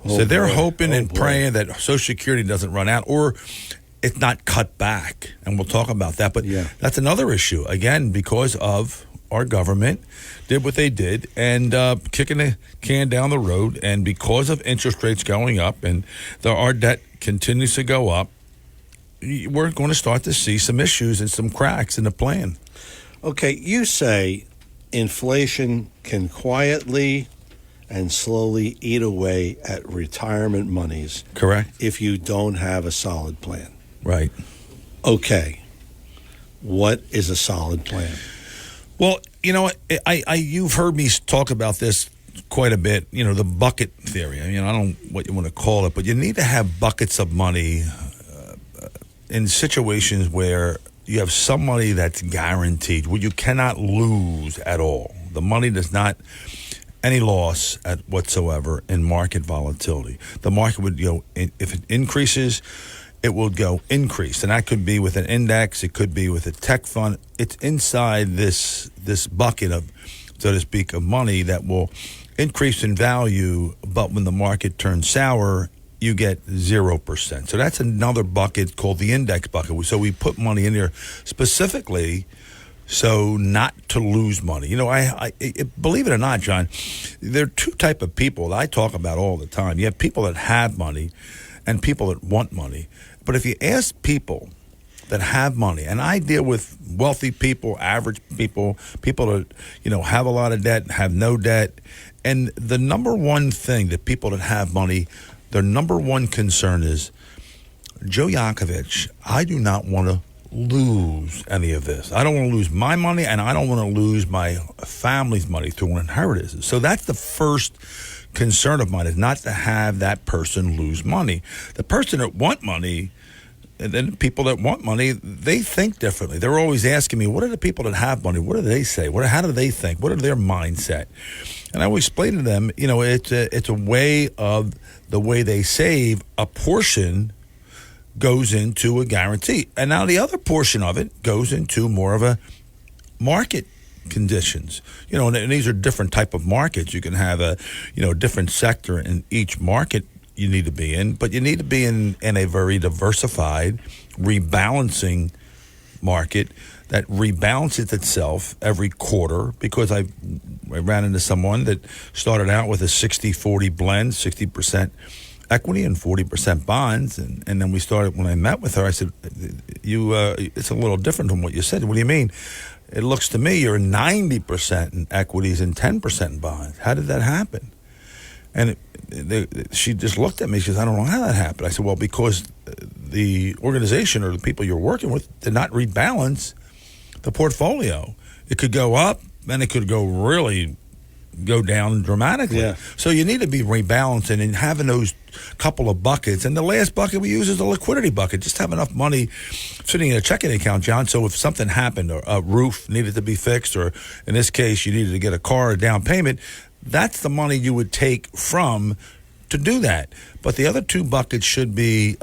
So they're hoping and praying that Social Security doesn't run out, or it's not cut back. And we'll talk about that. But that's another issue, again, because of our government did what they did and kicking the can down the road. And because of interest rates going up and our debt continues to go up, we're going to start to see some issues and some cracks in the plan. Okay, you say inflation can quietly and slowly eat away at retirement monies. Correct. If you don't have a solid plan. Right. Okay. What is a solid plan? Well, you know, you've heard me talk about this quite a bit, you know, the bucket theory. I mean, I don't know what you want to call it, but you need to have buckets of money in situations where you have some money that's guaranteed, where you cannot lose at all. The money does not any loss at whatsoever in market volatility. The market would go, if it increases, it will go increase. And that could be with an index, it could be with a tech fund. It's inside this bucket of, so to speak, of money that will increase in value, but when the market turns sour, you get 0%. So that's another bucket called the index bucket. So we put money in there specifically so not to lose money. You know, I believe it or not, John, there are two type of people that I talk about all the time. You have people that have money and people that want money. But if you ask people that have money, and I deal with wealthy people, average people, people that, you know, have a lot of debt, have no debt, and the number one thing that people that have money, their number one concern is, Joe Yakovich, I do not want to lose any of this. I don't want to lose my money, and I don't want to lose my family's money through an inheritance. So that's the first concern of mine, is not to have that person lose money. The person that want money, and then people that want money, they think differently. They're always asking me, what are the people that have money? What do they say? How do they think? What are their mindset? And I always explain to them, you know, it's a way of the way they save. A portion goes into a guarantee. And now the other portion of it goes into more of a market conditions. And these are different type of markets. You can have a different sector in each market you need to be in, but you need to be in a very diversified, rebalancing market that rebalances itself every quarter, because I ran into someone that started out with a 60-40 blend, 60% equity and 40% bonds, and then we started, when I met with her, I said, it's a little different from what you said. What do you mean? It looks to me you're 90% in equities and 10% in bonds. How did that happen? And she just looked at me. She says, I don't know how that happened. I said, well, because the organization or the people you're working with did not rebalance the portfolio. It could go up, and it could go down dramatically. Yeah. So you need to be rebalancing and having those couple of buckets. And the last bucket we use is a liquidity bucket. Just have enough money sitting in a checking account, John, so if something happened, or a roof needed to be fixed, or in this case you needed to get a car or down payment, that's the money you would take from to do that. But the other two buckets should be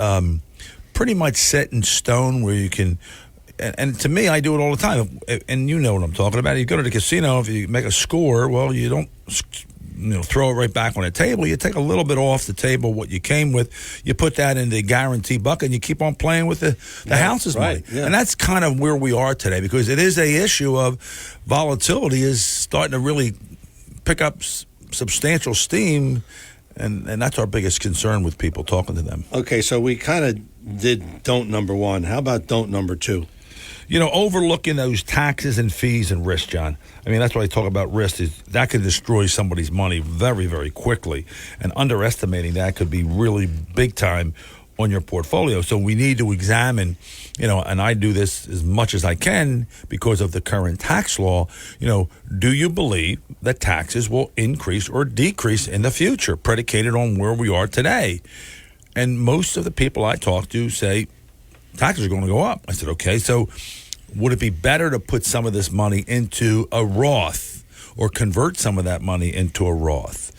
pretty much set in stone, where you can, and to me, I do it all the time, and you know what I'm talking about. You go to the casino, if you make a score, well, you don't throw it right back on the table. You take a little bit off the table, what you came with, you put that in the guarantee bucket, and you keep on playing with the house's money. Yeah. And that's kind of where we are today, because it is a issue of volatility is starting to really pick up substantial steam, and that's our biggest concern with people, talking to them. Okay, so we kind of did don't number one. How about don't number two? Overlooking those taxes and fees and risk, John. I mean, that's why I talk about risk, is that could destroy somebody's money very, very quickly, and underestimating that could be really big time on your portfolio. So we need to examine, and I do this as much as I can because of the current tax law. Do you believe that taxes will increase or decrease in the future, predicated on where we are today? And most of the people I talk to say taxes are going to go up. I said, okay, so would it be better to put some of this money into a Roth, or convert some of that money into a Roth?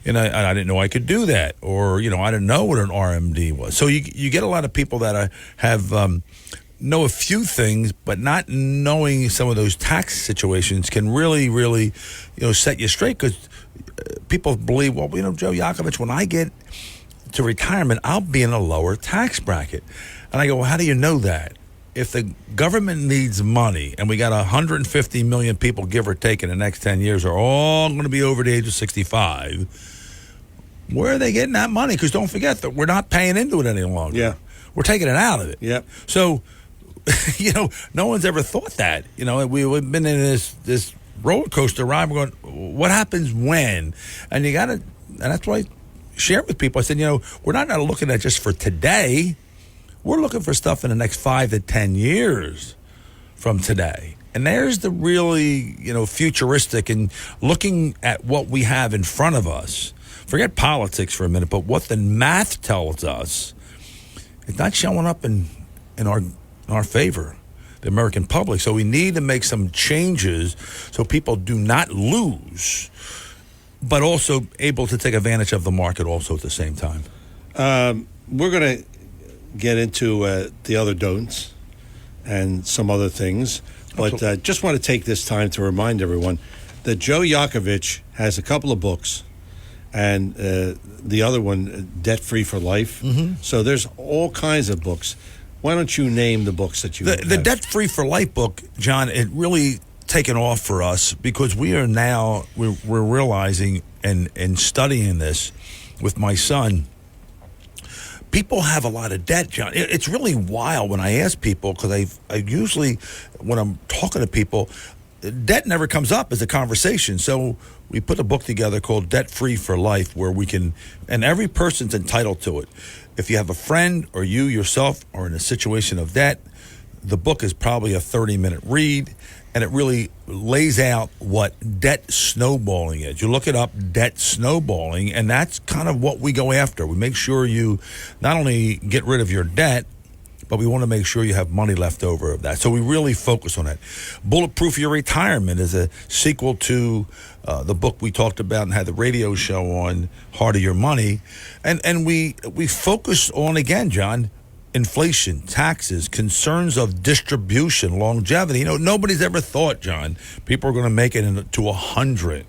And I didn't know I could do that, or I didn't know what an RMD was. So you get a lot of people that have know a few things, but not knowing some of those tax situations can really, really, set you straight, because people believe, well, Joe Yakovich, when I get to retirement, I'll be in a lower tax bracket. And I go, well, how do you know that? If the government needs money, and we got 150 million people, give or take, in the next 10 years, are all going to be over the age of 65, where are they getting that money? Because don't forget that we're not paying into it any longer. Yeah. We're taking it out of it. Yeah. So, no one's ever thought that. We've been in this roller coaster ride. We're going, what happens when? And and that's why I share it with people. I said, we're not looking at just for today. We're looking for stuff in the next 5 to 10 years from today. And there's the really, futuristic, and looking at what we have in front of us. Forget politics for a minute, but what the math tells us, it's not showing up in our favor, the American public. So we need to make some changes so people do not lose, but also able to take advantage of the market also at the same time. We're going to get into the other don'ts and some other things, but just want to take this time to remind everyone that Joe Yakovich has a couple of books, and the other one, Debt Free for Life. Mm-hmm. So there's all kinds of books. Why don't you name the books that you have? The Debt Free for Life book, John, it really taken off for us, because we are now, we're realizing and studying this with my son. People have a lot of debt, John. It's really wild when I ask people, because I usually, when I'm talking to people, debt never comes up as a conversation. So we put a book together called Debt Free for Life, where we can, and every person's entitled to it. If you have a friend or you yourself are in a situation of debt, the book is probably a 30-minute read, and it really lays out what debt snowballing is. You look it up, debt snowballing, and that's kind of what we go after. We make sure you not only get rid of your debt, but we want to make sure you have money left over of that. So we really focus on that. Bulletproof Your Retirement is a sequel to the book we talked about and had the radio show on, Heart of Your Money. And we focus on, again, John, inflation, taxes, concerns of distribution, longevity. Nobody's ever thought, John, people are going to make it to 100.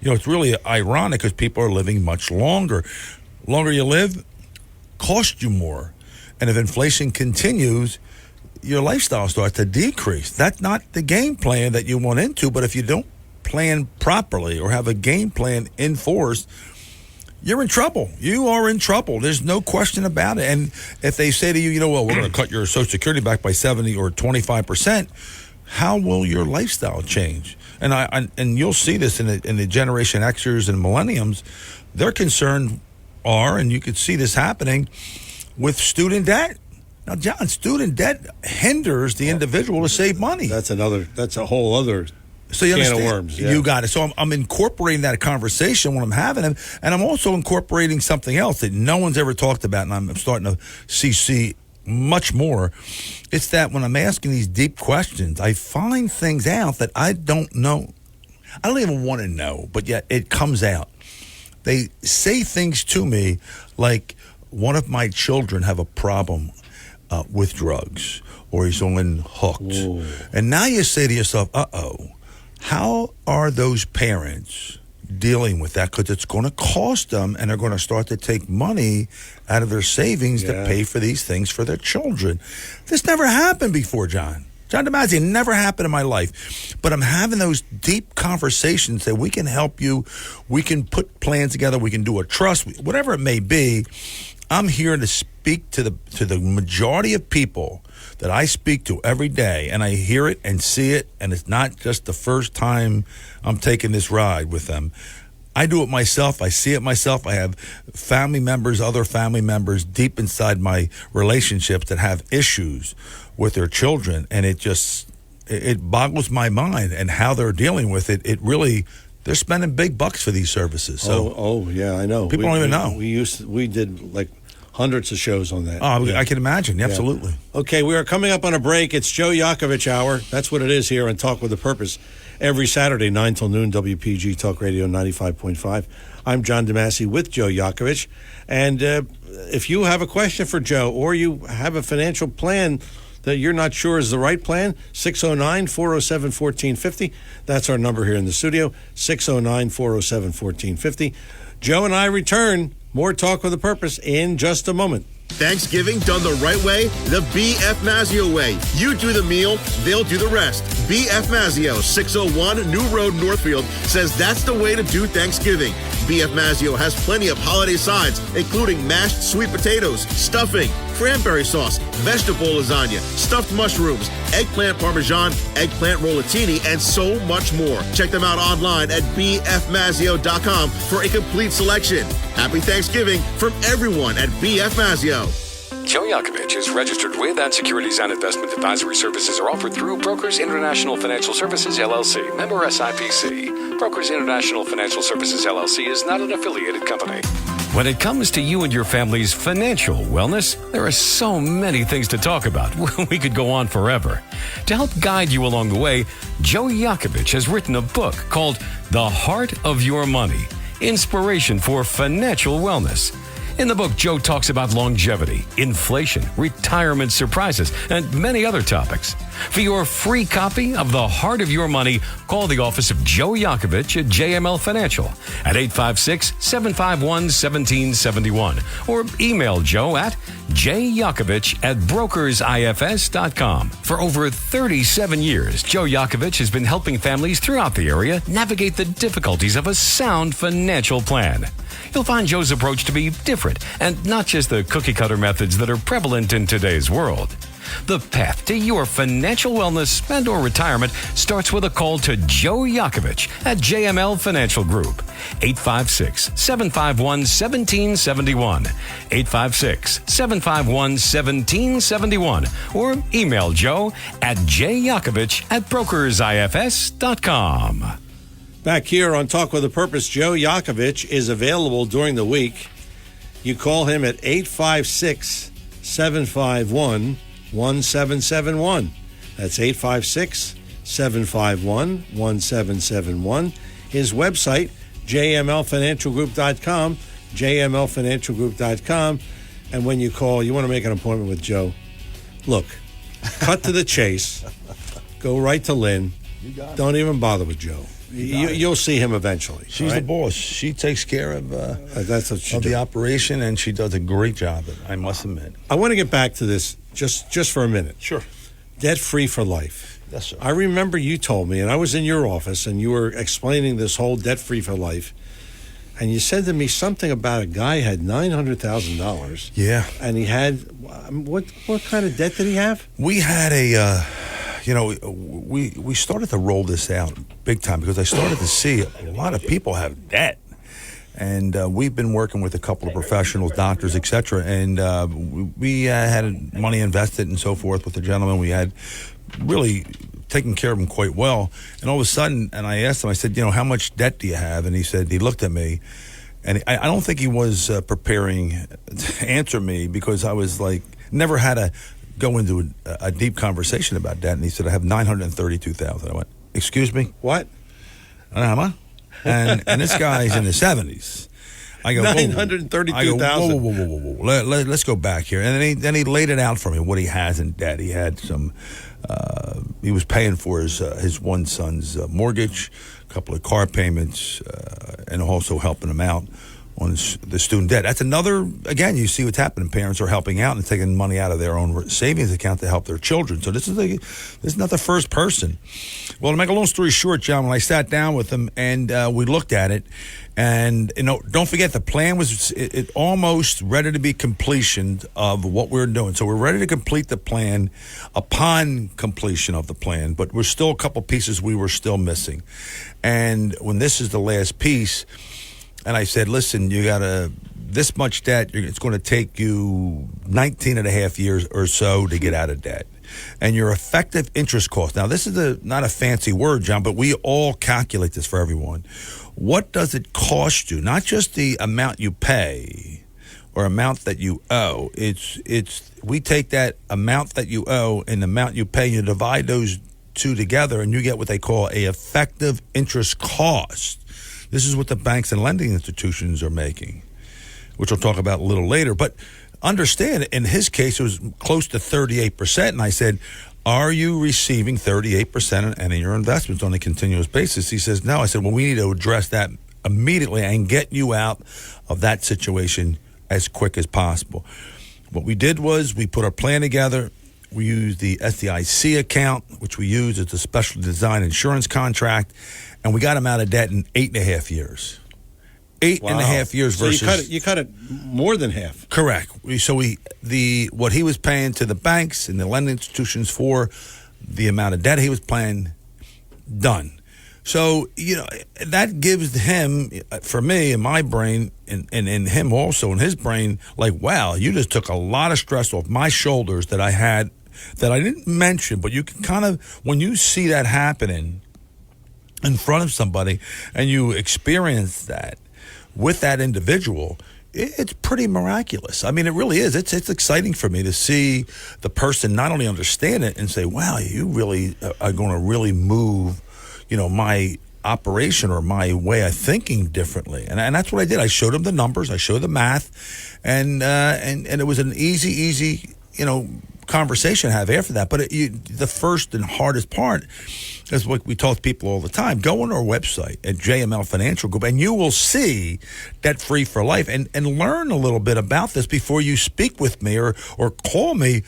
It's really ironic because people are living much longer. Longer you live, cost you more. And if inflation continues, your lifestyle starts to decrease. That's not the game plan that you want into, but if you don't plan properly or have a game plan enforced, you're in trouble. You are in trouble. There's no question about it. And if they say to you, we're going to cut your Social Security back by 70 or 25%, how will your lifestyle change? And you'll see this in the Generation Xers and Millenniums. Their concern are, and you could see this happening, with student debt. Now, John, student debt hinders the individual to save money. That's a whole other so you can understand? of worms. Yeah. You got it. So I'm incorporating that conversation when I'm having it, and I'm also incorporating something else that no one's ever talked about, and I'm starting to see much more. It's that when I'm asking these deep questions, I find things out that I don't know. I don't even want to know, but yet it comes out. They say things to me like, one of my children have a problem with drugs, or he's on hooked. Ooh. And now you say to yourself, how are those parents dealing with that? Because it's going to cost them, and they're going to start to take money out of their savings to pay for these things for their children. This never happened before, John. John DeMasi, it never happened in my life. But I'm having those deep conversations that we can help you. We can put plans together. We can do a trust, whatever it may be. I'm here to speak to the majority of people that I speak to every day, and I hear it and see it, and it's not just the first time I'm taking this ride with them. I do it myself. I see it myself. I have family members, other family members deep inside my relationships that have issues with their children, and it boggles my mind and how they're dealing with it. It really, they're spending big bucks for these services. So yeah, I know. People don't even know. We did like hundreds of shows on that. Oh, yeah. I can imagine. Absolutely. Yeah. Okay, we are coming up on a break. It's Joe Yakovich Hour. That's what it is here on Talk with a Purpose. Every Saturday, 9 till noon, WPG Talk Radio 95.5. I'm John DeMasi with Joe Yakovich. And if you have a question for Joe, or you have a financial plan that you're not sure is the right plan, 609-407-1450. That's our number here in the studio, 609-407-1450. Joe and I return. More Talk with a Purpose in just a moment. Thanksgiving done the right way, the BF Mazzio way. You do the meal, they'll do the rest. BF Mazzio, 601 New Road, Northfield, says that's the way to do Thanksgiving. BF Mazzio has plenty of holiday sides, including mashed sweet potatoes, stuffing, cranberry sauce, vegetable lasagna, stuffed mushrooms, eggplant parmesan, eggplant rollatini, and so much more. Check them out online at bfmazzio.com for a complete selection. Happy Thanksgiving from everyone at BF Mazzio. Joe Yakovich is registered with, and securities and investment advisory services are offered through Brokers International Financial Services, LLC, member SIPC. Brokers International Financial Services, LLC is not an affiliated company. When it comes to you and your family's financial wellness, there are so many things to talk about. We could go on forever. To help guide you along the way, Joe Yakovich has written a book called The Heart of Your Money, Inspiration for Financial Wellness. In the book, Joe talks about longevity, inflation, retirement surprises, and many other topics. For your free copy of The Heart of Your Money, call the office of Joe Yakovich at JML Financial at 856-751-1771 or email Joe at jyakovich@brokersifs.com. For over 37 years, Joe Yakovich has been helping families throughout the area navigate the difficulties of a sound financial plan. You'll find Joe's approach to be different and not just the cookie-cutter methods that are prevalent in today's world. The path to your financial wellness and or retirement starts with a call to Joe Yakovich at JML Financial Group, 856-751-1771, 856-751-1771, or email Joe at jyakovich@brokersifs.com. Back here on Talk with a Purpose, Joe Yakovich is available during the week. You call him at 856-751-1771. That's 856-751-1771. His website, jmlfinancialgroup.com, jmlfinancialgroup.com. And when you call, you want to make an appointment with Joe. Look, cut to the chase. Go right to Lynn. Don't even bother with Joe. You'll see him eventually. She's the boss. She takes care of that's what she the operation, and she does a great job. I must admit. I want to get back to this just for a minute. Sure. Debt free for life. Yes, sir. I remember you told me, and I was in your office, and you were explaining this whole debt free for life. And you said to me something about a guy had $900,000. Yeah. And he had what kind of debt did he have? We had we started to roll this out big time because I started to see a lot of people have debt. And we've been working with a couple of professionals, doctors, et cetera. And we had money invested and so forth with the gentleman. We had really taken care of him quite well. And all of a sudden, and I asked him, I said, how much debt do you have? And he said, he looked at me, and I don't think he was preparing to answer me because I was like, never had to go into a deep conversation about debt. And he said, I have $932,000. I went, excuse me? What? And this guy's in the 70s. I go, $932,000. Whoa. Let's go back here. And then he laid it out for me, what he has in debt. He had some, he was paying for his one son's mortgage, a couple of car payments, and also helping him out on the student debt. That's another, again, you see what's happening. Parents are helping out and taking money out of their own savings account to help their children. So this is not the first person. Well, to make a long story short, John, when I sat down with him and we looked at it, and don't forget the plan was it almost ready to be completion of what we're doing. So we're ready to complete the plan upon completion of the plan, but we're still a couple pieces we were still missing. And when this is the last piece, and I said, listen, you got this much debt. It's going to take you 19 and a half years or so to get out of debt. And your effective interest cost. Now, this is not a fancy word, John, but we all calculate this for everyone. What does it cost you? Not just the amount you pay or amount that you owe. We take that amount that you owe and the amount you pay, you divide those two together, and you get what they call a effective interest cost. This is what the banks and lending institutions are making, which we'll talk about a little later. But understand, in his case, it was close to 38%. And I said, are you receiving 38% of any of your investments on a continuous basis? He says, no. I said, well, we need to address that immediately and get you out of that situation as quick as possible. What we did was we put our plan together. We used the SDIC account, which we use as a special design insurance contract, and we got him out of debt in 8.5 years. 8.5 years so versus you cut it more than half. Correct. So what he was paying to the banks and the lending institutions for the amount of debt he was paying, done. So that gives him, for me, in my brain, and him also in his brain, like, wow, you just took a lot of stress off my shoulders that I had that I didn't mention, but you can kind of, when you see that happening in front of somebody and you experience that with that individual, it's pretty miraculous. I mean, it really is. It's exciting for me to see the person not only understand it and say, wow, you really are going to really move, my operation or my way of thinking differently. And that's what I did. I showed him the numbers. I showed the math. And it was an easy, conversation to have after that. But the first and hardest part is what we tell people all the time. Go on our website at JML Financial Group, and you will see Debt Free for Life and learn a little bit about this before you speak with me or call me.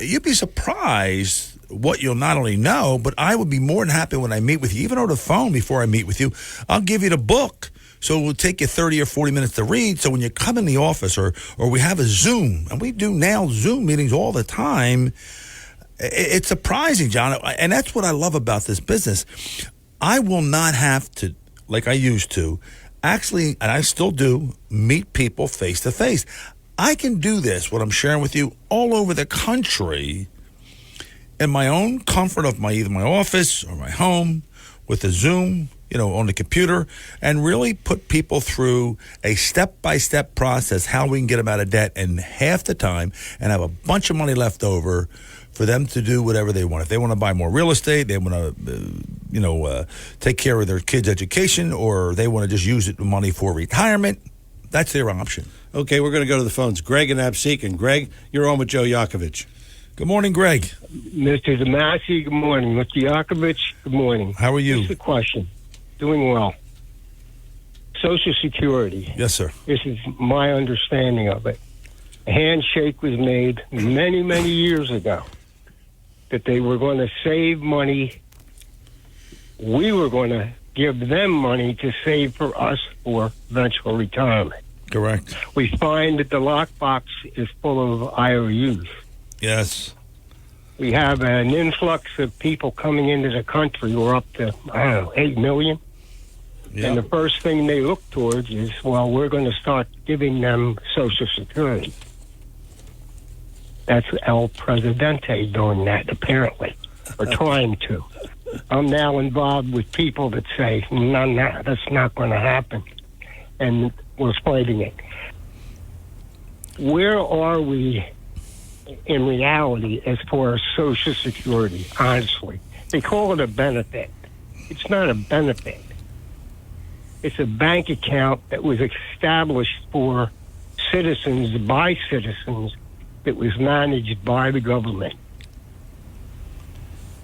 You'd be surprised what you'll not only know, but I would be more than happy when I meet with you, even over the phone before I meet with you. I'll give you the book. So it will take you 30 or 40 minutes to read. So when you come in the office or we have a Zoom, and we do now Zoom meetings all the time, it's surprising, John. And that's what I love about this business. I will not have to, like I used to, actually, and I still do, meet people face to face. I can do this, what I'm sharing with you, all over the country in my own comfort of either my office or my home with a Zoom, on the computer, and really put people through a step-by-step process how we can get them out of debt in half the time and have a bunch of money left over for them to do whatever they want. If they want to buy more real estate, they want to, take care of their kids' education, or they want to just use the money for retirement, that's their option. Okay, we're going to go to the phones. Greg and Absecon. Greg, you're on with Joe Yakovich. Good morning, Greg. Mr. Damasi, good morning. Mr. Yakovich, good morning. How are you? Here's the question. Doing well. Social Security. Yes, sir. This is my understanding of it. A handshake was made many, many years ago that they were going to save money. We were going to give them money to save for us for eventual retirement. Correct. We find that the lockbox is full of IOUs. Yes. We have an influx of people coming into the country. We're up to, 8 million. Yeah. And the first thing they look towards is, well, we're going to start giving them Social Security. That's El Presidente doing that, apparently, or trying to. I'm now involved with people that say, no, that's not going to happen. And we're fighting it. Where are we in reality as far as Social Security, honestly? They call it a benefit. It's not a benefit. It's a bank account that was established for citizens, by citizens, that was managed by the government,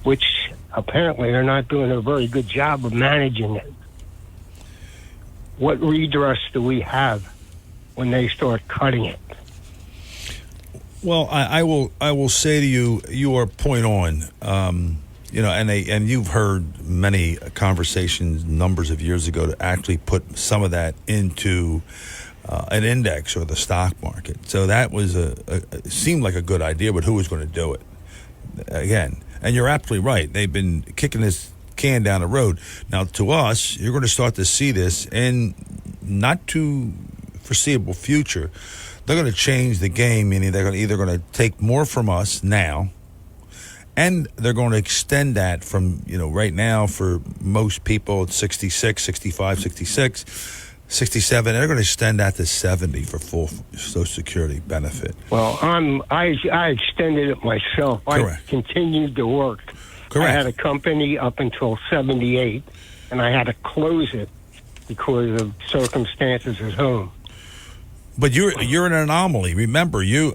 which apparently they're not doing a very good job of managing it. What redress do we have when they start cutting it? Well, I will say to you, you are point on. And you've heard many conversations numbers of years ago to actually put some of that into an index or the stock market. So that was it seemed like a good idea, but who was going to do it? Again, and you're absolutely right. They've been kicking this can down the road. Now, to us, you're going to start to see this in not too foreseeable future. They're going to change the game, meaning they're either going to take more from us now, and they're going to extend that from, right now for most people it's 66, 65, 66, 67. They're going to extend that to 70 for full Social Security benefit. Well, I extended it myself. Correct. I continued to work. Correct. I had a company up until 78, and I had to close it because of circumstances at home. But you're an anomaly. Remember, you're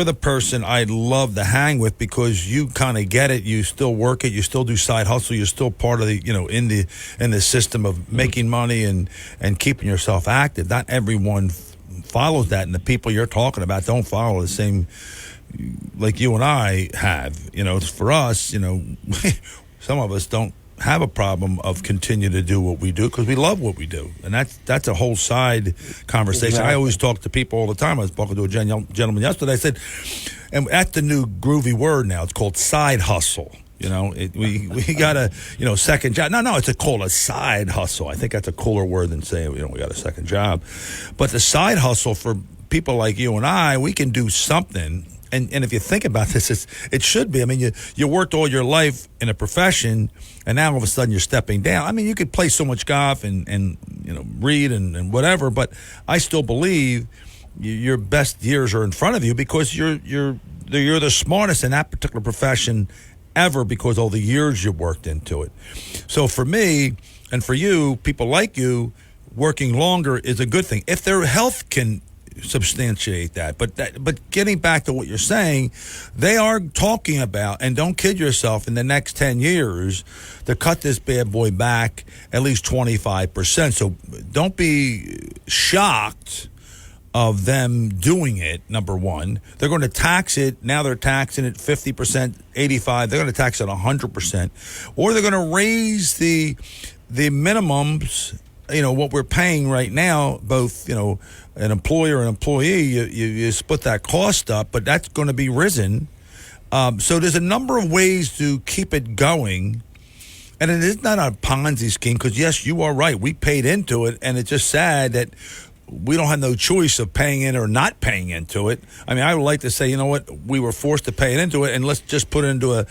the person I'd love to hang with because you kind of get it. You still work it. You still do side hustle. You're still part of the in the system of making money and keeping yourself active. Not everyone follows that, and the people you're talking about don't follow the same like you and I have. For us, some of us don't have a problem of continue to do what we do because we love what we do, and that's a whole side conversation. Exactly. I always talk to people all the time. I was talking to a gentleman yesterday. I said, and that's the new groovy word now. It's called side hustle. We got a second job. No, it's called a side hustle. I think that's a cooler word than saying we got a second job. But the side hustle for people like you and I, we can do something. And if you think about this, it should be. I mean, you worked all your life in a profession, and now all of a sudden you're stepping down. I mean, you could play so much golf and read and whatever, but I still believe your best years are in front of you because you're the smartest in that particular profession ever because all the years you worked into it. So for me and for you, people like you, working longer is a good thing if their health can substantiate that. But getting back to what you're saying, they are talking about, and don't kid yourself, in the next 10 years to cut this bad boy back at least 25%. So don't be shocked of them doing it. Number one, they're going to tax it. Now they're taxing it 50%, 85%. They're going to tax it 100%, or they're going to raise the minimums. What we're paying right now, both, an employer and employee, you split that cost up, but that's going to be risen. So there's a number of ways to keep it going. And it is not a Ponzi scheme because, yes, you are right. We paid into it, and it's just sad that we don't have no choice of paying in or not paying into it. I mean, I would like to say, you know what, we were forced to pay it into it, and let's just put it into a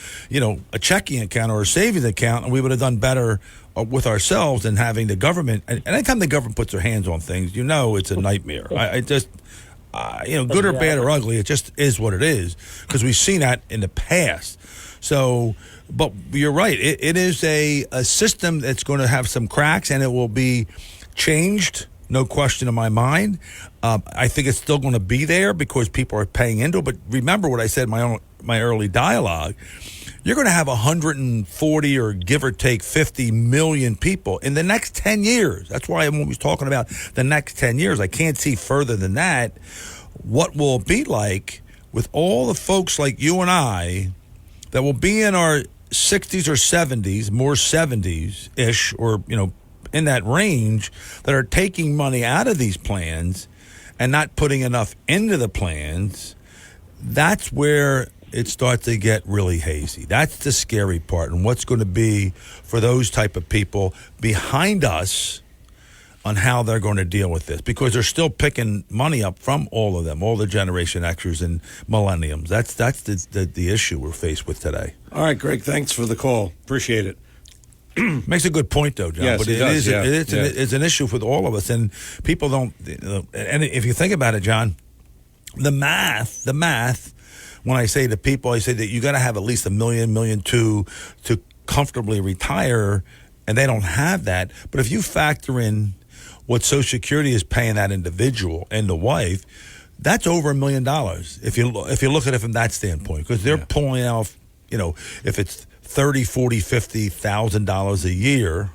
checking account or a savings account, and we would have done better with ourselves than having the government. And anytime the government puts their hands on things, it's a nightmare. I just, good or bad or ugly, it just is what it is because we've seen that in the past. So, but you're right. It is a system that's going to have some cracks, and it will be changed no question in my mind. I think it's still going to be there because people are paying into it. But remember what I said in my early dialogue. You're going to have 140 or give or take 50 million people in the next 10 years. That's why I'm always talking about the next 10 years. I can't see further than that. What will it be like with all the folks like you and I that will be in our 60s or 70s, more 70s-ish, or, in that range, that are taking money out of these plans and not putting enough into the plans? That's where it starts to get really hazy. That's the scary part. And what's going to be for those type of people behind us on how they're going to deal with this, because they're still picking money up from all of them, all the Generation Xers and Millenniums. That's the issue we're faced with today. All right, Greg, thanks for the call. Appreciate it. Makes a good point, though, John. Yes, but it does, it's an issue with all of us, and people don't. And if you think about it, John, the math. When I say to people, I say that you got to have at least $1 million, $1.2 million to comfortably retire, and they don't have that. But if you factor in what Social Security is paying that individual and the wife, that's over $1 million. If you look at it from that standpoint, because they're pulling off, if it's $30,000, $40,000, $50,000 a year.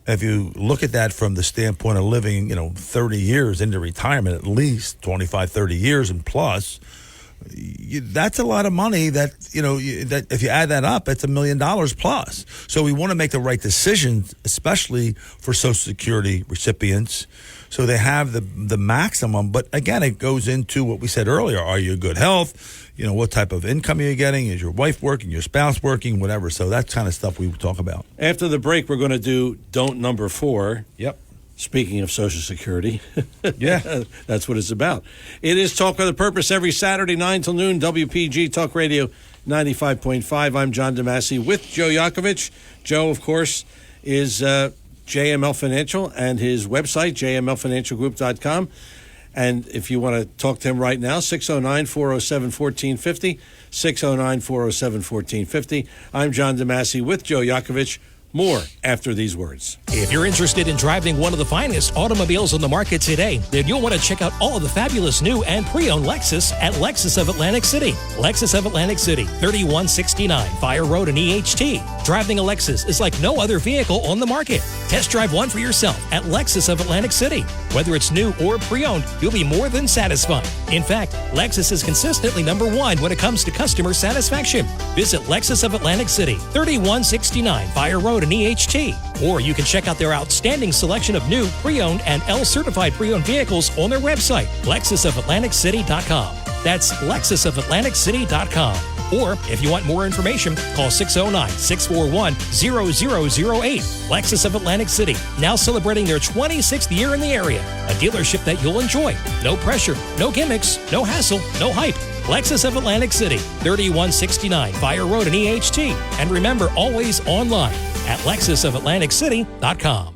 If you look at that from the standpoint of living, 30 years into retirement, at least 25, 30 years and plus, that's a lot of money that if you add that up, it's $1 million plus. So we want to make the right decisions, especially for Social Security recipients, so they have the maximum. But again, it goes into what we said earlier. Are you in good health? What type of income are you getting? Is your wife working, your spouse working, whatever? So that's kind of stuff we talk about. After the break, we're going to do don't number 4. Yep. Speaking of Social Security. Yeah. That's what it's about. It is Talk with a Purpose every Saturday, 9 till noon, WPG Talk Radio 95.5. I'm John DeMasi with Joe Yakovich. Joe, of course, is JML Financial and his website, jmlfinancialgroup.com. And if you want to talk to him right now, 609-407-1450, 609-407-1450. I'm John DeMasi with Joe Yakovich. More after these words. If you're interested in driving one of the finest automobiles on the market today, then you'll want to check out all of the fabulous new and pre-owned Lexus at Lexus of Atlantic City. Lexus of Atlantic City, 3169 Fire Road in EHT. Driving a Lexus is like no other vehicle on the market. Test drive one for yourself at Lexus of Atlantic City. Whether it's new or pre-owned, you'll be more than satisfied. In fact, Lexus is consistently #1 when it comes to customer satisfaction. Visit Lexus of Atlantic City, 3169 Fire Road in EHT. Or you can check out their outstanding selection of new, pre-owned, and L-certified pre-owned vehicles on their website, lexusofatlanticcity.com. That's lexusofatlanticcity.com. Or if you want more information, call 609-641-0008. Lexus of Atlantic City, now celebrating their 26th year in the area. A dealership that you'll enjoy. No pressure, no gimmicks, no hassle, no hype. Lexus of Atlantic City, 3169 Fire Road in EHT. And remember, always online at lexusofatlanticcity.com.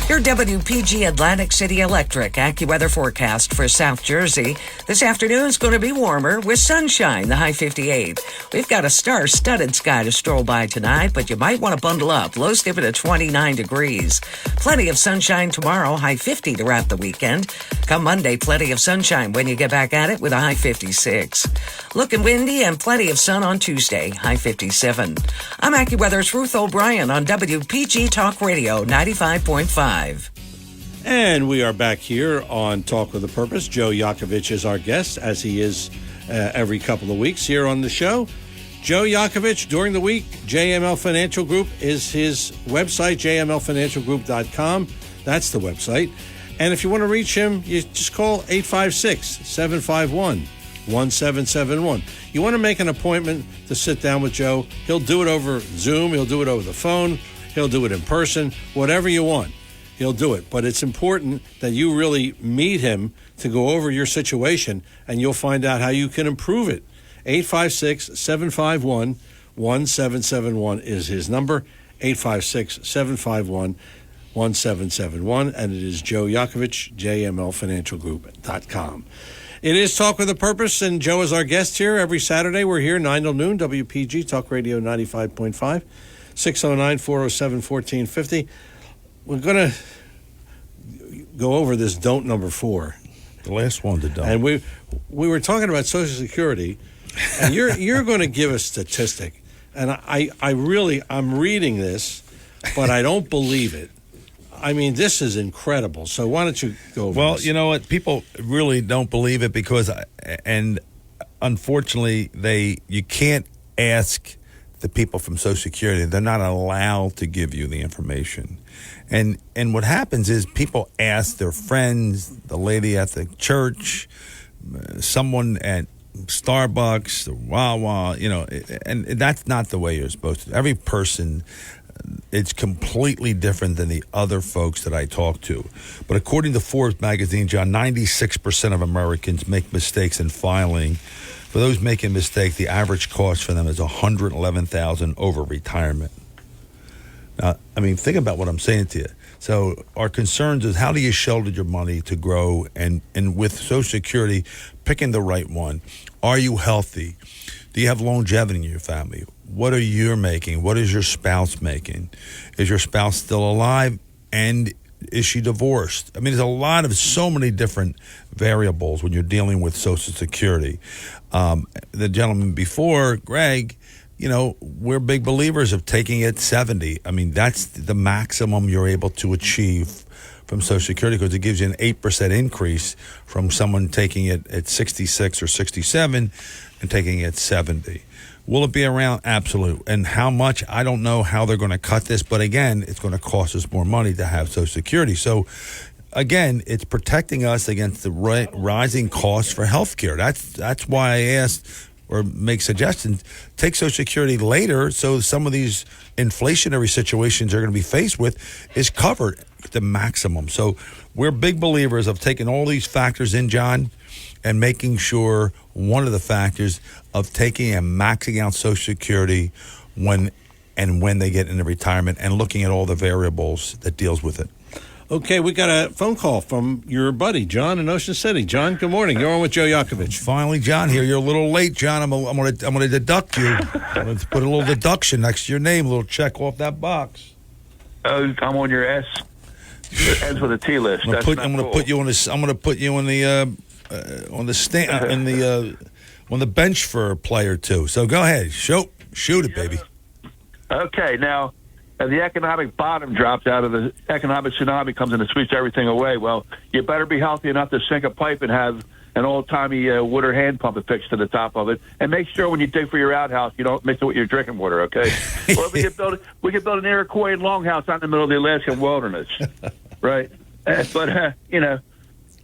Your WPG Atlantic City Electric AccuWeather forecast for South Jersey. This afternoon's going to be warmer with sunshine, the high 58. We've got a star-studded sky to stroll by tonight, but you might want to bundle up. Lows dipping at 29 degrees. Plenty of sunshine tomorrow, high 50 to wrap the weekend. Come Monday, plenty of sunshine when you get back at it with a high 56. Looking windy and plenty of sun on Tuesday, high 57. I'm AccuWeather's Ruth O'Brien on WPG Talk Radio 95.5. And we are back here on Talk with a Purpose. Joe Yakovich is our guest, as he is every couple of weeks here on the show. Joe Yakovich, during the week, JML Financial Group is his website, jmlfinancialgroup.com. That's the website. And if you want to reach him, you just call 856-751-1771. You want to make an appointment to sit down with Joe. He'll do it over Zoom. He'll do it over the phone. He'll do it in person. Whatever you want, he'll do it. But it's important that you really meet him to go over your situation, and you'll find out how you can improve it. 856-751-1771 is his number, 856-751-1771, and it is Joe Yakovich, jmlfinancialgroup.com. It is Talk with a Purpose, and Joe is our guest here every Saturday. We're here 9 till noon, WPG Talk Radio 95.5, 609-407-1450. We're going to go over this don't number 4. The last one to don't. And we were talking about Social Security, and you're going to give a statistic, and I'm reading this, but I don't believe it. I mean, this is incredible. So why don't you go over Well, this? you know what? People really don't believe it because, and unfortunately, you can't ask the people from Social Security. They're not allowed to give you the information. And what happens is people ask their friends, the lady at the church, someone at Starbucks, the Wawa, and that's not the way you're supposed to. Every person, it's completely different than the other folks that I talk to. But according to Forbes magazine, John, 96% of Americans make mistakes in filing. For those making mistakes, the average cost for them is $111,000 over retirement. Now, I mean, think about what I'm saying to you. So our concerns is how do you shelter your money to grow? And with Social Security, picking the right one. Are you healthy? Do you have longevity in your family? What are you making? What is your spouse making? Is your spouse still alive? And is she divorced? I mean, there's so many different variables when you're dealing with Social Security. The gentleman before, Greg, we're big believers of taking it 70. I mean, that's the maximum you're able to achieve from Social Security because it gives you an 8% increase from someone taking it at 66 or 67 and taking it at 70. Will it be around? Absolute. And how much? I don't know how they're going to cut this, but again, it's going to cost us more money to have Social Security. So again, it's protecting us against the rising costs for health care. That's why I asked or make suggestions, take Social Security later so some of these inflationary situations they're going to be faced with is covered at the maximum. So we're big believers of taking all these factors in, John, and making sure one of the factors of taking and maxing out Social Security when they get into retirement and looking at all the variables that deals with it. Okay, we got a phone call from your buddy, John in Ocean City. John, good morning. You're on with Joe Yakovich. Finally, John, here. You're a little late, John. I'm going to deduct you. I'm going to put a little deduction next to your name, a little check off that box. I'm on your S. It ends with a T list. I'm going to put you on this. I'm going to put you on the on the bench for a player too. So go ahead, shoot it, baby. Okay, now. The economic bottom drops out of the economic tsunami comes in and sweeps everything away. Well, you better be healthy enough to sink a pipe and have an old-timey water hand pump affixed to the top of it. And make sure when you dig for your outhouse, you don't mix it with your drinking water, okay? Or we could build an Iroquois longhouse out in the middle of the Alaskan wilderness, right? But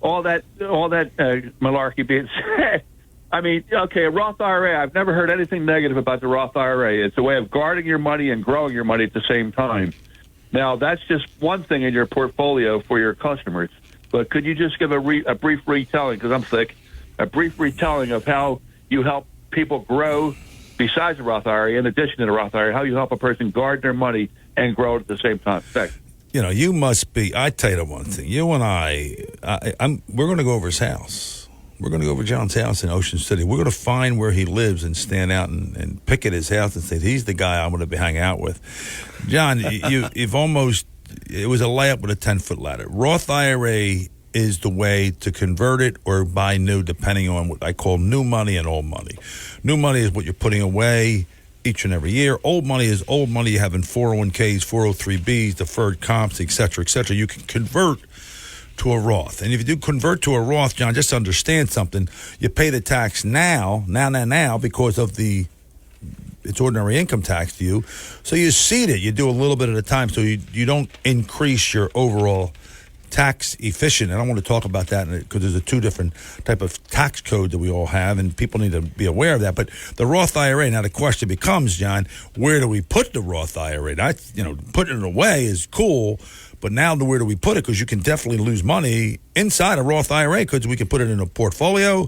all that malarkey being said, I mean, okay, a Roth IRA, I've never heard anything negative about the Roth IRA. It's a way of guarding your money and growing your money at the same time. Now, that's just one thing in your portfolio for your customers. But could you just give a brief retelling, because I'm thick, a brief retelling of how you help people grow besides the Roth IRA, in addition to the Roth IRA, how you help a person guard their money and grow it at the same time? Thanks. You must be, I tell you the one thing, you and we're going to go over his house. We're going to go over John's house in Ocean City. We're going to find where he lives and stand out and pick at his house and say, he's the guy I'm going to hang out with. John, you've almost, it was a layup with a 10-foot ladder. Roth IRA is the way to convert it or buy new, depending on what I call new money and old money. New money is what you're putting away each and every year. Old money is old money you have in 401ks, 403bs, deferred comps, et cetera, et cetera. You can convert to a Roth. And if you do convert to a Roth, John, just understand something. You pay the tax now because of it's ordinary income tax to you. So you seed it. You do a little bit at a time so you don't increase your overall tax efficient. And I want to talk about that because there's a two different type of tax code that we all have, and people need to be aware of that. But the Roth IRA, now the question becomes, John, where do we put the Roth IRA? Putting it away is cool, but now where do we put it? Because you can definitely lose money inside a Roth IRA because we can put it in a portfolio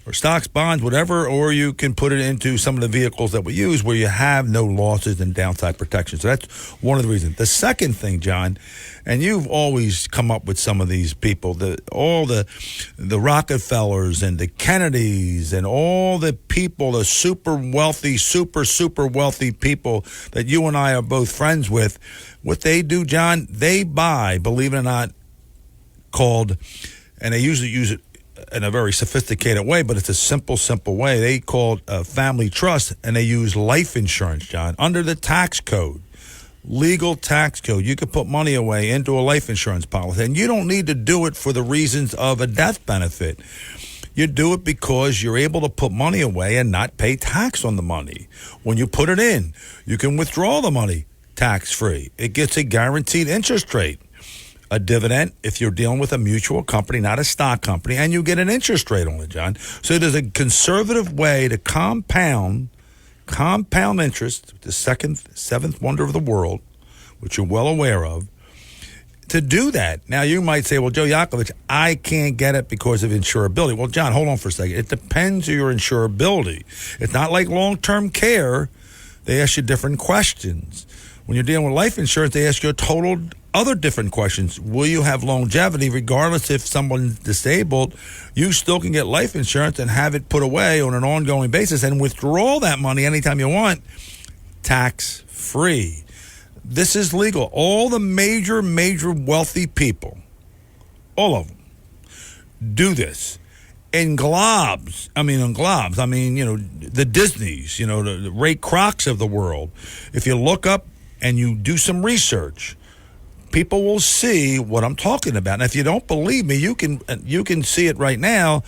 or stocks, bonds, whatever, or you can put it into some of the vehicles that we use where you have no losses and downside protection. So that's one of the reasons. The second thing, John, and you've always come up with some of these people, all the Rockefellers and the Kennedys and all the people, the super wealthy, super wealthy people that you and I are both friends with. What they do, John, they buy, believe it or not, called, and they usually use it in a very sophisticated way, but it's a simple way. They call it a family trust, and they use life insurance, John, under the tax code. Legal tax code. You could put money away into a life insurance policy, and you don't need to do it for the reasons of a death benefit. You do it because you're able to put money away and not pay tax on the money. When you put it in, you can withdraw the money tax-free. It gets a guaranteed interest rate. A dividend if you're dealing with a mutual company, not a stock company, and you get an interest rate on it, John. So there's a conservative way to compound interest, the seventh wonder of the world, which you're well aware of, to do that. Now, you might say, well, Joe Yakovich, I can't get it because of insurability. Well, John, hold on for a second. It depends on your insurability. It's not like long-term care. They ask you different questions. When you're dealing with life insurance, they ask you a total other different questions. Will you have longevity? Regardless if someone's disabled, you still can get life insurance and have it put away on an ongoing basis and withdraw that money anytime you want, tax-free. This is legal. All the major wealthy people, all of them, do this. In globs, the Disneys, the Ray Krocs of the world. If you look up and you do some research, people will see what I'm talking about. And if you don't believe me, you can see it right now.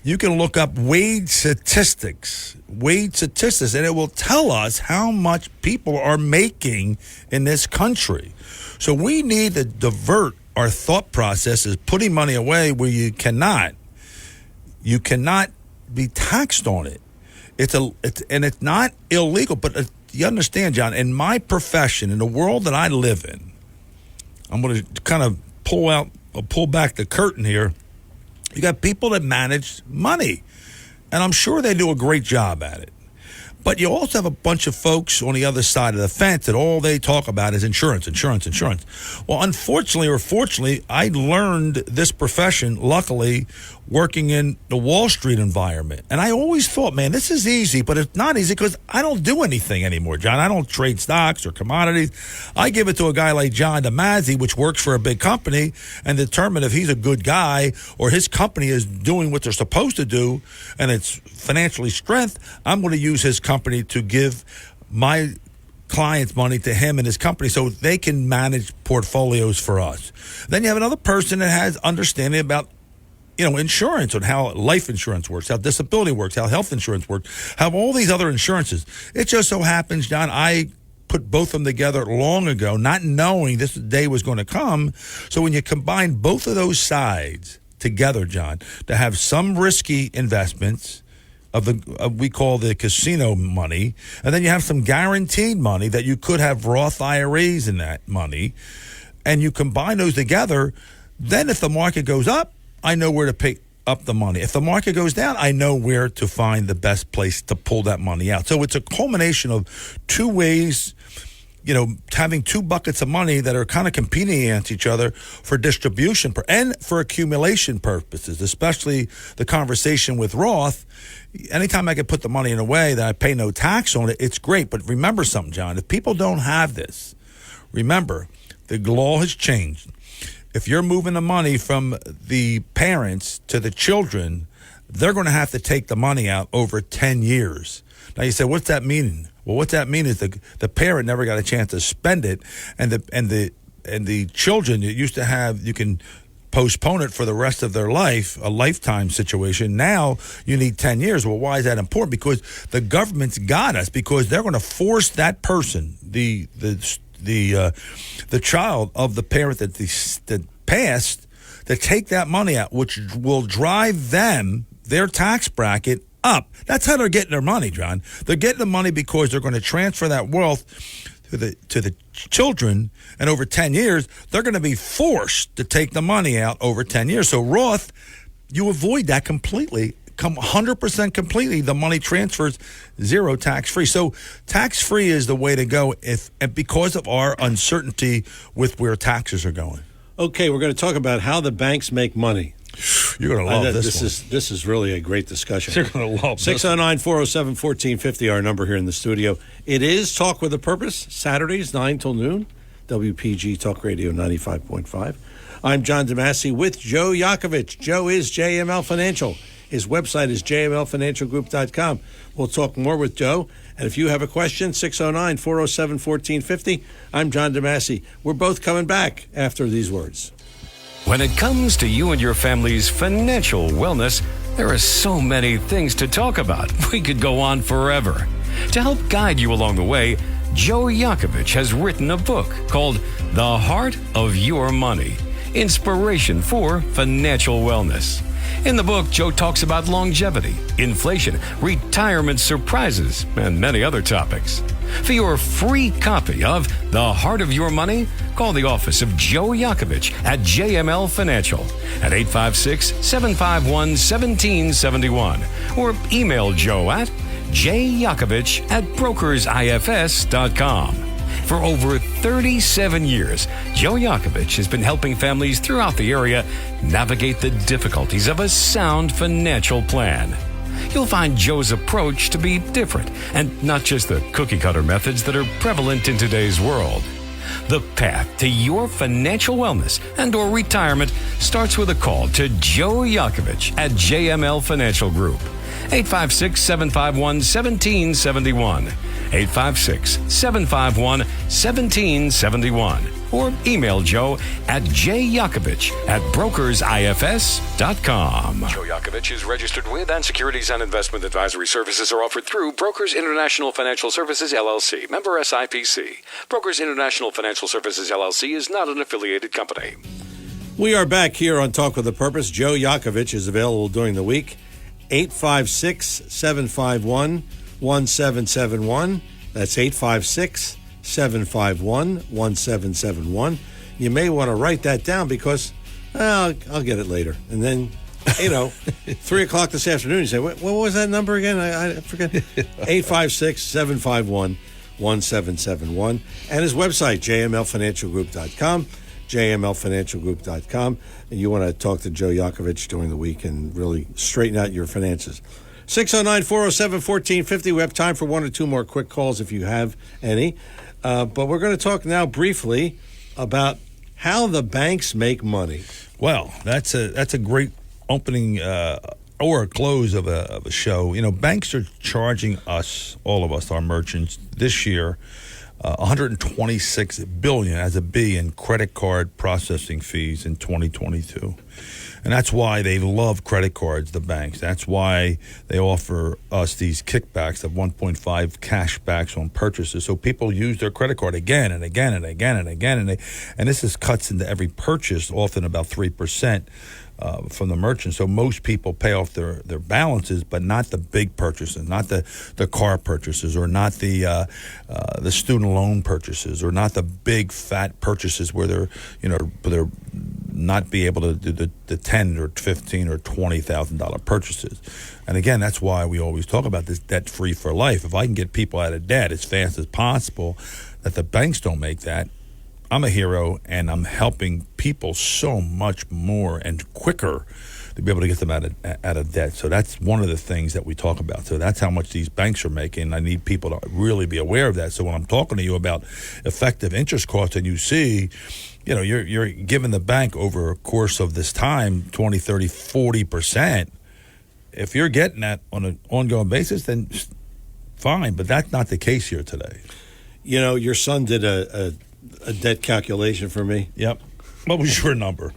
You can look up wage statistics, and it will tell us how much people are making in this country. So we need to divert our thought processes, putting money away where you cannot be taxed on it. It's not illegal, but you understand, John, in my profession, in the world that I live in, I'm going to kind of pull back the curtain here. You got people that manage money, and I'm sure they do a great job at it. But you also have a bunch of folks on the other side of the fence that all they talk about is insurance. Well, unfortunately or fortunately, I learned this profession, luckily, working in the Wall Street environment. And I always thought, man, this is easy, but it's not easy because I don't do anything anymore, John. I don't trade stocks or commodities. I give it to a guy like John DeMazzi, which works for a big company, and determine if he's a good guy or his company is doing what they're supposed to do and it's financially strength. I'm going to use his company to give my clients money to him and his company so they can manage portfolios for us. Then you have another person that has understanding about insurance and how life insurance works, how disability works, how health insurance works, how all these other insurances. It just so happens, John, I put both of them together long ago, not knowing this day was going to come. So when you combine both of those sides together, John, to have some risky investments of we call the casino money, and then you have some guaranteed money that you could have Roth IRAs in that money, and you combine those together, then if the market goes up, I know where to pick up the money. If the market goes down, I know where to find the best place to pull that money out. So it's a culmination of two ways, having two buckets of money that are kind of competing against each other for distribution and for accumulation purposes, especially the conversation with Roth. Anytime I can put the money in a way that I pay no tax on it, it's great. But remember something, John, if people don't have this, remember, the law has changed. If you're moving the money from the parents to the children, they're going to have to take the money out over 10 years. Now you say, what's that mean? Well, what that means is the parent never got a chance to spend it, and the children that used to have, you can postpone it for the rest of their life, a lifetime situation. Now you need 10 years. Well, why is that important? Because the government's got us, because they're going to force that person, the child of the parent that passed, to take that money out, which will drive their tax bracket up. That's how they're getting their money, John. They're getting the money because they're going to transfer that wealth to the children, and over 10 years, they're going to be forced to take the money out over 10 years. So Roth, you avoid that completely. Come 100% completely, the money transfers zero tax-free. So tax-free is the way to go and because of our uncertainty with where taxes are going. Okay, we're going to talk about how the banks make money. You're going to love this. This is really a great discussion. You're going to love 609-407-1450, our number here in the studio. It is Talk with a Purpose, Saturdays, 9 till noon, WPG Talk Radio 95.5. I'm John DeMasi with Joe Yakovich. Joe is JML Financial. His website is jmlfinancialgroup.com. We'll talk more with Joe. And if you have a question, 609-407-1450. I'm John DeMasi. We're both coming back after these words. When it comes to you and your family's financial wellness, there are so many things to talk about. We could go on forever. To help guide you along the way, Joe Yakovich has written a book called The Heart of Your Money, Inspiration for Financial Wellness. In the book, Joe talks about longevity, inflation, retirement surprises, and many other topics. For your free copy of The Heart of Your Money, call the office of Joe Yakovich at JML Financial at 856-751-1771 or email Joe at jyakovich@brokersifs.com. For over 37 years, Joe Yakovich has been helping families throughout the area navigate the difficulties of a sound financial plan. You'll find Joe's approach to be different and not just the cookie-cutter methods that are prevalent in today's world. The path to your financial wellness and or retirement starts with a call to Joe Yakovich at JML Financial Group. 856-751-1771. 856-751-1771. Or email Joe at jyakovich@brokersifs.com. Joe Yakovich is registered with, and securities and investment advisory services are offered through Brokers International Financial Services, LLC, member SIPC. Brokers International Financial Services, LLC is not an affiliated company. We are back here on Talk with a Purpose. Joe Yakovich is available during the week. 856-751-1771. That's 856-751-1771. You may want to write that down because I'll get it later. And then, 3 o'clock this afternoon, you say, what was that number again? I forget. 856-751-1771. And his website, jmlfinancialgroup.com. jmlfinancialgroup.com, and you want to talk to Joe Yakovich during the week and really straighten out your finances. 609-407-1450. We have time for one or two more quick calls if you have any. But we're going to talk now briefly about how the banks make money. Well, that's a great opening or a close of a show. Banks are charging us, all of us, our merchants, this year, $126 billion as a B in credit card processing fees in 2022. And that's why they love credit cards, the banks. That's why they offer us these kickbacks of 1.5 cash backs on purchases. So people use their credit card again and again and again and again. And this is cuts into every purchase, often about 3%. From the merchant. So most people pay off their balances, but not the big purchases, not the car purchases, or not the student loan purchases, or not the big fat purchases where they're not be able to do the $10 or $15 or $20,000 purchases. And again, that's why we always talk about this debt free for life. If I can get people out of debt as fast as possible, that the banks don't make that, I'm a hero, and I'm helping people so much more and quicker to be able to get them out of debt. So that's one of the things that we talk about. So that's how much these banks are making. I need people to really be aware of that. So when I'm talking to you about effective interest costs, and you see, you're giving the bank over a course of this time 20, 30, 40%. If you're getting that on an ongoing basis, then fine. But that's not the case here today. Your son did a debt calculation for me. Yep. What was your number?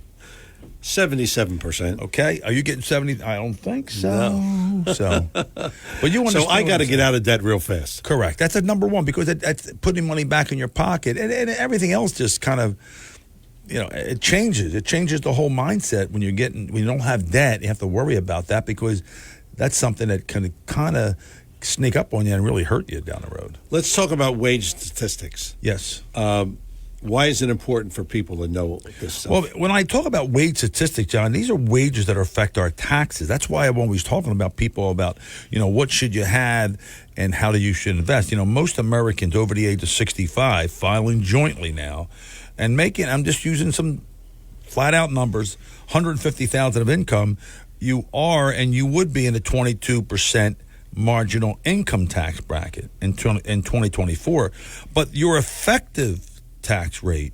77%. Okay. Are you getting 70? I don't think so. No. But you understand. So I got to get out of debt real fast. Correct. That's a number one, because that's putting money back in your pocket, and everything else just kind of, it changes. It changes the whole mindset when you don't have debt. You have to worry about that, because that's something that can kind of sneak up on you and really hurt you down the road. Let's talk about wage statistics. Yes. Why is it important for people to know this stuff? Well, when I talk about wage statistics, John, these are wages that affect our taxes. That's why I'm always talking about people about, what should you have and how you should invest. Most Americans over the age of 65 filing jointly now and making, I'm just using some flat out numbers, $150,000 of income, you are and you would be in the 22% marginal income tax bracket in 2024. But your effective tax rate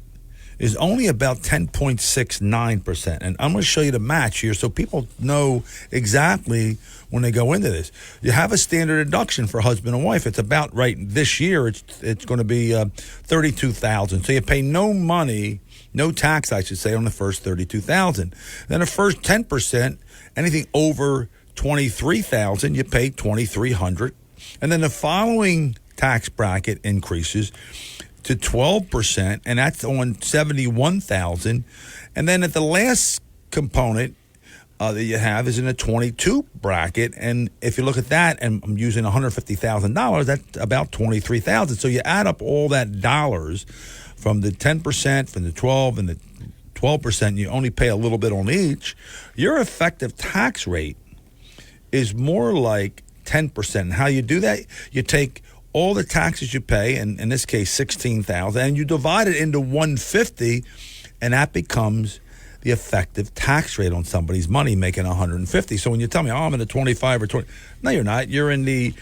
is only about 10.69%. And I'm going to show you the match here so people know exactly when they go into this. You have a standard deduction for husband and wife. It's about right this year. It's going to be $32,000. So you pay no money, no tax, I should say, on the first $32,000. Then the first 10%, anything over $23,000, you pay $2,300. And then the following tax bracket increases to 12%, and that's on $71,000. And then at the last component that you have is in a 22 bracket, and if you look at that, and I'm using $150,000, that's about $23,000. So you add up all that dollars from the 10%, from the 12, and the 12%, you only pay a little bit on each. Your effective tax rate is more like 10%. And how you do that, you take all the taxes you pay, and in this case $16,000, and you divide it into 150, and that becomes the effective tax rate on somebody's money making $150. So when you tell me, I'm in the 25 or 20, no, you're not. You're in the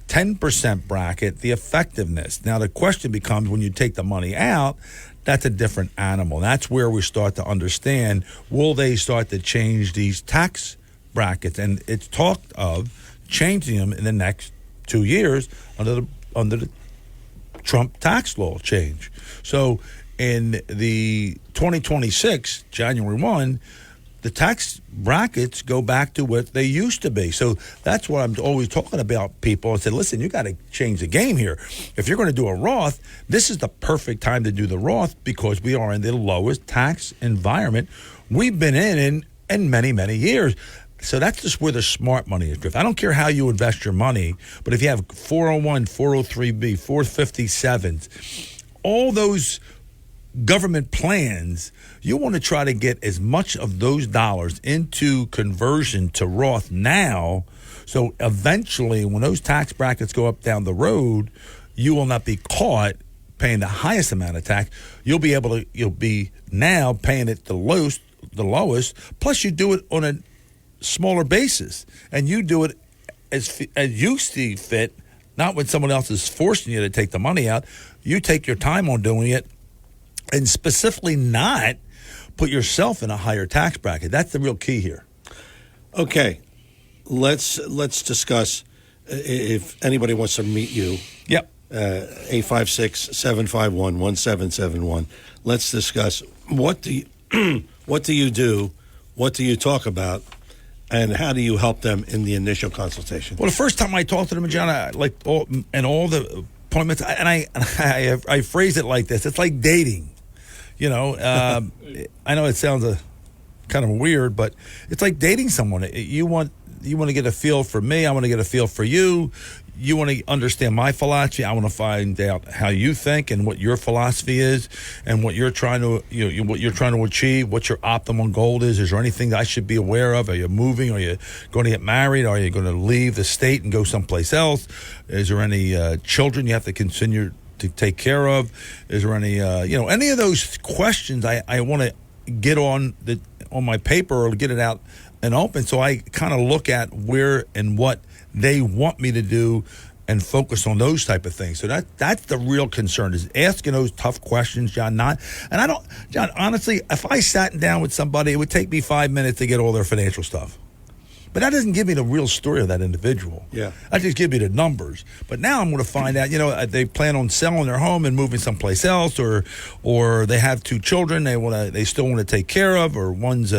10% bracket, the effectiveness. Now the question becomes, when you take the money out, that's a different animal. That's where we start to understand, will they start to change these tax brackets? And it's talked of changing them in the next 2 years under the Trump tax law change. So in the 2026, January 1, the tax brackets go back to what they used to be. So that's what I'm always talking about people. I said, listen, you got to change the game here. If you're going to do a Roth, this is the perfect time to do the Roth because we are in the lowest tax environment we've been in many, many years. So that's just where the smart money is. I don't care how you invest your money, but if you have 401, 403B, 457s, all those government plans, you want to try to get as much of those dollars into conversion to Roth now, so eventually when those tax brackets go up down the road, you will not be caught paying the highest amount of tax. You'll be now paying it the lowest, plus you do it on a smaller basis, and you do it as you see fit, not when someone else is forcing you to take the money out. You take your time on doing it, and specifically not put yourself in a higher tax bracket. That's the real key here. Okay, let's discuss if anybody wants to meet you. Yep. 856-751-1771. Let's discuss what do you do, what do you talk about, and how do you help them in the initial consultation? Well, the first time I talked to them, John, all the appointments, and I phrase it like this: it's like dating. You know, I know it sounds kind of weird, but it's like dating someone. You want to get a feel for me. I want to get a feel for you. You want to understand my philosophy. I want to find out how you think and what your philosophy is, and what you're trying to what you're trying to achieve. What your optimal goal is. Is there anything that I should be aware of? Are you moving? Are you going to get married? Are you going to leave the state and go someplace else? Is there any children you have to continue to take care of? Is there any any of those questions I want to get on my paper or get it out and open, so I kind of look at where and what they want me to do and focus on those type of things. So that's the real concern, is asking those tough questions, John. John, honestly, if I sat down with somebody, it would take me 5 minutes to get all their financial stuff. But that doesn't give me the real story of that individual. Yeah. I just give me the numbers. But now I'm going to find out, they plan on selling their home and moving someplace else, or they have 2 children they still want to take care of, or one's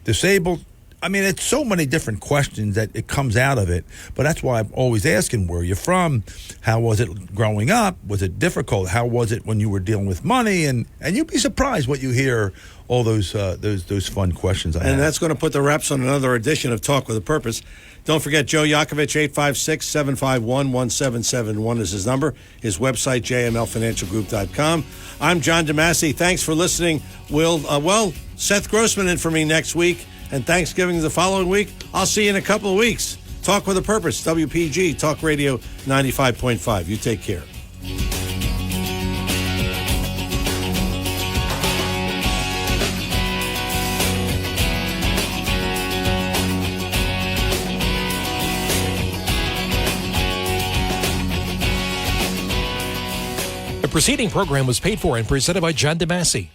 disabled. I mean, it's so many different questions that it comes out of it. But that's why I'm always asking, where are you from? How was it growing up? Was it difficult? How was it when you were dealing with money? And you'd be surprised what you hear, all those fun questions I have. And that's going to put the wraps on another edition of Talk with a Purpose. Don't forget, Joe Yakovich, 856-751-1771 is his number. His website, jmlfinancialgroup.com. I'm John DeMasi. Thanks for listening. Seth Grossman in for me next week, and Thanksgiving the following week. I'll see you in a couple of weeks. Talk with a Purpose, WPG, Talk Radio 95.5. You take care. The preceding program was paid for and presented by John DeMasi.